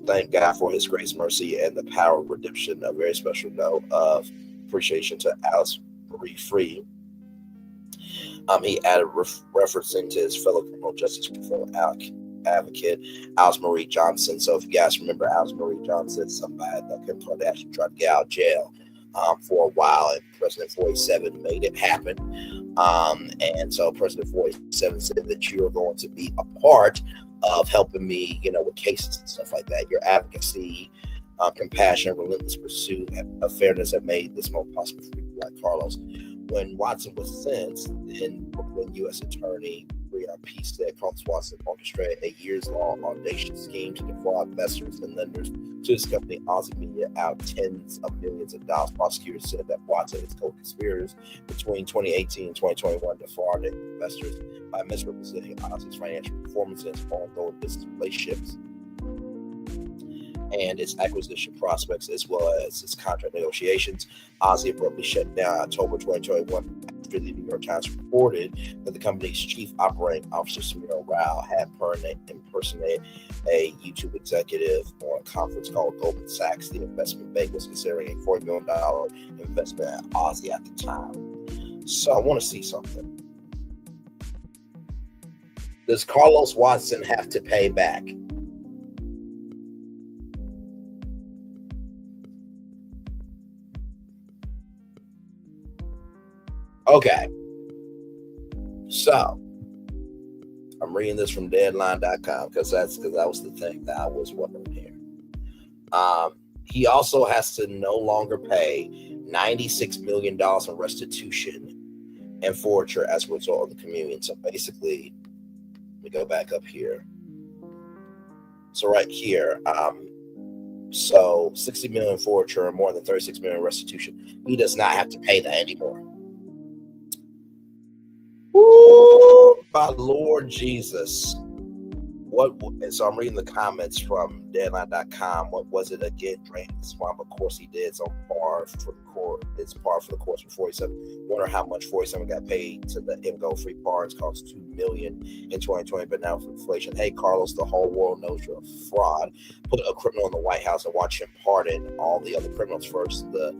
thank God for his grace, mercy, and the power of redemption. A very special note of appreciation to Alice Marie Free. He added referencing to his fellow criminal justice reform advocate, Alice Marie Johnson. So if you guys remember Alice Marie Johnson, somebody that Kim Kardashian tried to get out of jail for a while, and President 47 made it happen. And so President 47 said that you are going to be a part of helping me, with cases and stuff like that. Your advocacy, compassion, relentless pursuit of fairness have made this more possible for people like Carlos. When Watson was sentenced, then Brooklyn U.S. Attorney agree on peace said Carlos Watson orchestrated a years-long audacious scheme to defraud investors and lenders to his company Aussie Media out tens of millions of dollars. Prosecutors said that Watson and his co-conspirators between 2018 and 2021 defrauded investors by misrepresenting Aussie's financial performance and its ongoing business relationships and its acquisition prospects, as well as its contract negotiations. Aussie abruptly shut down in October 2021 after the New York Times reported that the company's chief operating officer, Samir Rao, had impersonated a YouTube executive on a conference call with Goldman Sachs. The investment bank was considering a $40 million investment at Aussie at the time. So I want to see something. Does Carlos Watson have to pay back? Okay, so I'm reading this from Deadline.com because that was the thing that I was wondering here. He also has to no longer pay $96 million in restitution and forfeiture as a result of the communion. So basically, let me go back up here. So right here, so $60 million forfeiture and more than $36 million restitution. He does not have to pay that anymore. Woo, my Lord Jesus. So I'm reading the comments from Deadline.com. What was it again? Drain the swamp. Of course he did. It's on par for the court. It's par for the course for 47. Wonder how much 47 got paid to the MGO free pardons. Cost $2 million in 2020, but now for inflation. Hey, Carlos, the whole world knows you're a fraud. Put a criminal in the White House and watch him pardon all the other criminals first. The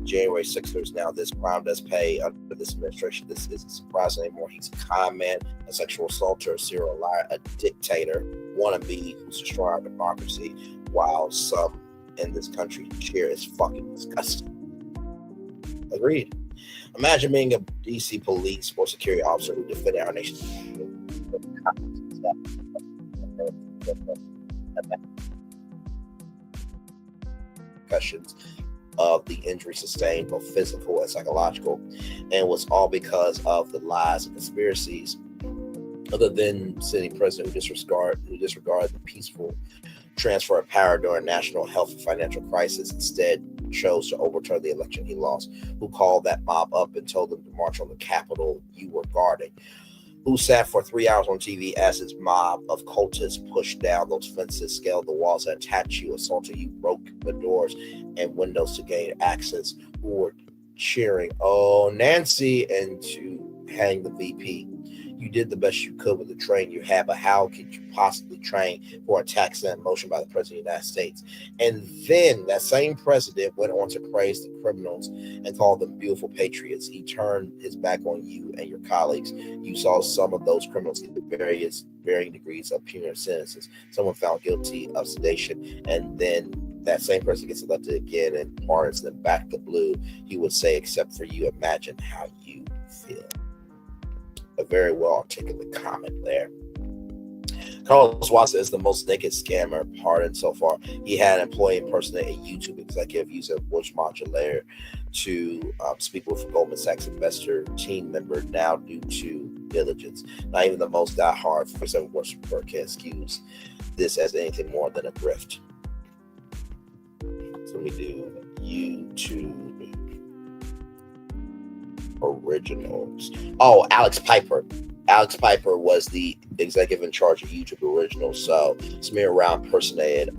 January 6ers. Now this crime does pay under this administration. This isn't surprising anymore. He's a con man, a sexual assaulter, a serial liar, a dictator, wannabe who's destroying our democracy, while some in this country cheer is fucking disgusting. Agreed. Imagine being a DC police or security officer who defended our nation's concussions of the injury sustained, both physical and psychological, and was all because of the lies and conspiracies of the then sitting president who disregarded the peaceful transfer of power during national health and financial crisis, instead chose to overturn the election he lost, who called that mob up and told them to march on the Capitol you were guarding, who sat for 3 hours on TV as his mob of cultists pushed down those fences, scaled the walls that attacked you, assaulted you, broke the doors and windows to gain access, who were cheering, "Oh, Nancy," and to hang the VP. You did the best you could with the train you had, but how could you possibly train for attacks and motion by the President of the United States? And then that same president went on to praise the criminals and call them beautiful patriots. He turned his back on you and your colleagues. You saw some of those criminals get varying degrees of punitive sentences. Someone found guilty of sedation, and then that same person gets elected again and pardons them back to blue. He would say, "Except for you, imagine how you feel." A very well articulate comment there. Carlos Watson is the most naked scammer pardoned so far. He had an employee impersonate a YouTube executive using a voice modulator to speak with a Goldman Sachs investor team member, now due to diligence. Not even the most diehard 47 worshiper can excuse this as anything more than a grift. So we do YouTube originals. Oh, Alex Piper. Alex Piper was the executive in charge of YouTube Originals. So Samir Rao impersonated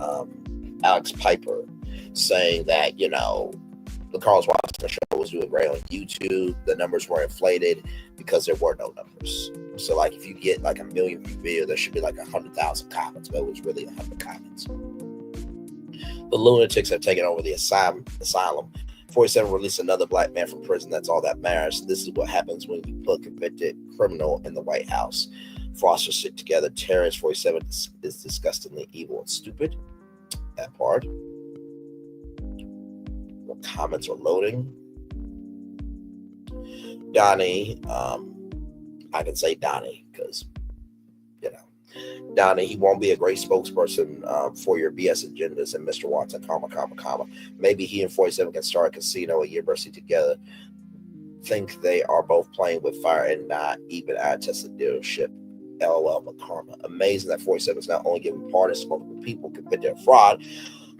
Alex Piper, saying that, the Carlos Watson show was doing great on YouTube. The numbers were inflated because there were no numbers. So, like, if you get like a million view video, there should be like 100,000 comments, but it was really 100 comments. The lunatics have taken over the asylum. 47 released another black man from prison. That's all that matters. This is what happens when you put convicted criminal in the White House. Foster sit together. Terrence 47 is disgustingly evil and stupid. That part. The comments are loading. Donnie, I can say Donnie because, Donnie, he won't be a great spokesperson for your BS agendas. And Mr. Watson, comma. Maybe he and 47 can start a casino at university together. think they are both playing with fire and not even eye tested dealership. LOL McCarma. Amazing that 47 is not only giving pardons to multiple people convicted of fraud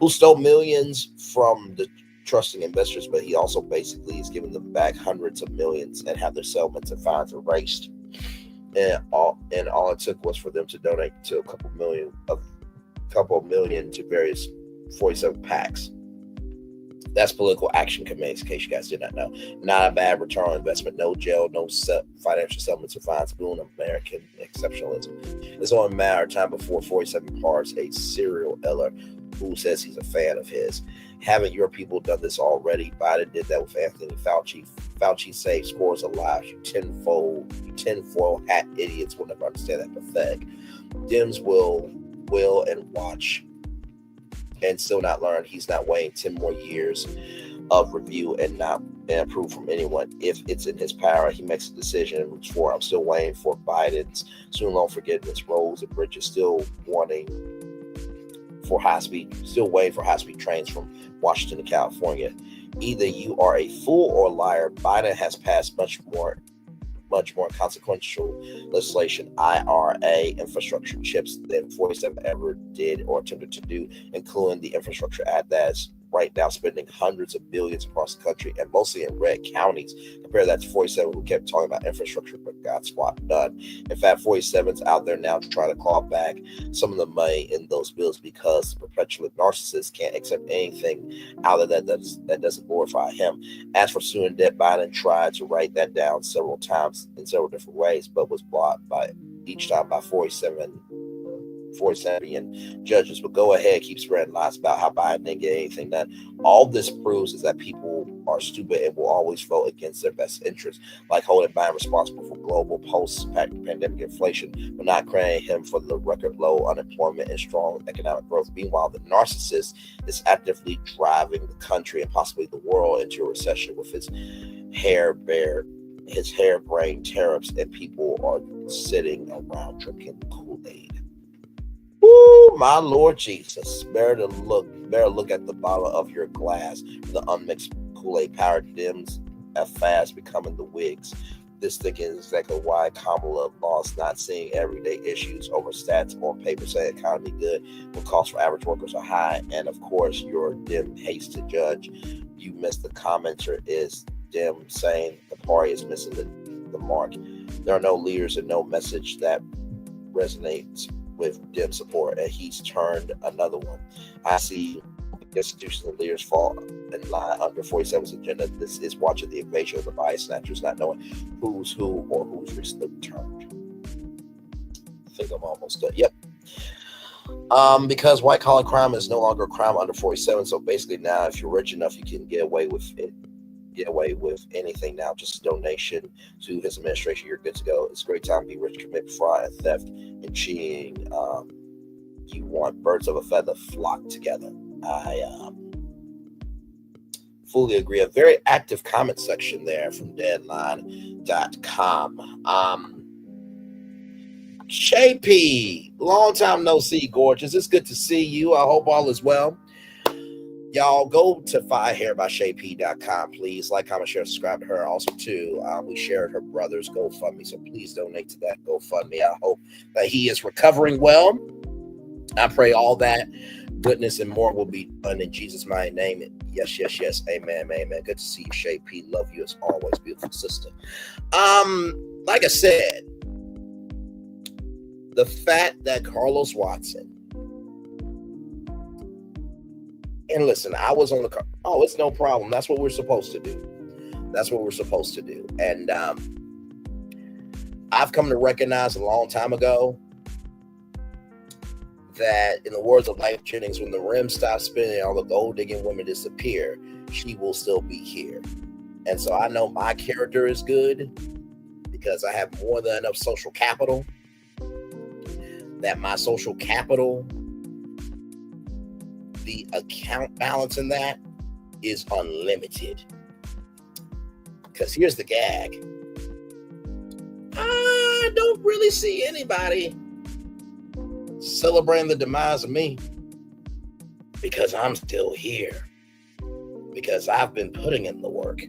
who stole millions from the trusting investors, but he also basically is giving them back hundreds of millions and have their settlements and fines erased. And all it took was for them to donate to a couple million to various 47 PACs. That's political action committees, in case you guys did not know. Not a bad return on investment. No jail, no financial settlements or fines. Boon American exceptionalism. It's only a matter of time before 47 parts a serial killer who says he's a fan of his. Haven't your people done this already? Biden did that with Anthony Fauci. Fauci saved scores of lives. You tinfoil hat idiots will never understand that pathetic. Dems will and watch and still not learn. He's not waiting 10 more years of review and approve from anyone. If it's in his power, he makes a decision and moves forward. I'm still waiting for Biden's soon long forgiveness. Roads and bridges, still waiting for high-speed trains from Washington to California. Either you are a fool or a liar. Biden has passed much more consequential legislation, IRA, infrastructure chips than 47 ever did or attempted to do, including the Infrastructure Act that is right now spending hundreds of billions across the country and mostly in red counties. Compare that to 47 who kept talking about infrastructure but got squat done. In fact, 47's out there now trying to claw back some of the money in those bills because the perpetual narcissist can't accept anything out of that doesn't glorify him. As for student debt, Biden tried to write that down several times in several different ways, but was blocked each time by 47 judges. But go ahead, keep spreading lies about how Biden didn't get anything done. All this proves is that people are stupid and will always vote against their best interest, like holding Biden responsible for global post-pandemic inflation, but not crediting him for the record low unemployment and strong economic growth. Meanwhile, the narcissist is actively driving the country and possibly the world into a recession with his harebrained tariffs, and people are sitting around drinking Kool-Aid. Woo, my Lord Jesus. Better look at the bottom of your glass. The unmixed Kool-Aid powered Dems are fast becoming the Whigs. This thinking is exactly why Kamala lost, not seeing everyday issues over stats on paper saying economy good when costs for average workers are high. And of course, your Dem hates to judge. You missed the commenter is Dem saying the party is missing the mark. There are no leaders and no message that resonates with Dem support, and he's turned another one. I see institutional leaders fall in line under 47's agenda. This is watching the invasion of the bias snatchers, not knowing who's who or who's recently returned. I think I'm almost done. Yep. Because white collar crime is no longer a crime under 47. So basically now, if you're rich enough, you can get away with it. Get away with anything now. Just a donation to his administration. You're good to go. It's a great time to be rich, commit fraud and theft and cheating. You want birds of a feather flock together. I fully agree. A very active comment section there from deadline.com. Shay P, long time no see, gorgeous. It's good to see you. I hope all is well. Y'all go to firehairbyshayp.com, please. Like, comment, share, subscribe to her. Also, too, we shared her brother's GoFundMe, so please donate to that GoFundMe. I hope that he is recovering well. I pray all that goodness and more will be done in Jesus' mighty name. Yes, yes, yes. Amen, amen. Good to see you, Shay P. Love you as always, beautiful sister. Like I said, the fact that Carlos Watson, and listen, I was on the car. Oh, it's no problem. That's what we're supposed to do. That's what we're supposed to do. And I've come to recognize a long time ago that, in the words of Life Jennings, when the rim stops spinning and all the gold digging women disappear, she will still be here. And so I know my character is good because I have more than enough social capital. That my social capital, the account balance in that is unlimited. Because here's the gag. I don't really see anybody celebrating the demise of me because I'm still here. Because I've been putting in the work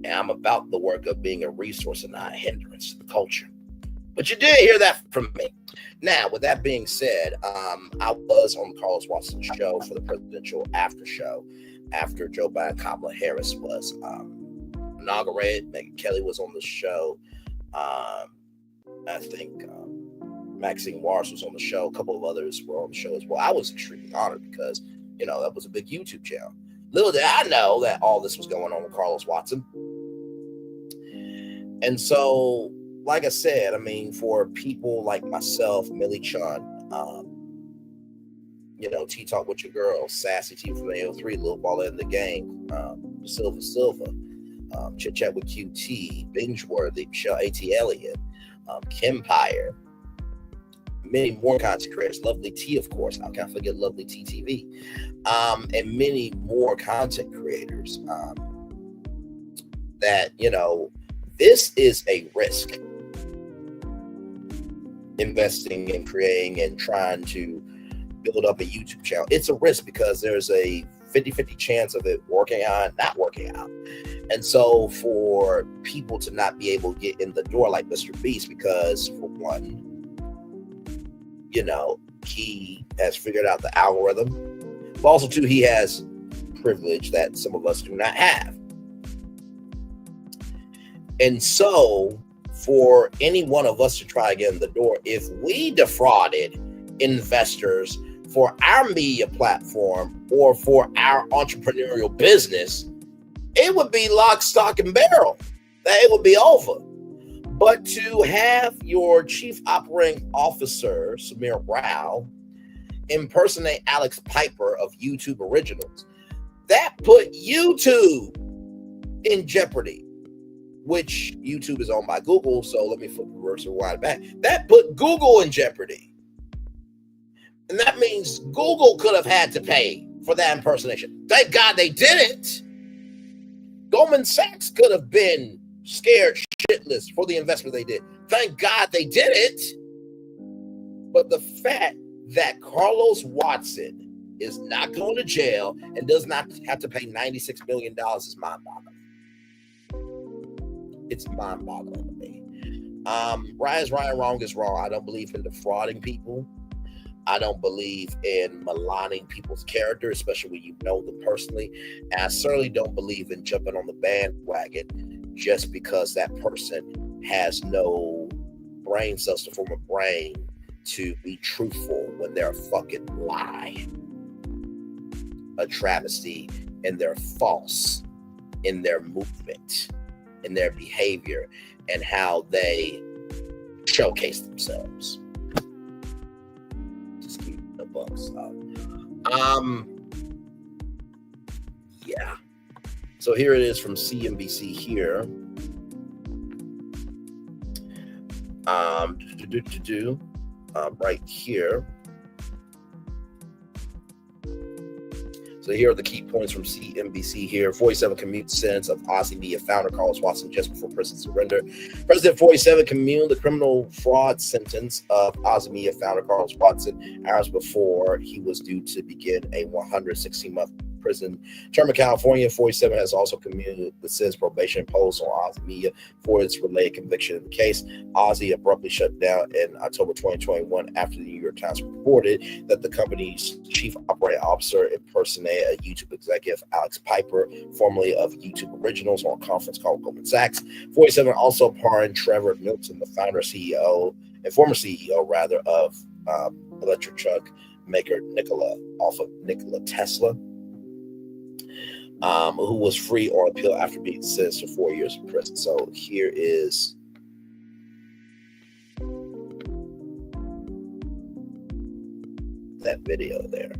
And I'm about the work of being a resource and not a hindrance to the culture. But you did hear that from me. Now, with that being said, I was on Carlos Watson's show for the presidential after show after Joe Biden, Kamala Harris was inaugurated. Megyn Kelly was on the show. I think Maxine Waters was on the show. A couple of others were on the show as well. I was extremely honored because, that was a big YouTube channel. Little did I know that all this was going on with Carlos Watson. And so, like I said, I mean, for people like myself, Millie Chun, T-Talk with your girl, Sassy T from the AO3, Little Baller in the Game, Silva, Chit Chat with QT, Bingeworthy, Michelle A.T. Elliott, Kempire, many more content creators, Lovely T, of course, I can't forget Lovely T TV, and many more content creators that, this is a risk. Investing and creating and trying to build up a YouTube channel. It's a risk because there's a 50-50 chance of it working out, not working out. And so for people to not be able to get in the door like Mr. Beast, because for one, he has figured out the algorithm, but also two, he has privilege that some of us do not have. And so for any one of us to try to get in the door, if we defrauded investors for our media platform or for our entrepreneurial business, it would be lock, stock, and barrel. That it would be over. But to have your chief operating officer, Samir Rao, impersonate Alex Piper of YouTube Originals, that put YouTube in jeopardy. Which YouTube is owned by Google, so let me flip reverse and rewind back. That put Google in jeopardy. And that means Google could have had to pay for that impersonation. Thank God they didn't. Goldman Sachs could have been scared shitless for the investment they did. Thank God they didn't. But the fact that Carlos Watson is not going to jail and does not have to pay $96 million is mind-boggling. It's mind-boggling to me. Right is right, wrong is wrong. I don't believe in defrauding people. I don't believe in maligning people's character, especially when you know them personally. And I certainly don't believe in jumping on the bandwagon just because that person has no brain cells to form a brain to be truthful when they're a fucking lie, a travesty, and they're false in their movement, in their behavior, and how they showcase themselves. Just keep the bucks up. Yeah. So here it is from CNBC here. Right here. So here are the key points from CNBC here. 47 commute sentence of Aussie Media founder Carlos Watson just before prison surrender. President 47 communed the criminal fraud sentence of Aussie Media founder Carlos Watson hours before he was due to begin a 116-month prison term in California. 47 has also commuted the sentence probation imposed on Aussie Media for its related conviction in the case. Aussie abruptly shut down in October 2021 after the New York Times reported that the company's chief operating officer impersonated a YouTube executive, Alex Piper, formerly of YouTube Originals, on a conference call with Goldman Sachs. 47 also pardoned Trevor Milton, the founder, CEO, and former CEO, rather, of electric truck maker Nikola Tesla, who was free on appeal after being sentenced to 4 years in prison. So here is that video there.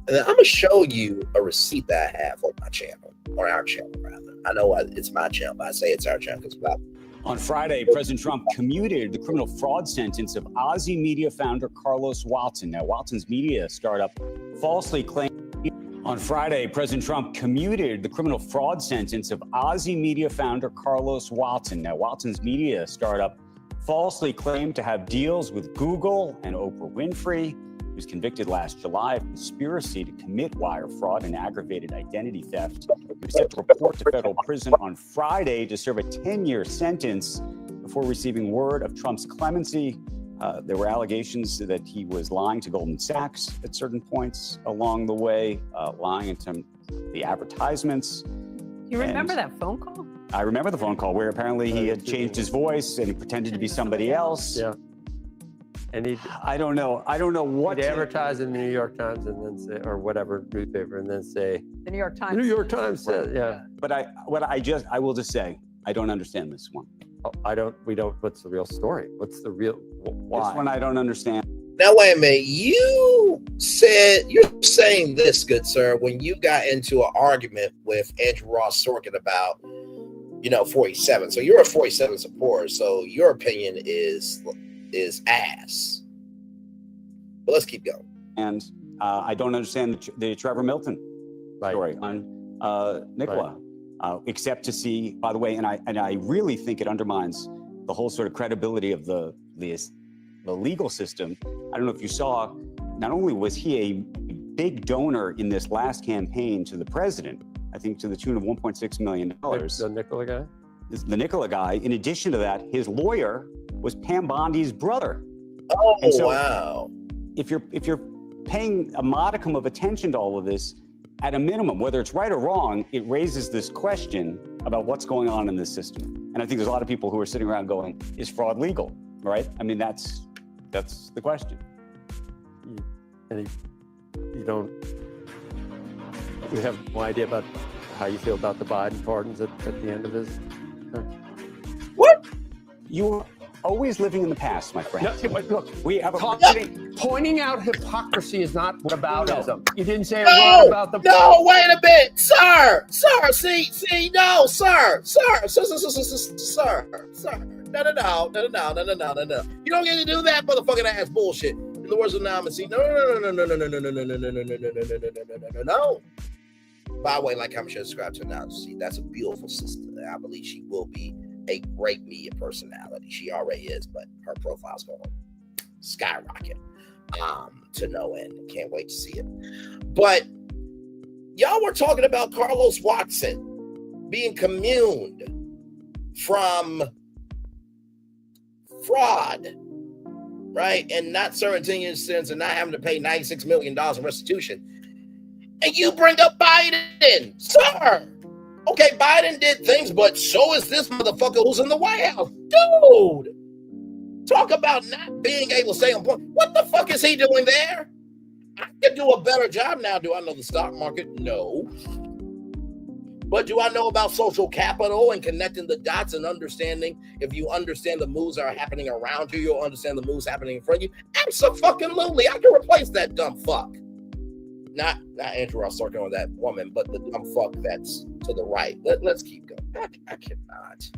And then I'm going to show you a receipt that I have on my channel, on our channel, rather. I know it's my channel, but I say it's our channel because on Friday, President Trump commuted the criminal fraud sentence of Aussie Media founder Carlos Watson. Now, Watson's media startup falsely claimed. On Friday, President Trump commuted the criminal fraud sentence of Aussie Media founder Carlos Watson. Now, Watson's media startup falsely claimed to have deals with Google and Oprah Winfrey. He was convicted last July of conspiracy to commit wire fraud and aggravated identity theft. He was set to report to federal prison on Friday to serve a 10-year sentence before receiving word of Trump's clemency. There were allegations that he was lying to Goldman Sachs at certain points along the way, lying into the advertisements. You remember that phone call? I remember the phone call where apparently he had changed his voice and he pretended to be somebody else. Yeah. And I don't know what he'd advertise in the New York Times and then say, or whatever newspaper, and then say, The New York Times. The New York Times said, yeah. But I will just say, I don't understand this one. Oh, what's the real story? What's the real, why? This one I don't understand. Now, wait a minute. You're saying this, good sir, when you got into an argument with Andrew Ross Sorkin about, 47. So you're a 47 supporter. So your opinion is ass. But let's keep going. And I don't understand the Trevor Milton story on Nicola, except to see, by the way, and I really think it undermines the whole sort of credibility of the legal system. I don't know if you saw, not only was he a big donor in this last campaign to the president, I think to the tune of $1.6 million. The Nicola guy? The Nicola guy. In addition to that, his lawyer was Pam Bondi's brother. Oh, and so wow. If you're paying a modicum of attention to all of this, at a minimum, whether it's right or wrong, it raises this question about what's going on in this system. And I think there's a lot of people who are sitting around going, is fraud legal, right? I mean, that's the question. You have no idea about how you feel about the Biden pardons at the end of his term? What? You are always living in the past, my friend. No, but look, we have pointing out hypocrisy is not whataboutism. You didn't say a No, word about the. No, wait a bit, sir. See, no, sir. No. You don't get to do that motherfucking ass bullshit. In the words of Namaste, no. By the way, like, I'm sure subscribe to Namaste. That's a beautiful sister. I believe she will be a great media personality. She already is, but her profile's going to skyrocket to no end. Can't wait to see it. But y'all were talking about Carlos Watson being communed from fraud, right? And not serving 10 years sentence and not having to pay $96 million in restitution. And you bring up Biden, sir. Okay, Biden did things, but so is this motherfucker who's in the White House. Dude, talk about not being able to stay on point. What the fuck is he doing there? I can do a better job now. Do I know the stock market? No. But do I know about social capital and connecting the dots and understanding? If you understand the moves that are happening around you, you'll understand the moves happening in front of you. Absolutely. I can replace that dumb fuck. Not Andrew Ross Sorkin or that woman, but the dumb fuck that's to the right. Let's keep going. I cannot.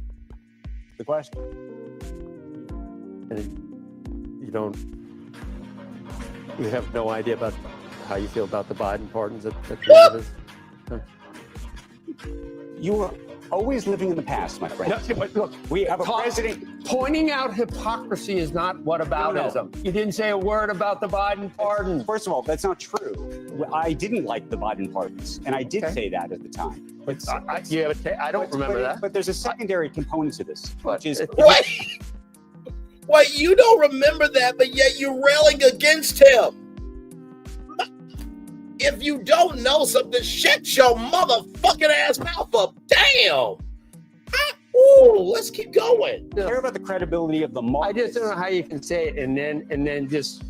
The question. You have no idea about how you feel about the Biden pardons at the end of his term? You are always living in the past, my friend. No, but look, we have a president. Pointing out hypocrisy is not whataboutism. No. You didn't say a word about the Biden pardons. First of all, that's not true. I didn't like the Biden pardons, and I did say that at the time. But I don't remember that. But there's a secondary component to this, which is Wait, you don't remember that, but yet you're railing against him. If you don't know something, shut your motherfucking ass mouth up. Damn. Let's keep going. Care about the credibility of the market. I just don't know how you can say it and then just.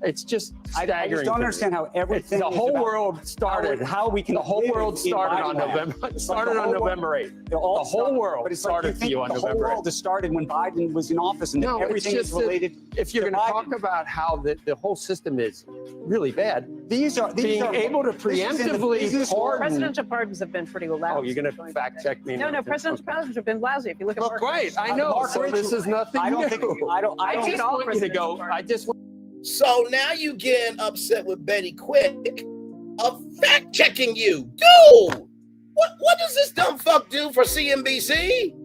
It's just staggering. I just don't understand how everything. The whole world started. How we can. The whole world started on November. Started on November 8th. The whole world started for you on November 8th. The whole world started when Biden was in office, and everything is related. If you're going to talk about how the whole system is really bad, these are able to preemptively pardon. Presidential pardons have been pretty lousy. Oh, you're going to fact check me? No, presidential pardons have been lousy. If you look at Mark right, I know. So this is nothing new. I just want you to go. So now you getting upset with Betty Quick of fact checking you. Dude, what does this dumb fuck do for CNBC?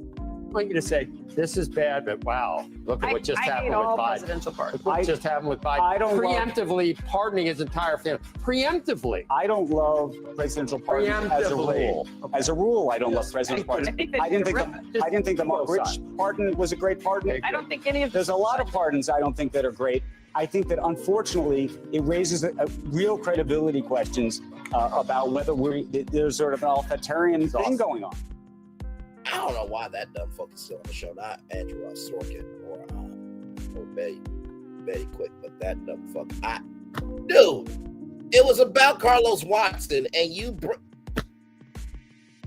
want you to say, this is bad, but wow, look at what just happened with Biden. Presidential pardons. Look what just happened with Biden. I don't preemptively pardoning his entire family. Preemptively. I don't love presidential pardons as a rule. Okay. As a rule, I don't love presidential pardons. I didn't think the Mark Rich pardon was a great pardon. I don't think any of There's a lot of pardons I don't think that are great. I think that unfortunately it raises a real credibility questions about whether there's sort of an authoritarian thing going on. I don't know why that dumb fuck is still on the show. Not Andrew Ross Sorkin or Betty Quick, but that dumb fuck. Dude, it was about Carlos Watson, and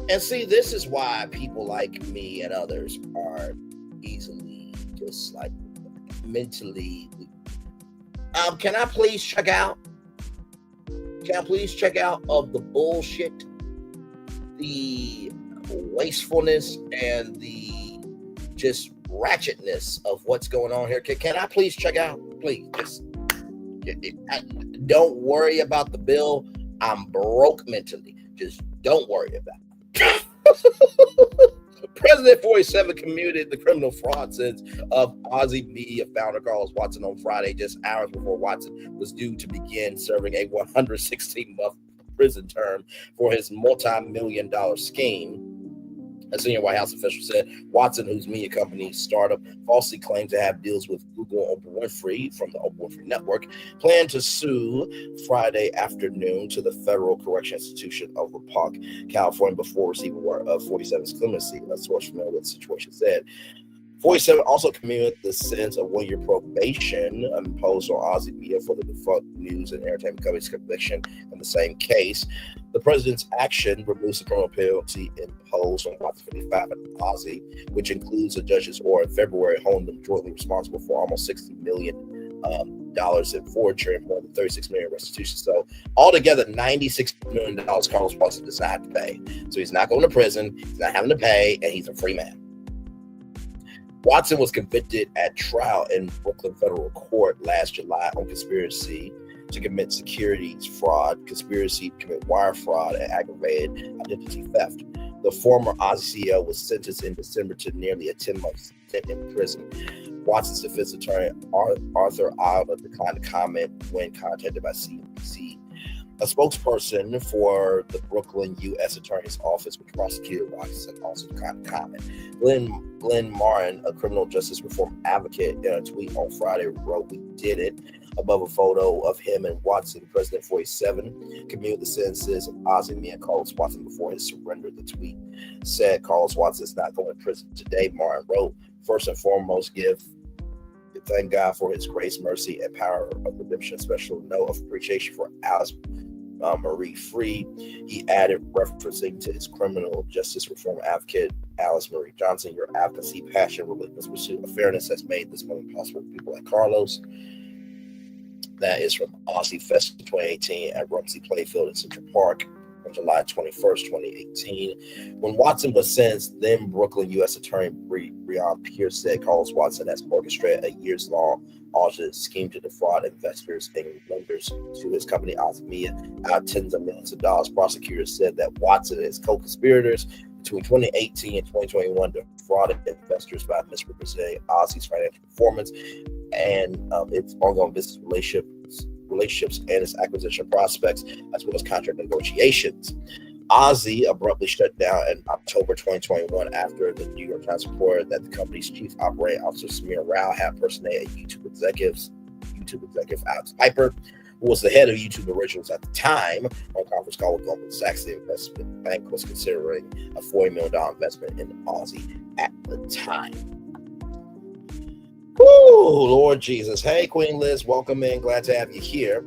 and see, this is why people like me and others are easily just like mentally. Can I please check out? Can I please check out of the bullshit, the wastefulness, and the just ratchetness of what's going on here? Can I please check out? Please, just don't worry about the bill. I'm broke mentally. Just don't worry about it. President 47 commuted the criminal fraud sentence of Aussie media founder Carlos Watson on Friday, just hours before Watson was due to begin serving a 116-month prison term for his multi-million-dollar scheme. A senior White House official said Watson, whose media company startup falsely claimed to have deals with Google Oprah Winfrey from the Oprah Winfrey Network, planned to sue Friday afternoon to the Federal Correction Institution of Repauch, California, before receiving word of 47's clemency. A source familiar with the situation said. 47 also commuted the sentence of 1-year probation imposed on Aussie Media for the defunct news and entertainment company's conviction in the same case. The president's action removes the criminal penalty imposed on Watson 55 and Aussie, which includes a judge's order in February holding them jointly responsible for almost $60 million in forgery and more than $36 million restitution. So altogether, $96 million Carlos Watson does not have to pay. So he's not going to prison, he's not having to pay, and he's a free man. Watson was convicted at trial in Brooklyn federal court last July on conspiracy to commit securities fraud, conspiracy to commit wire fraud, and aggravated identity theft. The former Aussie CEO was sentenced in December to nearly a 10-month stint in prison. Watson's defense attorney, Arthur Isle, declined to comment when contacted by CNBC. A spokesperson for the Brooklyn U.S. Attorney's Office, which prosecuted Watson, also declined to comment. Glenn Martin, a criminal justice reform advocate, in a tweet on Friday wrote, "We did it," above a photo of him and Watson. President 47 commuted the sentences of Aussie Media and Carlos Watson before his surrender. The tweet said Carlos Watson is not going to prison today. Martin wrote, "First and foremost, thank God for his grace, mercy, and power of redemption. Special note of appreciation for Alice Marie Free." He added, referencing to his criminal justice reform advocate, Alice Marie Johnson, "Your advocacy, passion, relentless pursuit of fairness has made this moment possible for people like Carlos." That is from Aussie Fest 2018 at Rumsey Playfield in Central Park on July 21st, 2018. When Watson was sentenced, then Brooklyn U.S. Attorney Breon Pierce said Carlos Watson has orchestrated a years-long alternate scheme to defraud investors and lenders to his company Aussie Media out tens of millions of dollars. Prosecutors said that Watson and his co-conspirators between 2018 and 2021 defrauded investors by misrepresenting Aussie's financial performance and its ongoing business relationships and its acquisition prospects, as well as contract negotiations. Aussie abruptly shut down in October 2021 after the New York Times reported that the company's chief operating officer, Samir Rao, had impersonated YouTube executive Alex Piper, who was the head of YouTube Originals at the time, on a conference call with Goldman Sachs. The investment bank was considering a $40 million investment in Aussie at the time. Woo, Lord Jesus. Hey, Queen Liz, welcome in. Glad to have you here.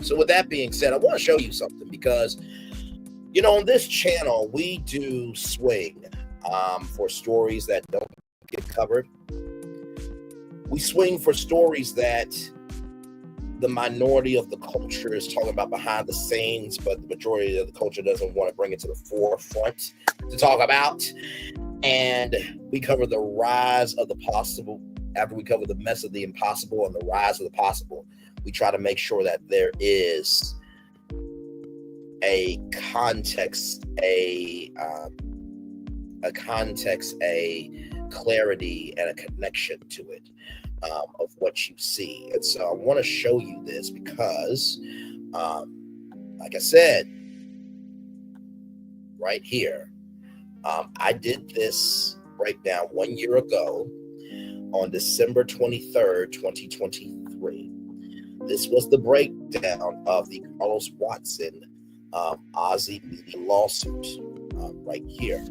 So with that being said, I want to show you something because, you know, on this channel, we do swing for stories that don't get covered. We swing for stories that the minority of the culture is talking about behind the scenes, but the majority of the culture doesn't want to bring it to the forefront to talk about. And we cover the rise of the possible. After we cover the mess of the impossible and the rise of the possible, we try to make sure that there is a context, a a context, a clarity, and a connection to it of what you see. And so I want to show you this because, like I said, right here, I did this breakdown 1 year ago on December 23rd, 2023. This was the breakdown of the Carlos Watson Ozzy Media lawsuit right here.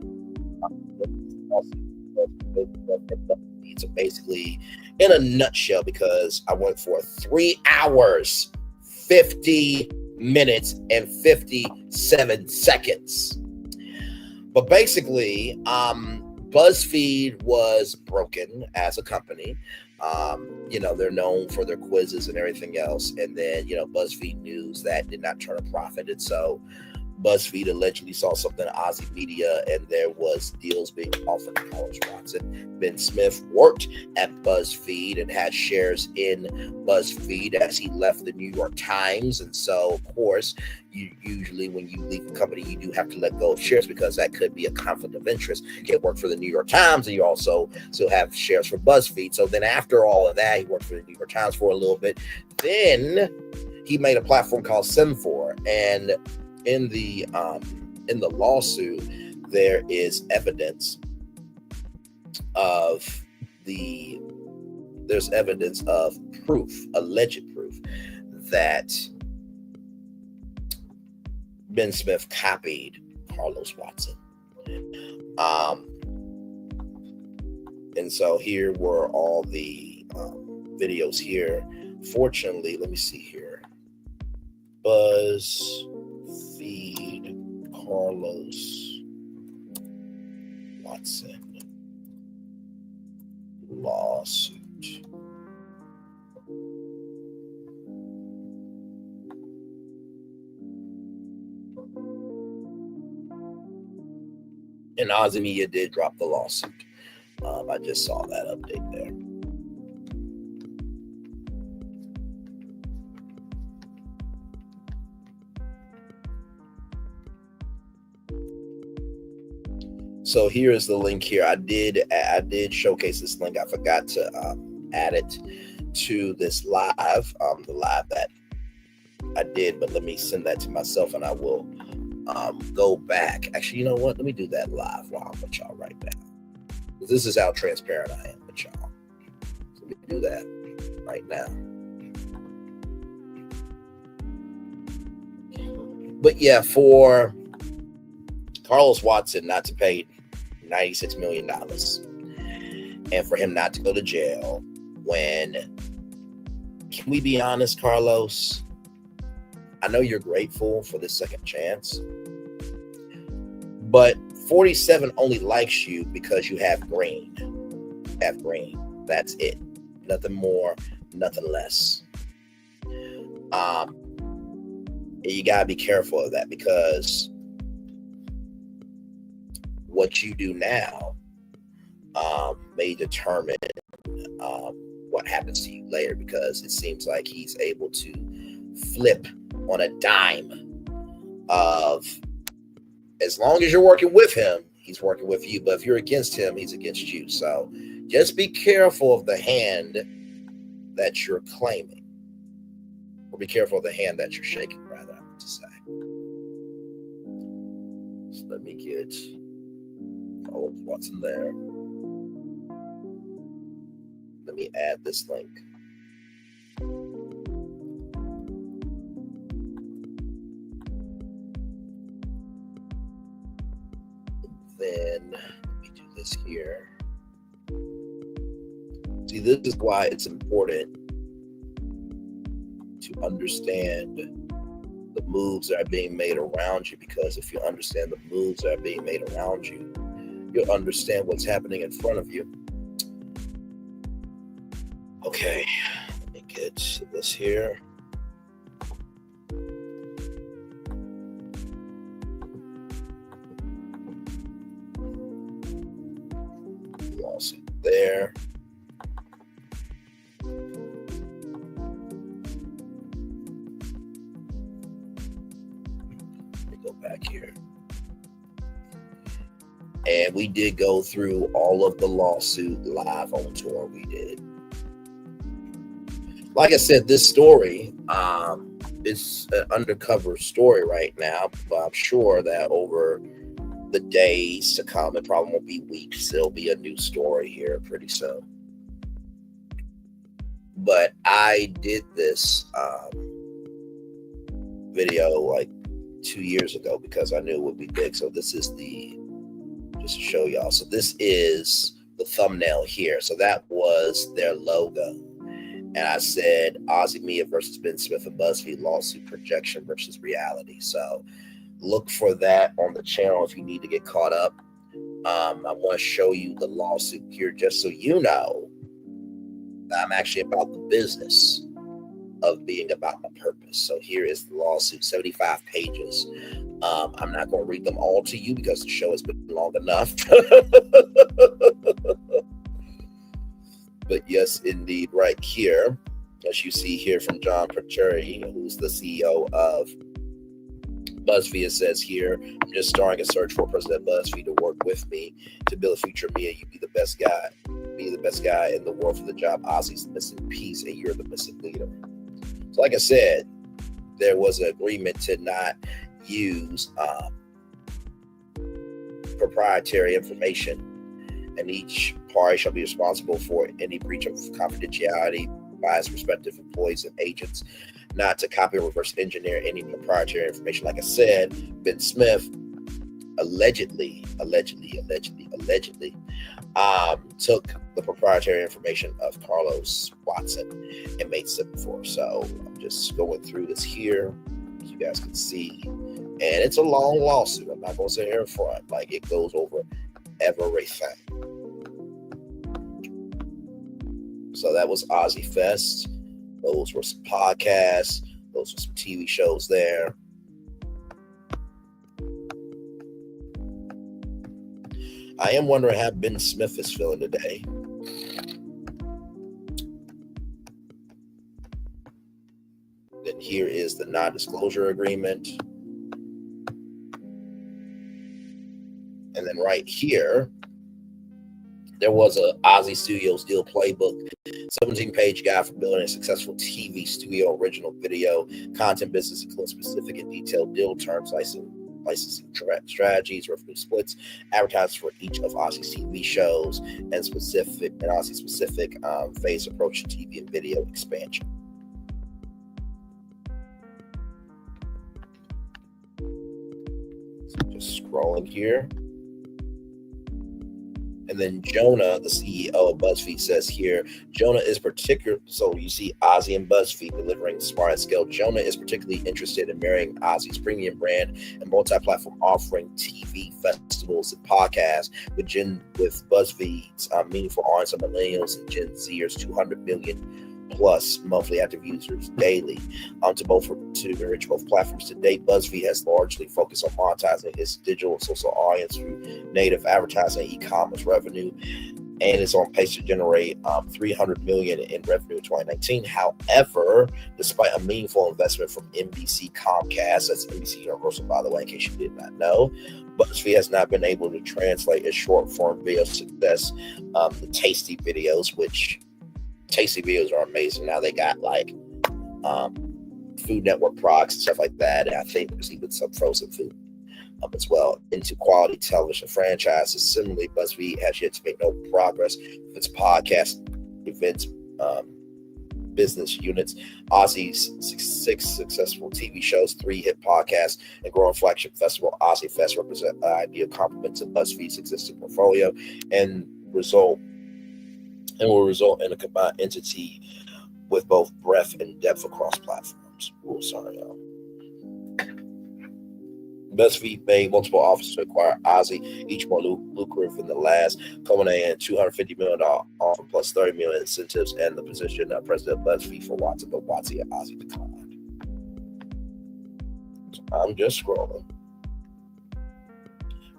So basically, in a nutshell, because I went for 3 hours, 50 minutes, and 57 seconds. But basically, BuzzFeed was broken as a company. They're known for their quizzes and everything else. And then, BuzzFeed News that did not turn a profit. And so BuzzFeed allegedly saw something in Ozzy Media, and there was deals being offered to Carlos Watson. Ben Smith worked at BuzzFeed and had shares in BuzzFeed as he left the New York Times. And so, of course, you usually, when you leave a company, you do have to let go of shares because that could be a conflict of interest. You can't work for the New York Times and you also still have shares for BuzzFeed. So then after all of that, he worked for the New York Times for a little bit. Then he made a platform called Semfor, and in the lawsuit, there is evidence of proof, alleged proof, that Ben Smith copied Carlos Watson. And so here were all the videos here. Fortunately, let me see here. BuzzFeed Carlos Watson lawsuit. And Ozzy Media did drop the lawsuit. I just saw that update there. So here is the link here. I did showcase this link. I forgot to add it to this live, the live that I did, but let me send that to myself and I will go back. Actually, you know what? Let me do that live while I'm with y'all right now. This is how transparent I am with y'all. So let me do that right now. But yeah, for Carlos Watson not to pay $96 million and for him not to go to jail when, can we be honest, Carlos? I know you're grateful for this second chance, but 47 only likes you because you have green. Have green. That's it. Nothing more, nothing less. You gotta be careful of that because what you do now may determine what happens to you later, because it seems like he's able to flip on a dime of, as long as you're working with him, he's working with you. But if you're against him, he's against you. So just be careful of the hand that you're claiming, or be careful of the hand that you're shaking, rather, I meant to say. So let me get what's in there. Let me add this link. Then let me do this here. See, this is why it's important to understand the moves that are being made around you, because if you understand the moves that are being made around you, you'll understand what's happening in front of you. Okay, let me get this here. Also there. Let me go back here. And we did go through all of the lawsuit live on tour. We did. Like I said, this story is an undercover story right now, but I'm sure that over the days to come, it probably won't be weeks. There'll be a new story here pretty soon. But I did this video like 2 years ago because I knew it would be big. So this is just to show y'all. So this is the thumbnail here. So that was their logo. And I said, Ozzy Mia versus Ben Smith and BuzzFeed lawsuit, projection versus reality. So look for that on the channel if you need to get caught up. I want to show you the lawsuit here just so you know that I'm actually about the business of being about my purpose. So here is the lawsuit, 75 pages. I'm not going to read them all to you because the show has been long enough. But yes, indeed, right here, as you see here from John Perturi, who's the CEO of BuzzFeed, it says here, I'm just starting a search for President BuzzFeed to work with me to build a future me, and you be the best guy. Be the best guy in the world for the job. Ozzy's the missing piece, and you're the missing leader. So like I said, there was an agreement to not use proprietary information, and each party shall be responsible for any breach of confidentiality by its respective employees and agents, not to copy or reverse engineer any proprietary information. Like I said, Ben Smith allegedly took the proprietary information of Carlos Watson and made something for. So I'm just going through this here so you guys can see. And it's a long lawsuit. I'm not going to sit here in front. Like, it goes over everything. So that was Ozzy Fest. Those were some podcasts. Those were some TV shows there. I am wondering how Ben Smith is feeling today. Then here is the non-disclosure agreement. And then right here, there was a Ozzy Studios deal playbook, 17-page guide for building a successful TV studio original video content business, including specific and detailed deal terms, licensing strategies, revenue splits, advertisements for each of Ozzy's TV shows, and Ozzy's specific phase approach to TV and video expansion. So just scrolling here. And then Jonah, the CEO of BuzzFeed, says here, Jonah is particular. So you see Ozzy and BuzzFeed delivering smart at scale. Jonah is particularly interested in marrying Ozzy's premium brand and multi-platform offering, TV festivals and podcasts with BuzzFeed's meaningful audience of millennials and Gen Zers, 200 million plus monthly active users daily, to enrich both platforms. To date, BuzzFeed has largely focused on monetizing its digital and social audience through native advertising and e-commerce revenue, and it's on pace to generate $300 million in revenue in 2019. However, despite a meaningful investment from NBC Comcast, that's NBC Universal, by the way, in case you did not know, BuzzFeed has not been able to translate its short-form video success, the Tasty videos, which Tasty videos are amazing. Now they got like Food Network products and stuff like that, and I think there's even some frozen food as well, into quality television franchises. Similarly, BuzzFeed has yet to make no progress with its podcast events business units. Ozzy's 6 successful TV shows, 3 hit podcasts, and growing flagship festival, Ozzy Fest, represent an ideal complement to BuzzFeed's existing portfolio and will result in a combined entity with both breadth and depth across platforms. Oh, sorry, y'all. BuzzFeed made multiple offers to acquire Ozzy, each more lucrative than the last, culminating in $250 million offer plus $30 million incentives and the position of president of BuzzFeed for Watson, but Watson and Ozzy declined. So I'm just scrolling.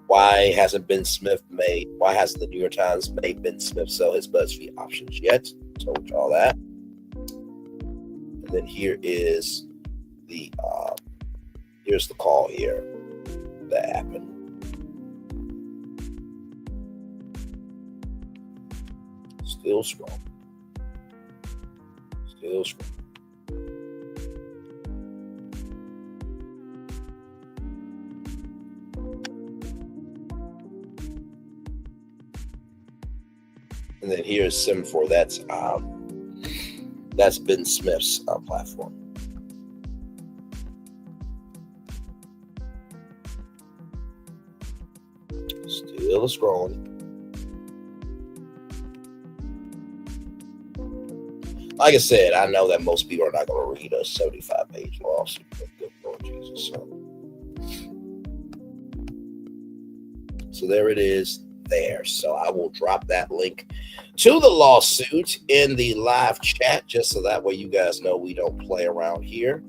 Why hasn't the New York Times made Ben Smith sell his BuzzFeed options yet? Told y'all that. And then here is the here's the call here that happened. Still scrolling. Still scrolling. And then here's Sim4. That's Ben Smith's platform. Still scrolling. Like I said, I know that most people are not going to read a 75-page lawsuit. Good Lord Jesus. So there it is there. So I will drop that link to the lawsuit in the live chat, just so that way you guys know we don't play around here.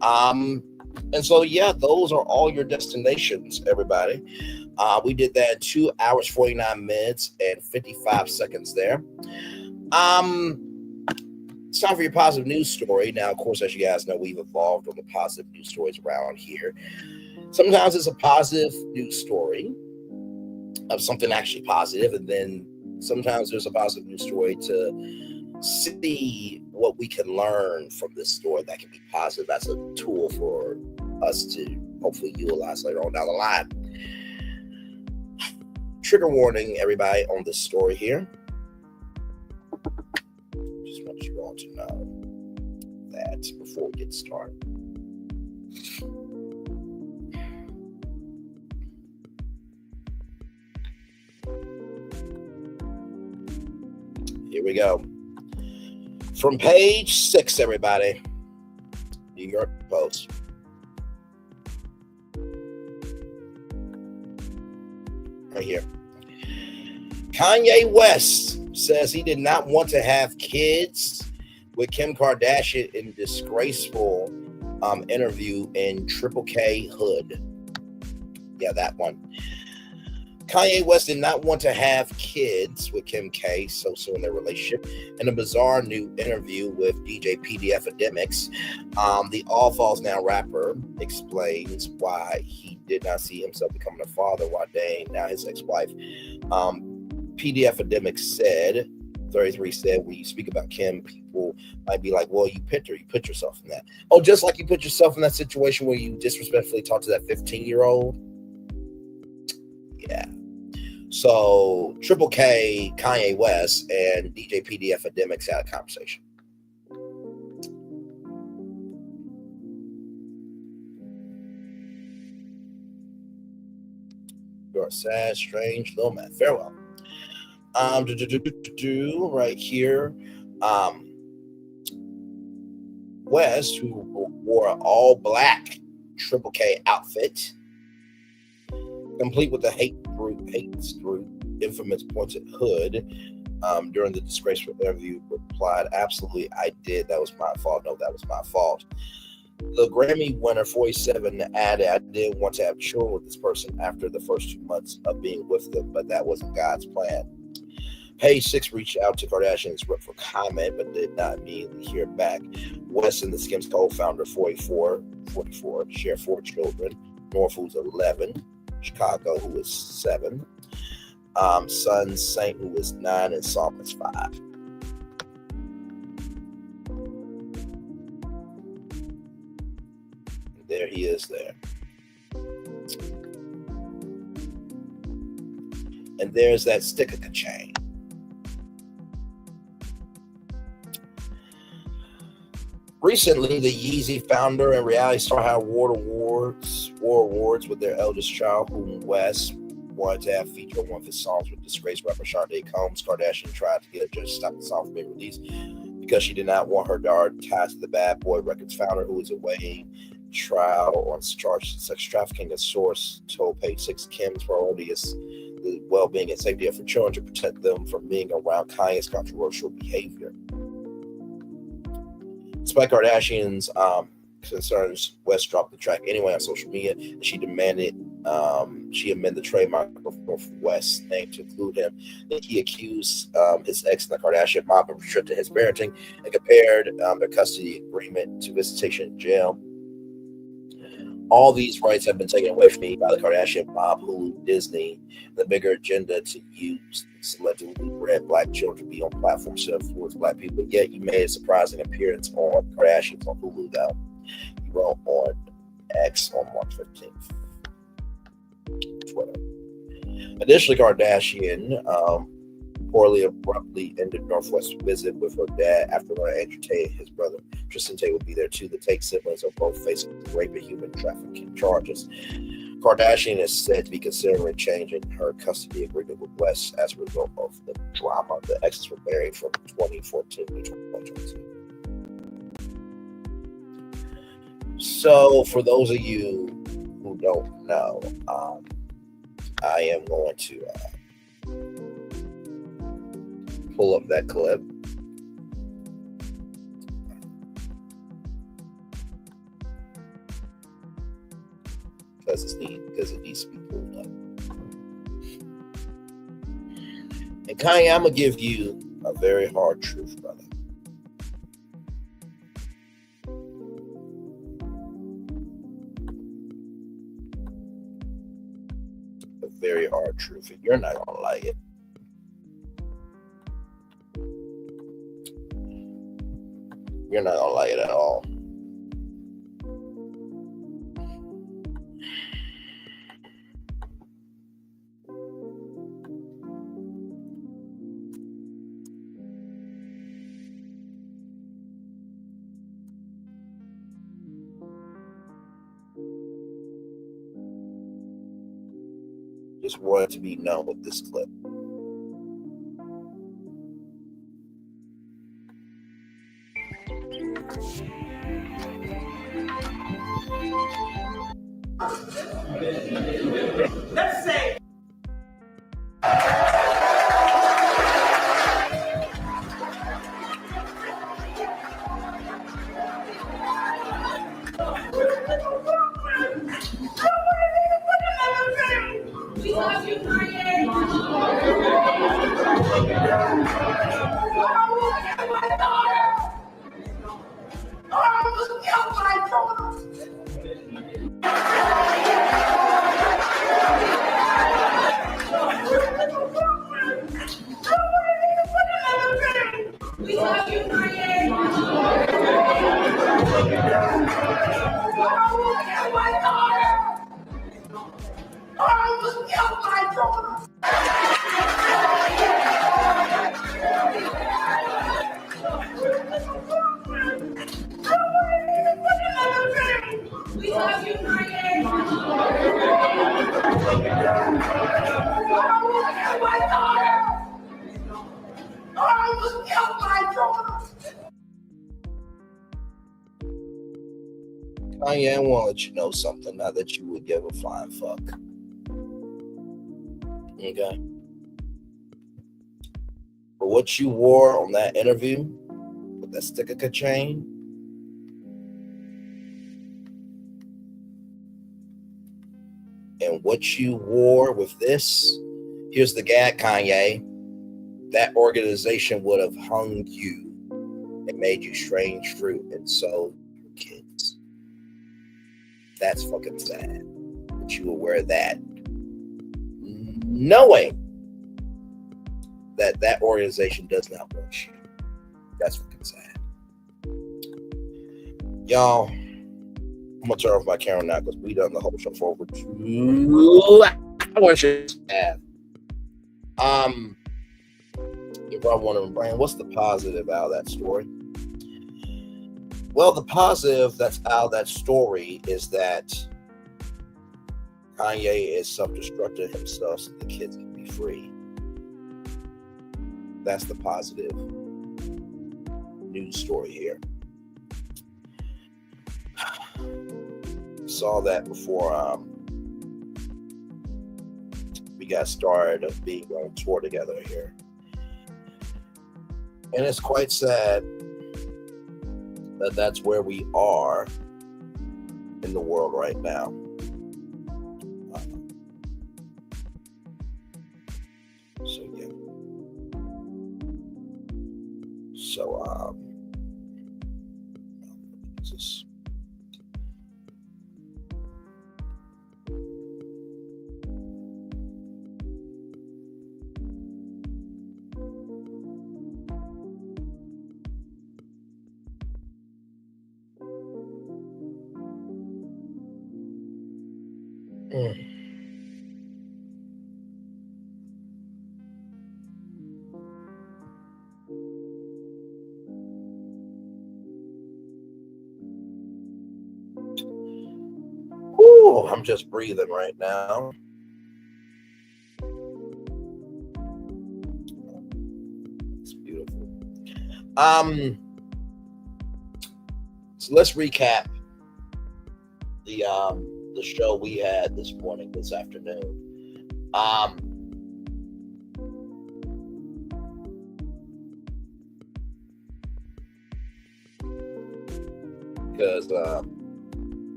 And so, yeah, those are all your destinations, everybody. We did that in 2 hours, 49 minutes, and 55 seconds there. It's time for your positive news story. Now, of course, as you guys know, we've evolved on the positive news stories around here. Sometimes it's a positive news story of something actually positive, and then sometimes there's a positive news story to see what we can learn from this story that can be positive. That's a tool for us to hopefully utilize later on down the line. Trigger warning, everybody, on this story here. Just want you all to know that before we get started. Here we go. From page 6, everybody. New York Post. Right here. Kanye West says he did not want to have kids with Kim Kardashian in disgraceful interview in Triple K Hood. Yeah, that one. Kanye West did not want to have kids with Kim K so soon in their relationship. In a bizarre new interview with DJ Epidemics, the All Falls Now rapper explains why he did not see himself becoming a father while dating now his ex-wife. Epidemics said, 33 said, when you speak about Kim, people might be like, well, you picked her. You put yourself in that. Oh, just like you put yourself in that situation where you disrespectfully talked to that 15-year-old. Yeah. So Triple K, Kanye West, and DJ Epidemics had a conversation. You're a sad, strange little man. Farewell. Right here. West, who wore an all-black Triple K outfit, complete with the hate through infamous pointed hood, during the disgraceful interview, replied, absolutely, I did. That was my fault. No, that was my fault. The Grammy winner, 47, added, I didn't want to have children with this person after the first 2 months of being with them, but that wasn't God's plan. Page 6 reached out to Kardashian's rep for comment, but did not immediately hear back. West and the Skims co-founder, 44, share 4 children. North, who's 11. Chicago, who is 7. Son Saint, who is 9, and Psalm is 5. There he is there. And there's that sticker chain. Recently, the Yeezy founder and reality star had wore awards with their eldest child, whom West wanted to have feature on one of his songs with disgraced rapper Sade Combs. Kardashian tried to get a judge to stop the song from being released because she did not want her daughter tied to the Bad Boy Records founder, who is awaiting trial on charges of sex trafficking. A source told Page 6 Kim's priority is the well-being and safety of her children to protect them from being around Kanye's controversial behavior. Despite Kardashian's concerns, West dropped the track anyway on social media. She demanded she amend the trademark of West's name to include him. Then he accused his ex and the Kardashian mob of restricting his parenting and compared their custody agreement to visitation in jail. All these rights have been taken away from me by the Kardashian mob, Hulu, Disney, the bigger agenda to use selectively bred black children to be on platforms to influence black people. Yet you made a surprising appearance on Kardashians on Hulu, though. You wrote on X on March 15th. Twitter. Additionally, Kardashian poorly abruptly ended Northwest visit with her dad after learning Andrew Tate, his brother Tristan Tate, will be there too. The Tate siblings are both facing rape and human trafficking charges. Kardashian is said to be considering changing her custody agreement with West as a result of the drama. The exes were married from 2014 to 2022. So, for those of you who don't know, I am going to pull up that clip. Because it needs to be pulled up. And Kanye, I'm gonna give you a very hard truth, brother. A very hard truth, and you're not gonna like it. You're not gonna like it at all. Just wanted to be known with this clip. Let's say. We love you, Kanye. We love you, We love you, Kanye, I want to let you know something now that you would give a flying fuck. Okay? But what you wore on that interview with that sticker chain, and what you wore with this, here's the gag, Kanye. That organization would have hung you and made you strange fruit and sold your kids. That's fucking sad that you will wear that, knowing that that organization does not want you. That's fucking sad. Y'all, I'm gonna turn off my camera now because we done the whole show for over 2 hours. You're probably wondering, Brian, what's the positive out of that story? Well, the positive that's out of that story is that Kanye is self-destructing himself so the kids can be free. That's the positive news story here. Saw that before we got started of being on tour together here. And it's quite sad that that's where we are in the world right now. So yeah. So Whew, I'm just breathing right now. It's beautiful. So let's recap the show we had this afternoon. Because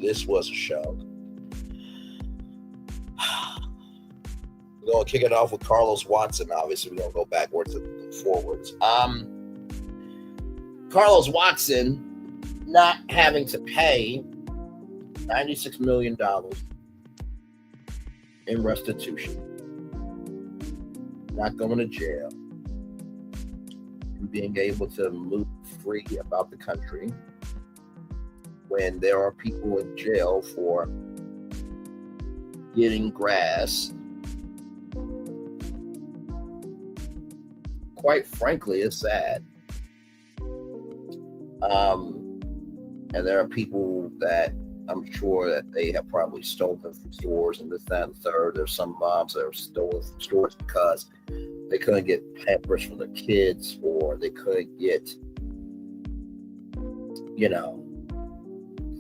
this was a show. We're going to kick it off with Carlos Watson. Obviously, we're going to go backwards and forwards. Carlos Watson not having to pay $96 million in restitution, not going to jail, and being able to move free about the country when there are people in jail for getting grass. Quite frankly, it's sad. And there are people that I'm sure that they have probably stolen from stores and this, that, and third. There's some moms that are stolen from stores because they couldn't get Pampers for their kids, or they couldn't get,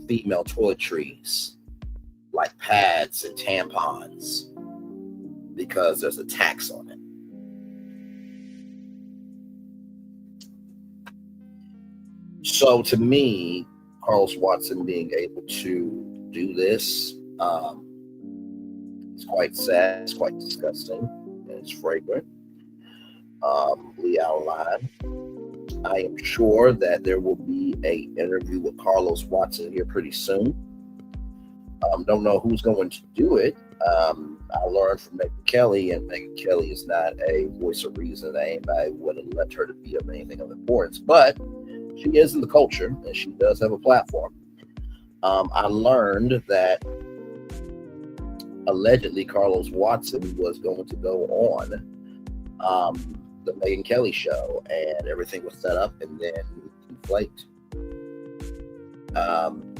female toiletries like pads and tampons because there's a tax on it. So to me, Carlos Watson being able to do this, it's quite sad, it's quite disgusting, and it's fragrant. We outlined. I am sure that there will be an interview with Carlos Watson here pretty soon. Don't know who's going to do it. I learned from Megyn Kelly, and Megyn Kelly is not a voice of reason. Anybody wouldn't let her to be of anything of importance, but she is in the culture, and she does have a platform. I learned that allegedly Carlos Watson was going to go on the Megyn Kelly show, and everything was set up, and then he flaked.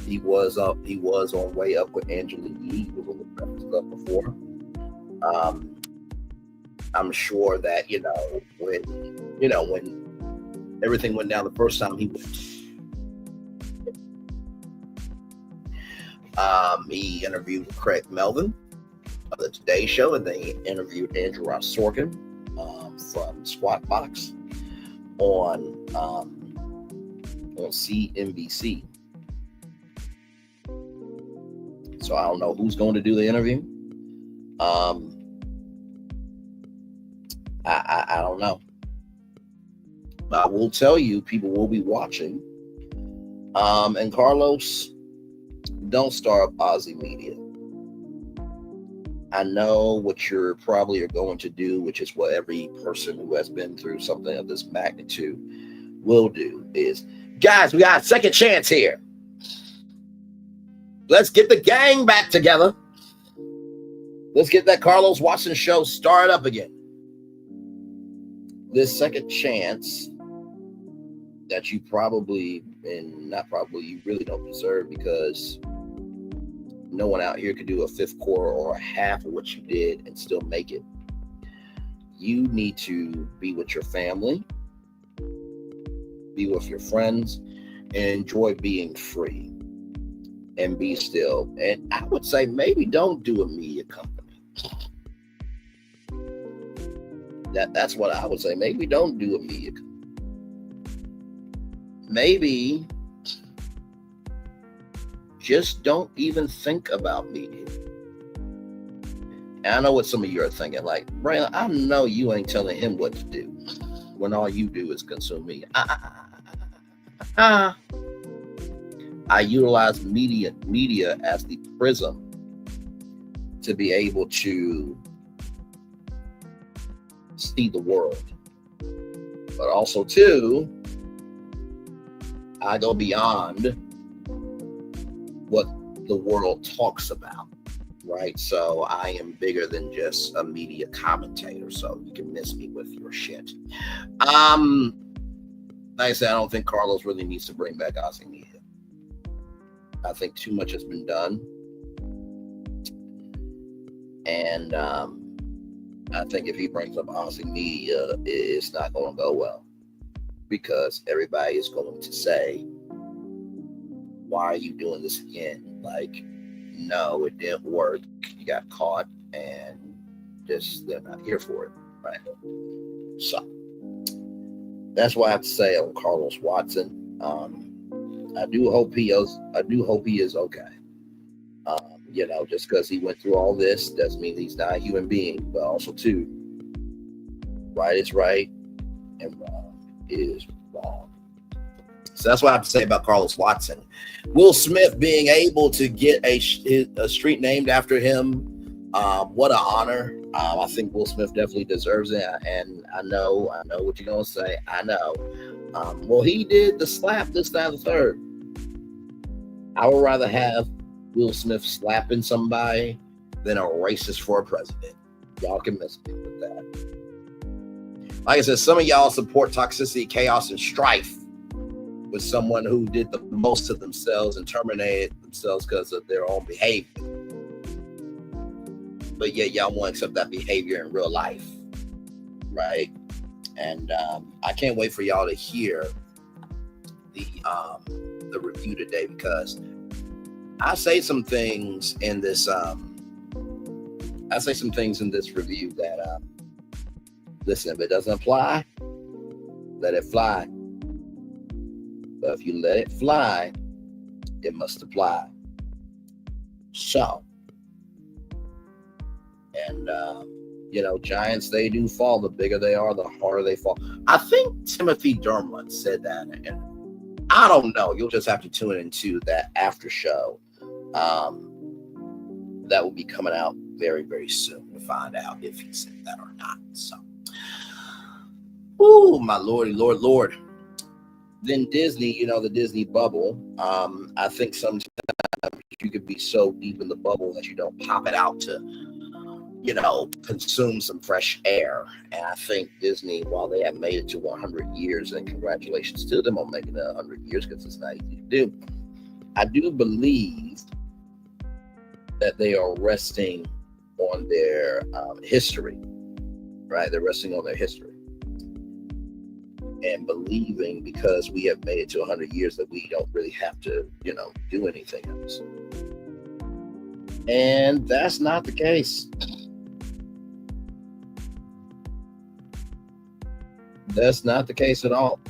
He was on Way Up with Angela Yee, who was on the Breakfast Club before. I'm sure that when everything went down the first time he went. He interviewed Craig Melvin of the Today Show, and then he interviewed Andrew Ross Sorkin from Squawk Box on CNBC. So I don't know who's going to do the interview. I don't know. I will tell you, people will be watching. And Carlos, don't start up Aussie Media. I know what you're probably are going to do, which is what every person who has been through something of this magnitude will do, is, guys, we got a second chance here. Let's get the gang back together. Let's get that Carlos Watson show started up again. This second chance that you probably, and not probably, you really don't deserve, because no one out here could do a fifth quarter or a half of what you did and still make it. You need to be with your family, be with your friends, and enjoy being free and be still. And I would say maybe don't do a media company. That's what I would say. Maybe don't do a media company. Maybe just don't even think about media. And I know what some of you are thinking, like, Braylon, I know you ain't telling him what to do when all you do is consume media. I utilize media as the prism to be able to see the world. But also, too, I go beyond what the world talks about. right? So I am bigger than just a media commentator, so you can miss me with your shit. Like I said, I don't think Carlos really needs to bring back Aussie Media. I think too much has been done. And I think if he brings up Aussie Media, it's not going to go well. Because everybody is going to say, why are you doing this again? Like, no, it didn't work. You got caught, and just they're not here for it, right? So that's what I have to say on Carlos Watson. I do hope he is okay. You know, just because he went through all this doesn't mean he's not a human being. But also, too, right is right, and wrong is wrong. So that's what I have to say about Carlos Watson. Will Smith being able to get a street named after him, what an honor. I think Will Smith definitely deserves it, and I know what you're gonna say. I know. Well, he did the slap this time, the third. I would rather have Will Smith slapping somebody than a racist for a president. Y'all can miss me with that. Like I said, some of y'all support toxicity, chaos, and strife with someone who did the most to themselves and terminated themselves because of their own behavior. But yet y'all won't accept that behavior in real life, right? And I can't wait for y'all to hear the review today, because I say some things in this review that listen, if it doesn't apply, let it fly. But if you let it fly, it must apply. So, and you know, giants, they do fall. The bigger they are, the harder they fall. I think Timothy Dermott said that, and I don't know. You'll just have to tune into that after show. That will be coming out very, very soon to find out if he said that or not. So, oh my lordy, Lord. Then Disney, you know, the Disney bubble. I think sometimes you could be so deep in the bubble that you don't pop it out to, you know, consume some fresh air. And I think Disney, while they have made it to 100 years, and congratulations to them on making it 100 years, because it's not easy to do, I do believe that they are resting on their history, right? They're resting on their history and believing, because we have made it to 100 years, that we don't really have to, you know, do anything else. And that's not the case. That's not the case at all.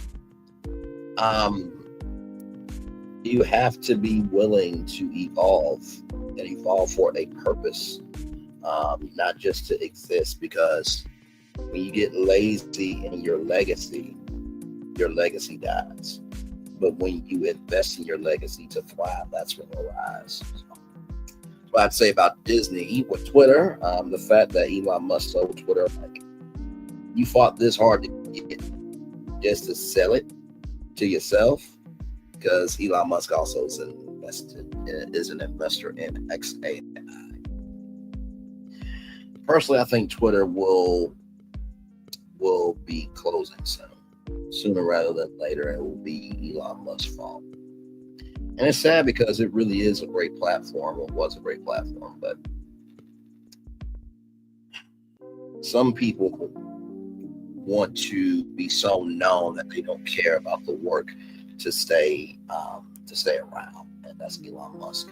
You have to be willing to evolve, and evolve for a purpose, not just to exist, because when you get lazy in your legacy dies. But when you invest in your legacy to thrive, that's when it'll rise. So, that's what I'd say about Disney with Twitter. The fact that Elon Musk sold Twitter, like, you fought this hard to get just to sell it to yourself, because Elon Musk also is an investor in XAI. Personally, I think Twitter will be closing soon. Sooner rather than later, it will be Elon Musk's fault. And it's sad, because it really is a great platform. It was a great platform, but some people want to be so known that they don't care about the work to stay around, and that's Elon Musk.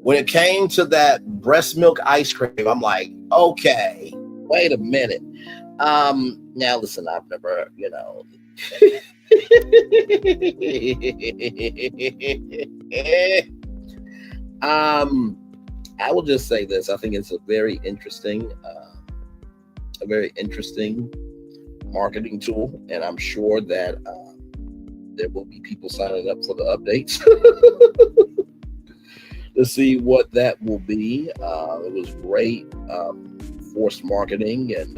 When it came to that breast milk ice cream, I'm like, okay, wait a minute. Now listen, I've never, you know, I will just say this. I think it's a very interesting marketing tool, and I'm sure that there will be people signing up for the updates to see what that will be. It was great, forced marketing, and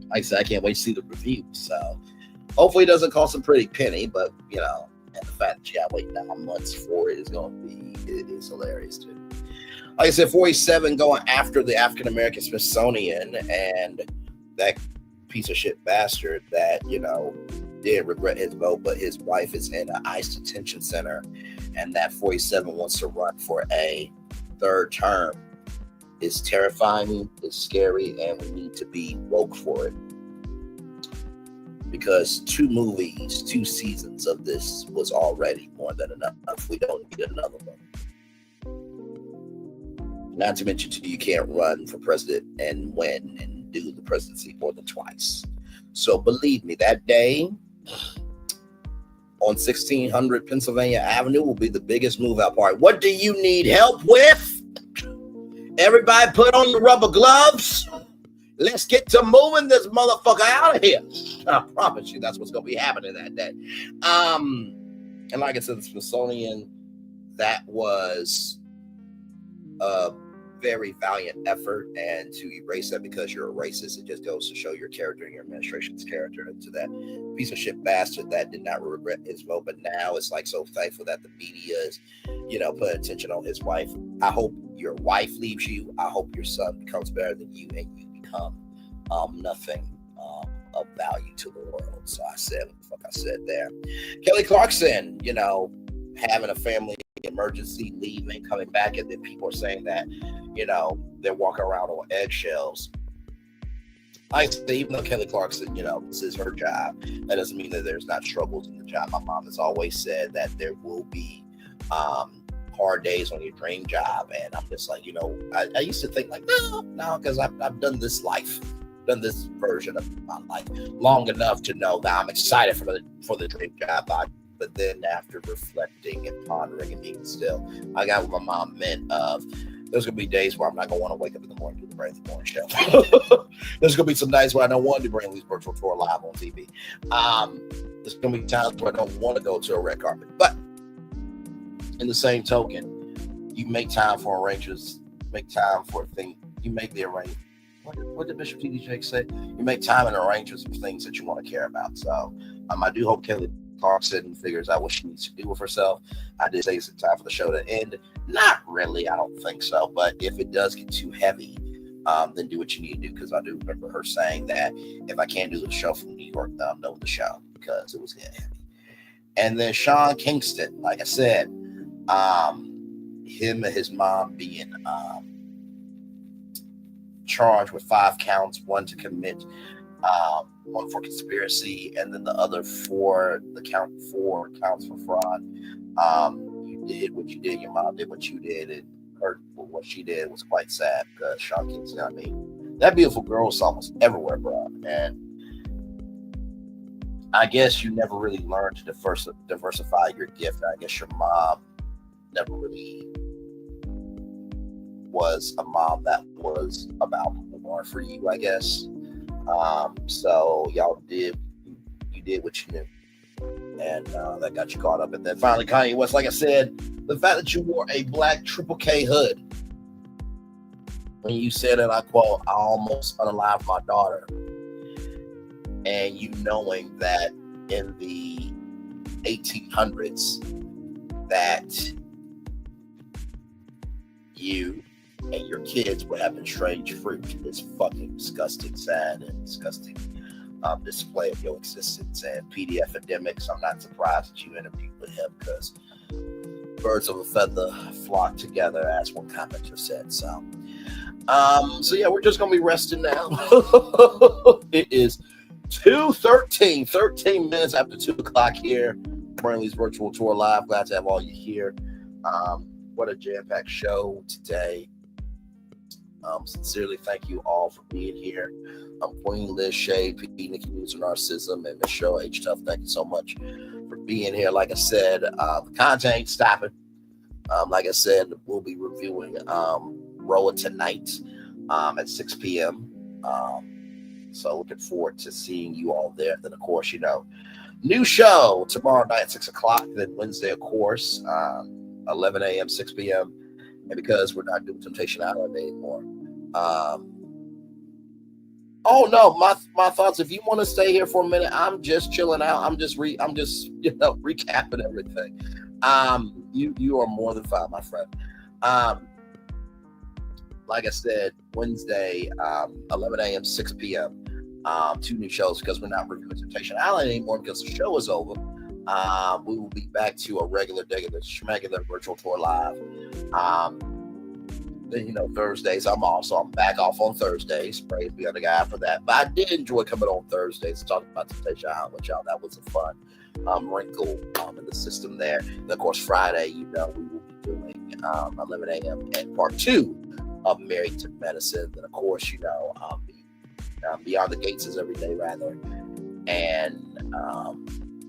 like I said, I can't wait to see the review. So hopefully it doesn't cost a pretty penny, but you know, And the fact that you got to wait 9 months for it is is hilarious too. Like I said, 47 going after the African-American Smithsonian and that piece of shit bastard that, did regret his vote, but his wife is in an ICE detention center, and that 47 wants to run for a third term. It's terrifying, it's scary, and we need to be woke for it. Because 2 movies, 2 seasons of this was already more than enough. We don't need another one. Not to mention, too, you can't run for president and win and do the presidency more than twice. So believe me, that day on 1600 Pennsylvania Avenue will be the biggest move-out party. What do you need help with? Everybody put on your rubber gloves. Let's get to moving this motherfucker out of here. I promise you that's what's going to be happening that day. And like I said, the Smithsonian, that was a very valiant effort, and to erase that because you're a racist, it just goes to show your character and your administration's character. And to that piece of shit bastard that did not regret his vote, but now it's like so thankful that the media is, putting attention on his wife. I hope your wife leaves you. I hope your son becomes better than you, and you become nothing of value to the world. So I said what the fuck I said there. Kelly Clarkson, having a family emergency, leaving, coming back, and then people are saying that, they're walking around on eggshells. I say, even though Kelly Clarkson, this is her job, that doesn't mean that there's not struggles in the job. My mom has always said that there will be hard days on your dream job, and I'm just like, I used to think like, no, because I've done this life, done this version of my life long enough to know that I'm excited for the dream job. But then after reflecting and pondering and being still, I got what my mom meant of, there's going to be days where I'm not going to want to wake up in the morning and do the Brantley Morning Show. There's going to be some nights where I don't want to do Brantley's virtual tour live on TV. There's going to be times where I don't want to go to a red carpet. But in the same token, you make time for arrangements, make time for things, you make the arrangement. What did Bishop T.D. Jakes say? You make time and arrangements for things that you want to care about. So I do hope Kelly Clarkson figures out what she needs to do with herself. I did say it's time for the show to end. Not really, I don't think so. But if it does get too heavy, then do what you need to do. Because I do remember her saying that if I can't do the show from New York, then I'm done with the show because it was getting heavy. And then Sean Kingston, like I said, him and his mom being charged with 5 counts, one to commit, one for conspiracy, and then the other 4 counts for fraud. You did what you did, your mom did what you did, and what she did was quite sad because Sean Kingston, that beautiful girl was almost everywhere, bro. And I guess you never really learned to diversify your gift. I guess your mom never really was a mom that was about more for you, I guess. So y'all did what you knew, and that got you caught up. And then finally, Kanye West, like I said, the fact that you wore a black Triple K hood when you said, and I quote, "I almost unalived my daughter," and you knowing that in the 1800s that you and your kids would have been strange fruit is fucking disgusting, sad, and disgusting display of your existence. And PD Epidemics, I'm not surprised that you interviewed with him because birds of a feather flock together, as one commenter said. So yeah, we're just gonna be resting now. It is 2:13, 13 minutes after 2 o'clock here. Brantley's virtual tour live. Glad to have all you here. What a jam-packed show today. Sincerely, thank you all for being here. Queen Liz Shea, P. Nikki News and Narcissism, and Michelle H. Tough, thank you so much for being here. Like I said, the content ain't stopping. Like I said, we'll be reviewing Roa tonight at 6 p.m. So looking forward to seeing you all there. Then, of course, new show tomorrow night at 6 o'clock. Then Wednesday, of course, 11 a.m., 6 p.m. And because we're not doing Temptation Island anymore, Oh no, my thoughts. If you want to stay here for a minute, I'm just chilling out. I'm just recapping everything. You are more than fine, my friend. Like I said, Wednesday, 11 a.m., 6 p.m. 2 new shows because we're not reviewing Temptation Island anymore because the show is over. We will be back to a regular virtual tour live. Then, Thursdays I'm off, so I'm back off on Thursdays. Praise be on the guy for that. But I did enjoy coming on Thursdays and talking about Temptation Island with y'all. That was a fun wrinkle in the system there. And of course, Friday, we will be doing 11 a.m. and part 2 of Married to Medicine. And of course, Beyond the Gates is every day, rather. And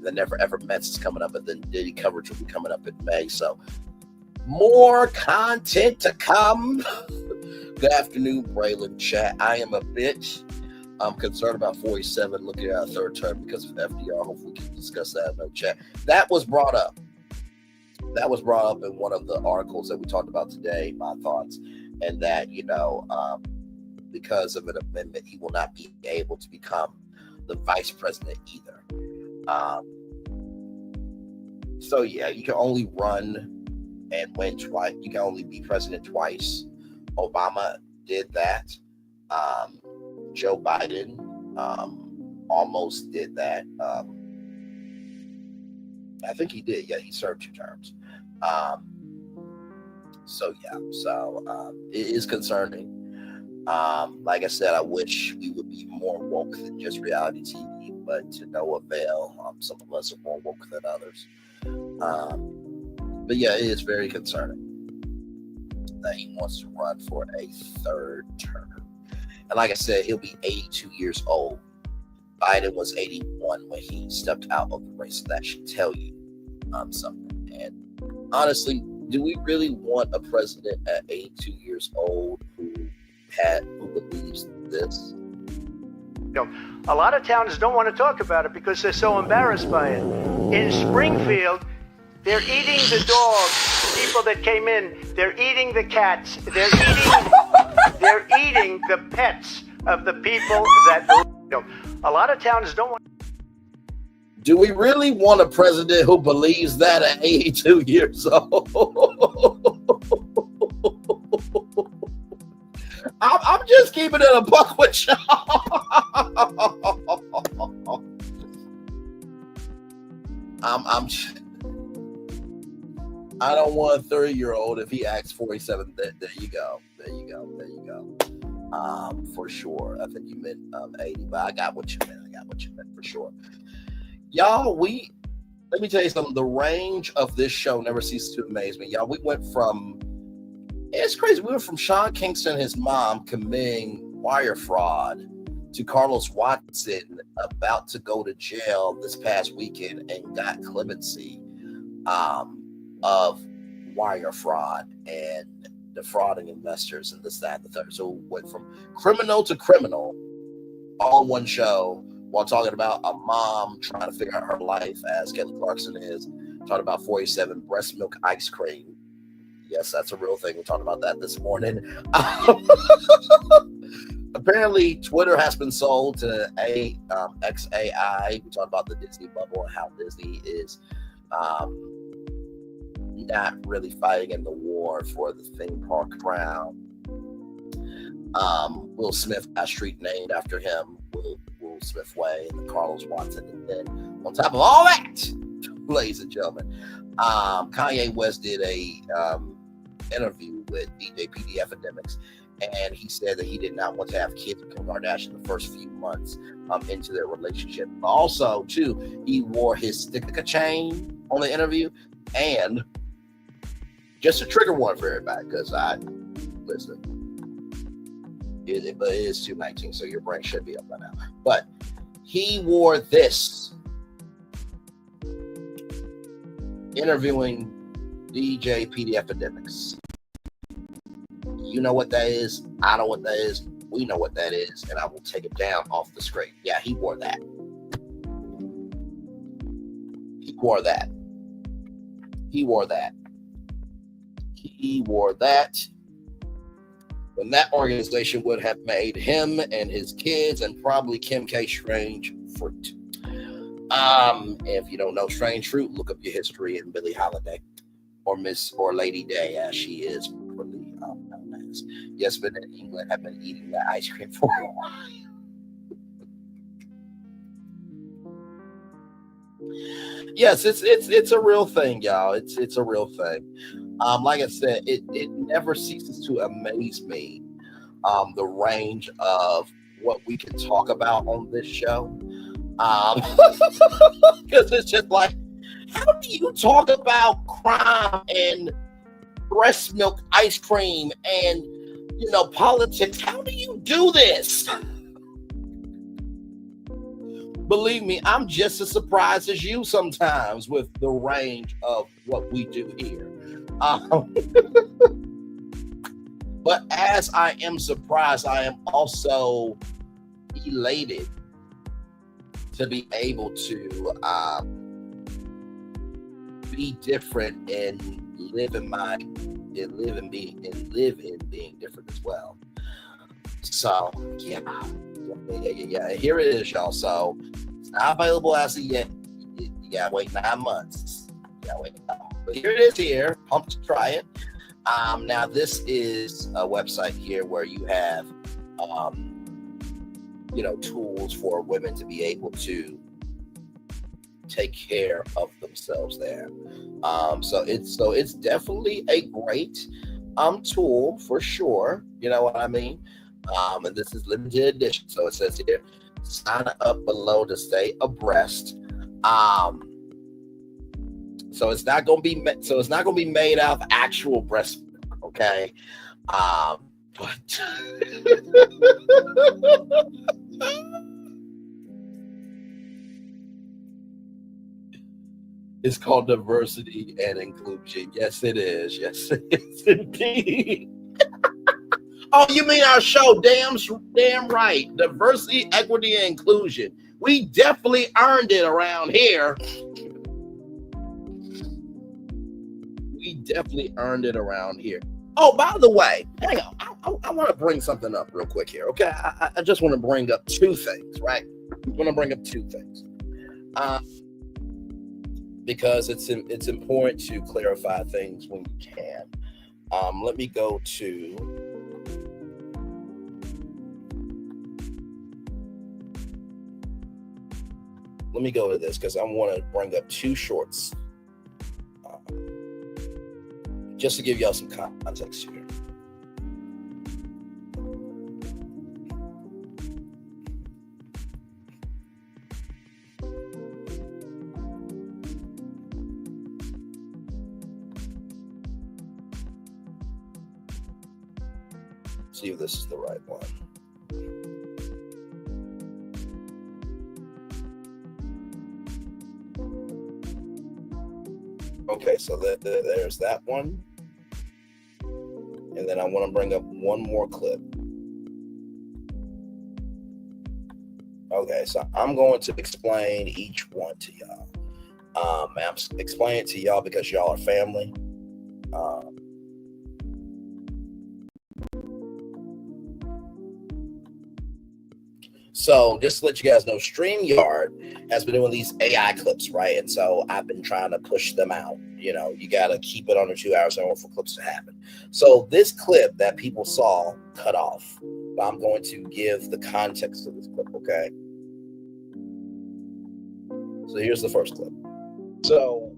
the Never Ever Mets is coming up, and then Diddy coverage will be coming up in May. So more content to come. Good afternoon, Braylon chat. I am a bit concerned about 47 looking at a third term because of FDR. Hopefully we can discuss that in the chat. That was brought up. That was brought up in one of the articles that we talked about today, my thoughts, and that, because of an amendment, he will not be able to become the vice president either. So yeah, you can only run and win twice. You can only be president twice. Obama did that. Joe Biden almost did that. I think he did. Yeah, he served 2 terms. So it is concerning. Like I said, I wish we would be more woke than just reality TV, but to no avail. Some of us are more woke than others. But yeah, it is very concerning that he wants to run for a 3rd term. And like I said, he'll be 82 years old. Biden was 81 when he stepped out of the race. So that should tell you something. And honestly, do we really want a president at 82 years old who believes this? A lot of towns don't want to talk about it because they're so embarrassed by it. In Springfield, they're eating the dogs, people that came in. They're eating the cats. They're eating the pets of the people that. A lot of towns don't want. Do we really want a president who believes that at 82 years old? I'm just keeping it a buck with y'all. I don't want a 30-year-old if he acts 47. There you go. For sure. I think you meant 80, but I got what you meant for sure. Y'all, let me tell you something. The range of this show never ceases to amaze me. Y'all, it's crazy. We went from Sean Kingston and his mom committing wire fraud to Carlos Watson about to go to jail this past weekend and got clemency of wire fraud and defrauding investors and this, that, and the third. So we went from criminal to criminal all in one show while talking about a mom trying to figure out her life, as Kelly Clarkson is, talking about 47 breast milk ice cream. Yes, that's a real thing. We talked about that this morning. Apparently, Twitter has been sold to XAI. We talked about the Disney bubble and how Disney is not really fighting in the war for the theme park crown. Will Smith got a street named after him, Will Smith Way, and Carlos Watson. And then on top of all that, ladies and gentlemen, Kanye West did a interview with DJ PD Epidemics, and he said that he did not want to have kids with Kim Kardashian the first few months into their relationship. Also, too, he wore his sticker chain on the interview, and just a trigger warning for everybody, because it is 2:19, so your brain should be up by now. But he wore this interviewing DJ PD Epidemics. You know what that is. I know what that is. We know what that is. And I will take it down off the screen. Yeah, he wore that. He wore that. when that organization would have made him and his kids and probably Kim K strange fruit. If you don't know strange fruit, look up your history in Billie Holiday or Miss or Lady Day, as she is really known as. Yes, but in England have been eating that ice cream for a while. Yes, it's a real thing, y'all. It's a real thing. Like I said, it never ceases to amaze me the range of what we can talk about on this show. Because it's just like, how do you talk about crime and breast milk ice cream and, you know, politics? How do you do this? Believe me, I'm just as surprised as you sometimes with the range of what we do here. But as I am surprised, I am also elated to be able to be different and live in being different as well. So yeah. Here it is, y'all. So it's not available as of yet. You gotta wait 9 months. But here it is. Here, pumped to try it. Now this is a website here where you have, tools for women to be able to take care of themselves there. So it's definitely a great tool for sure. You know what I mean? And this is limited edition. So it says here, sign up below to stay abreast. So it's not going to be made out of actual breast milk, okay? But it's called diversity and inclusion. Yes, it is. Yes, it is indeed. Oh, you mean our show? Damn right. Diversity, equity, and inclusion. We definitely earned it around here. Oh, by the way, hang on. I want to bring something up real quick here, okay? I just want to bring up two things, right? I want to bring up two things. Because it's important to clarify things when you can. Let me go to... Let me go to this because I want to bring up two shorts just to give y'all some context here. See if this is the right one. Okay, so there's that one. And then I want to bring up one more clip. Okay, so I'm going to explain each one to y'all. I'm explaining it to y'all because y'all are family. So just to let you guys know, StreamYard has been doing these AI clips, right? And so I've been trying to push them out. You know, you got to keep it under 2 hours in order for clips to happen. So this clip that people saw cut off, but I'm going to give the context of this clip, okay? So here's the first clip. So,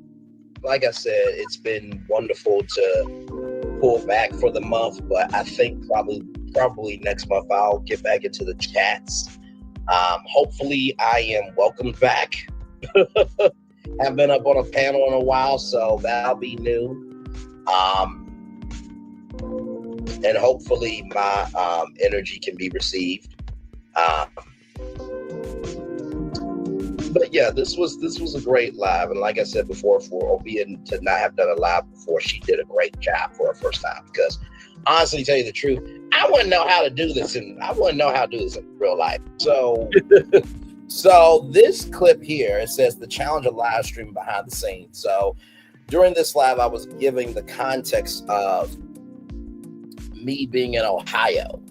like I said, it's been wonderful to pull back for the month, but I think probably next month I'll get back into the chats. Hopefully I am welcomed back. Haven't been up on a panel in a while, so that'll be new. And hopefully my energy can be received. But yeah, this was a great live, and like I said before, for Obia to not have done a live before, she did a great job for her first time. Because honestly, to tell you the truth, I wouldn't know how to do this, and I wouldn't know how to do this in real life. So, so this clip here, it says the challenge of live streaming behind the scenes. So during this live, I was giving the context of me being in Ohio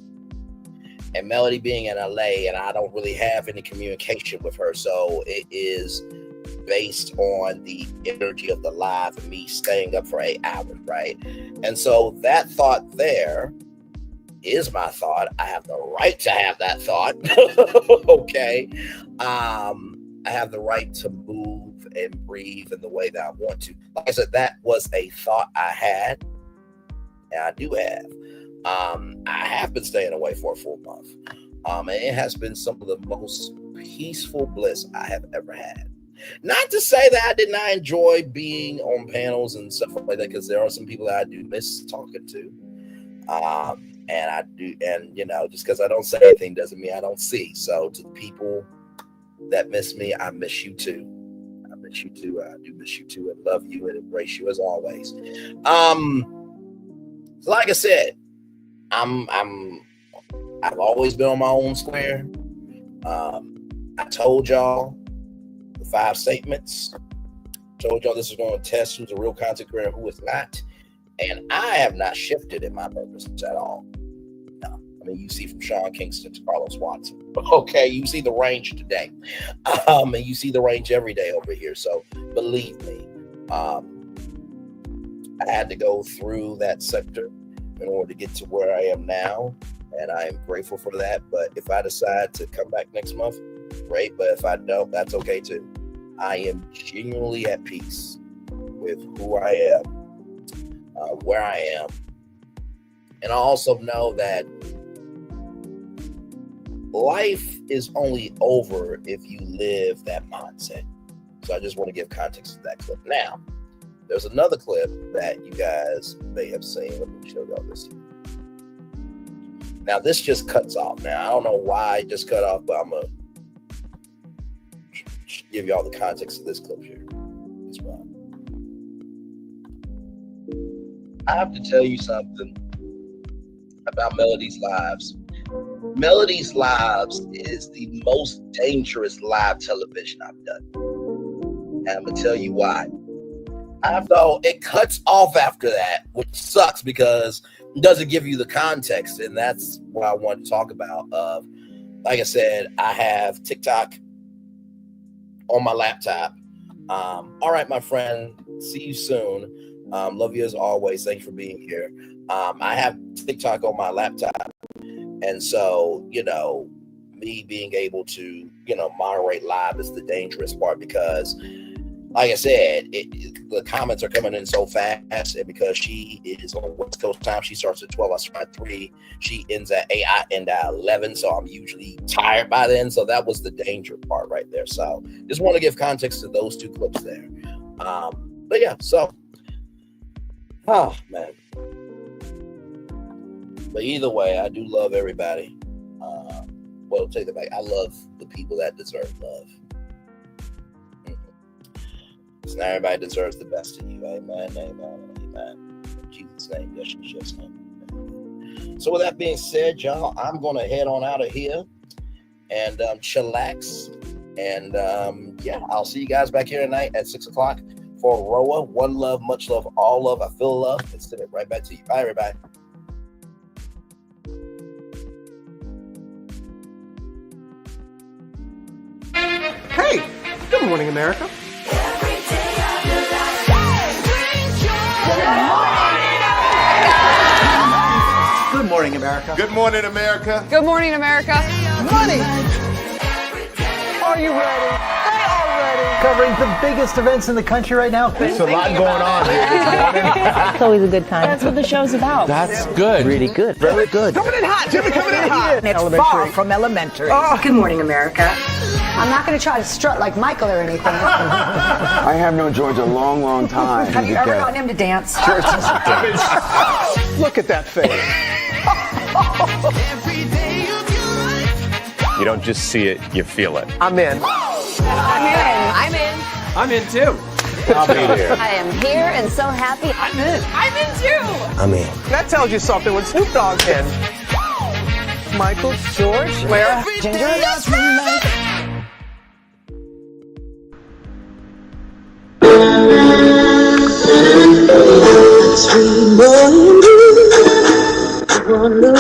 and Melody being in LA, and I don't really have any communication with her. So it is based on the energy of the live and me staying up for 8 hours, right? And so that thought there is my thought. I have the right to have that thought. Okay. I have the right to move and breathe in the way that I want to. Like I said, that was a thought I had, and I do have. I have been staying away for a full month. And it has been some of the most peaceful bliss I have ever had. Not to say that I did not enjoy being on panels and stuff like that, because there are some people that I do miss talking to. And I do, and you know, just because I don't say anything doesn't mean I don't see. So to the people that miss me, I miss you too. I miss you too. I do miss you too, and love you and embrace you as always. Like I said, I've always been on my own square. I told y'all the 5 statements. Told y'all this is going to test who's a real content creator and who is not. And I have not shifted in my purpose at all. No. I mean, you see from Sean Kingston to Carlos Watson. Okay, you see the range today. And you see the range every day over here. So believe me, I had to go through that sector in order to get to where I am now. And I am grateful for that. But if I decide to come back next month, great. But if I don't, that's okay too. I am genuinely at peace with who I am, where I am. And I also know that life is only over if you live that mindset. So I just want to give context to that clip. Now, there's another clip that you guys may have seen. Let me show y'all this. Now, this just cuts off. Now, I don't know why it just cut off, but I'm going to give y'all the context of this clip here as well. I have to tell you something about Melody's Lives. Melody's Lives is the most dangerous live television I've done. And I'm going to tell you why. Although it cuts off after that, which sucks because it doesn't give you the context. And that's what I want to talk about. Like I said, I have TikTok on my laptop. All right, my friend. See you soon. Love you as always. Thanks for being here. I have TikTok on my laptop. And so, you know, me being able to, you know, moderate live is the dangerous part because, like I said, the comments are coming in so fast. And because she is on West Coast time, she starts at 12, I start at 3. She ends at 8, I end at 11. So I'm usually tired by then. So that was the danger part right there. So just want to give context to those 2 clips there. But yeah, so, oh, man. But either way, I do love everybody. Well, take that back. I love the people that deserve love. Because not everybody deserves the best of you. Amen, amen, amen. In Jesus' name, Yeshua's name. So with that being said, y'all, I'm going to head on out of here and chillax. And yeah, I'll see you guys back here tonight at 6 o'clock for Roa. One love, much love, all love. I feel love. And send it right back to you. Bye, everybody. Hey, good morning, America. Good morning, America. Good morning, America. Good morning, America. Money. Are you ready? They are ready. Covering the biggest events in the country right now. There's a lot going on here. It's always a good time. That's what the show's about. That's good. Really good. Very good. Coming in hot. Jimmy coming in hot. It's far from elementary. Oh. Good morning, America. I'm not going to try to strut like Michael or anything. I have known George a long, long time. Have you ever gotten him to dance? Look at that face. You don't just see it, you feel it. I'm in. I'm in. I'm in. I'm in too. I'll be there. I am here and so happy. I'm in. I'm in too. I'm in. That tells you something when Snoop Dogg's in. Michael, George, Lara, Ginger. Sweet boy,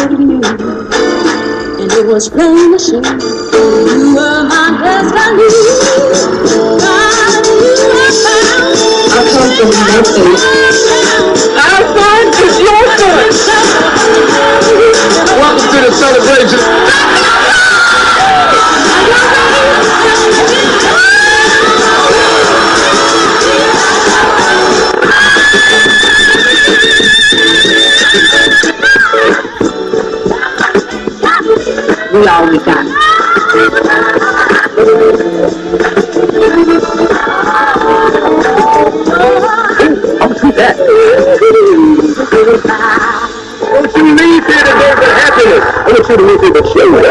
loved you, and it was plain to see you were my destiny. I come from Memphis. Our son is your son. Welcome to the celebration. We always got Don't you leave here today with happiness. I want you to leave here with joy.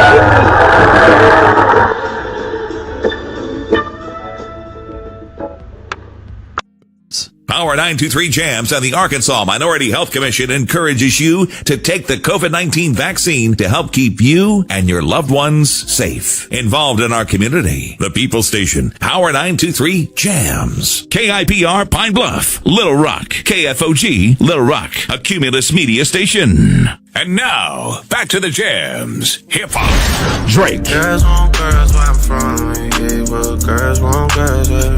Power 923 Jams and the Arkansas Minority Health Commission encourages you to take the COVID-19 vaccine to help keep you and your loved ones safe. Involved in our community, the People Station, Power 923 Jams. KIPR Pine Bluff, Little Rock, KFOG, Little Rock, a Cumulus media station. And now, back to the jams. Hip-hop. Drake. Girls want girls where I'm from. Yeah, well, girls want girls where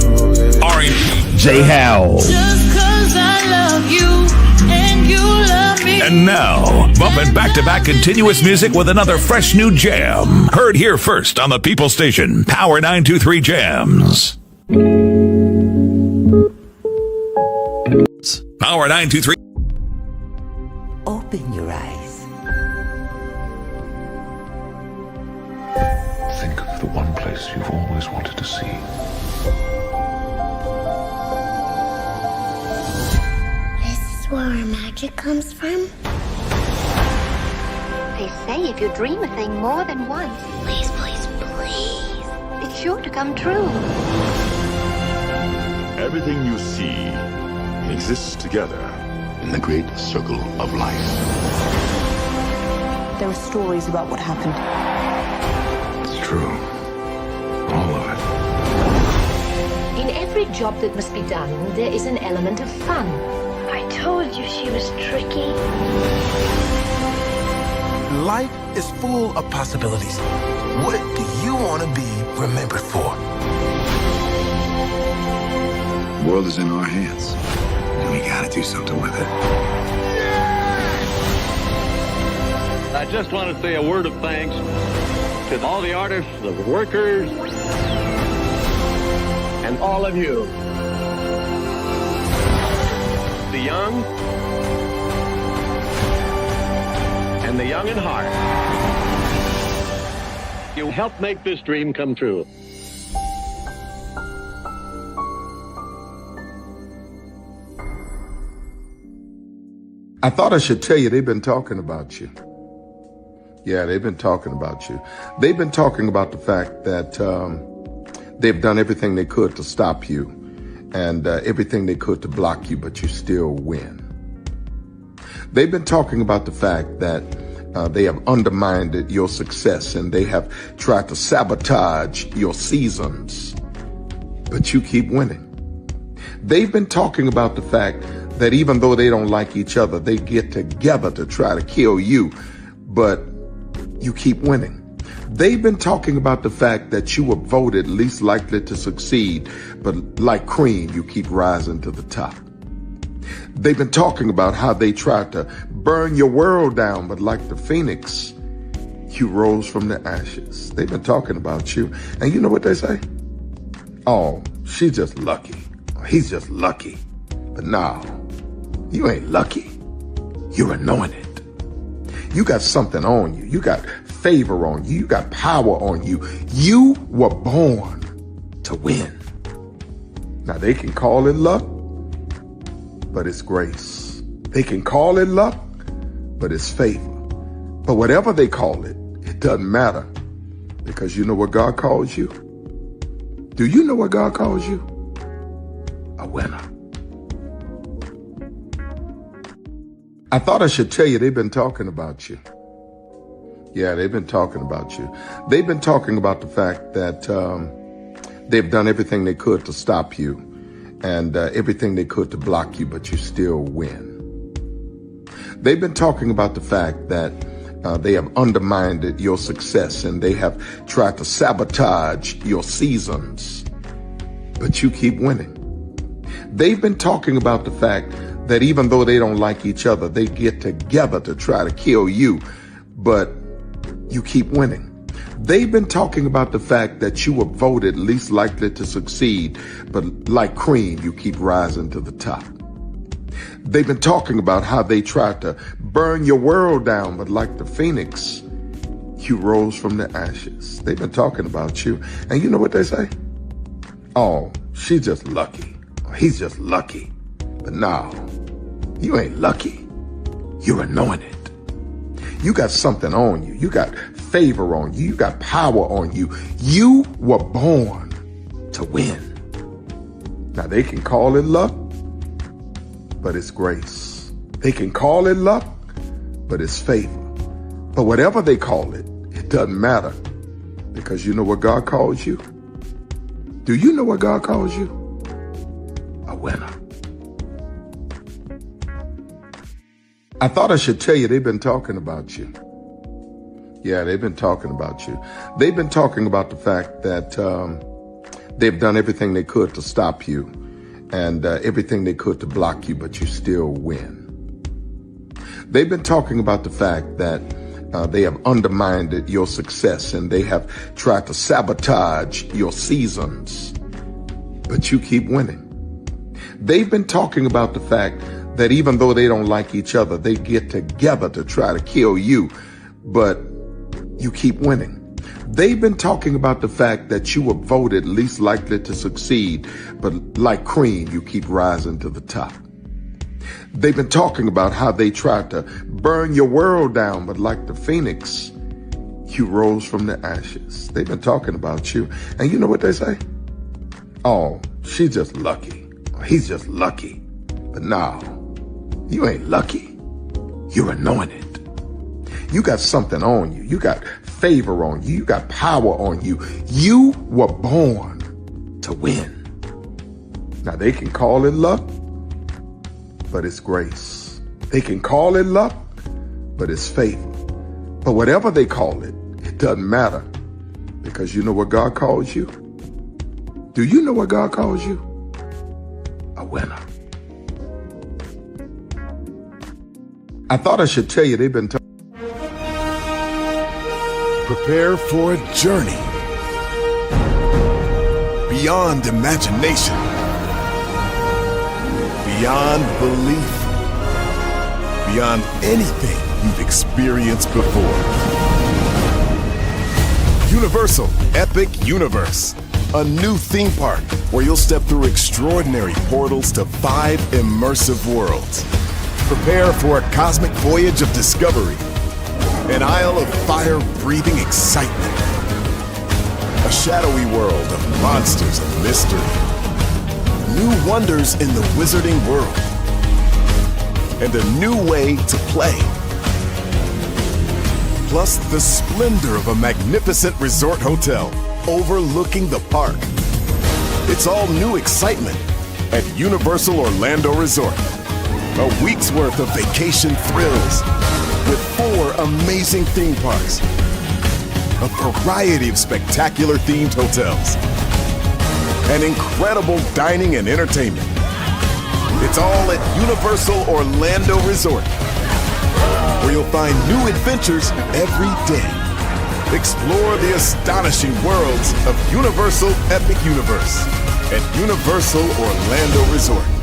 R&B. J. Howell. Just 'cause I love you and you love me. And now, bumping back-to-back continuous music with another fresh new jam. Heard here first on the People Station, Power 923 Jams. Power 923. Open your eyes. Think of the one place you've always wanted to see. This is where our magic comes from? They say if you dream a thing more than once, Please, please, please. it's sure to come true. Everything you see exists together in the great circle of life. There are stories about what happened. It's true. All of it. In every job that must be done, there is an element of fun. I told you she was tricky. Life is full of possibilities. What do you want to be remembered for? The world is in our hands, and we gotta do something with it. I just want to say a word of thanks to all the artists, the workers, and all of you. The young and the young in heart. You helped make this dream come true. I thought I should tell you they've been talking about you. Yeah, they've been talking about you. They've been talking about the fact that they've done everything they could to stop you and everything they could to block you, but you still win. They've been talking about the fact that they have undermined your success and they have tried to sabotage your seasons, but you keep winning. They've been talking about the fact that even though they don't like each other, they get together to try to kill you, but you keep winning. They've been talking about the fact that you were voted least likely to succeed, but like cream, you keep rising to the top. They've been talking about how they tried to burn your world down, but like the phoenix, you rose from the ashes. They've been talking about you. And you know what they say? Oh, she's just lucky. He's just lucky. But no, you ain't lucky. You're anointed. You got something on you. You got favor on you. You got power on you. You were born to win. Now they can call it luck, but it's grace. They can call it luck, but it's favor. But whatever they call it, it doesn't matter, because you know what God calls you? Do you know what God calls you? A winner. I thought I should tell you they've been talking about you. Yeah, they've been talking about you. They've been talking about the fact that they've done everything they could to stop you and everything they could to block you, but you still win. They've been talking about the fact that They have undermined your success, and they have tried to sabotage your seasons. But you keep winning. They've been talking about the fact that even though they don't like each other, they get together to try to kill you, but you keep winning. They've been talking about the fact that you were voted least likely to succeed, but like cream, you keep rising to the top. They've been talking about how they tried to burn your world down, but like the phoenix, you rose from the ashes. They've been talking about you. And you know what they say? Oh, she's just lucky. He's just lucky. But no, you ain't lucky. You're anointed. You got something on you. You got favor on you. You got power on you. You were born to win. Now, they can call it luck, but it's grace. They can call it luck, but it's favor. But whatever they call it, it doesn't matter, because you know what God calls you? Do you know what God calls you? A winner. I thought I should tell you, they've been talking about you. Yeah, they've been talking about you. They've been talking about the fact that they've done everything they could to stop you, and everything they could to block you, but you still win. They've been talking about the fact that they have undermined your success, and they have tried to sabotage your seasons, but you keep winning. They've been talking about the fact that even though they don't like each other, they get together to try to kill you, but you keep winning. They've been talking about the fact that you were voted least likely to succeed, but like cream, you keep rising to the top. They've been talking about how they tried to burn your world down, but like the phoenix, you rose from the ashes. They've been talking about you. And you know what they say? Oh, she's just lucky. He's just lucky. But no, you ain't lucky. You're anointed. You got something on you. You got favor on you. You got power on you. You were born to win. Now, they can call it luck, but it's grace. They can call it luck, but it's favor. But whatever they call it, it doesn't matter, because you know what God calls you? Do you know what God calls you? A winner. I thought I should tell you, they've been talking. Prepare for a journey beyond imagination, beyond belief, beyond anything you've experienced before. Universal Epic Universe, a new theme park where you'll step through extraordinary portals to 5 immersive worlds. Prepare for a cosmic voyage of discovery, an isle of fire-breathing excitement, a shadowy world of monsters and mystery, new wonders in the wizarding world, and a new way to play. Plus the splendor of a magnificent resort hotel overlooking the park. It's all new excitement at Universal Orlando Resort. A week's worth of vacation thrills with 4 amazing theme parks, a variety of spectacular themed hotels, and incredible dining and entertainment. It's all at Universal Orlando Resort, where you'll find new adventures every day. Explore the astonishing worlds of Universal Epic Universe at Universal Orlando Resort.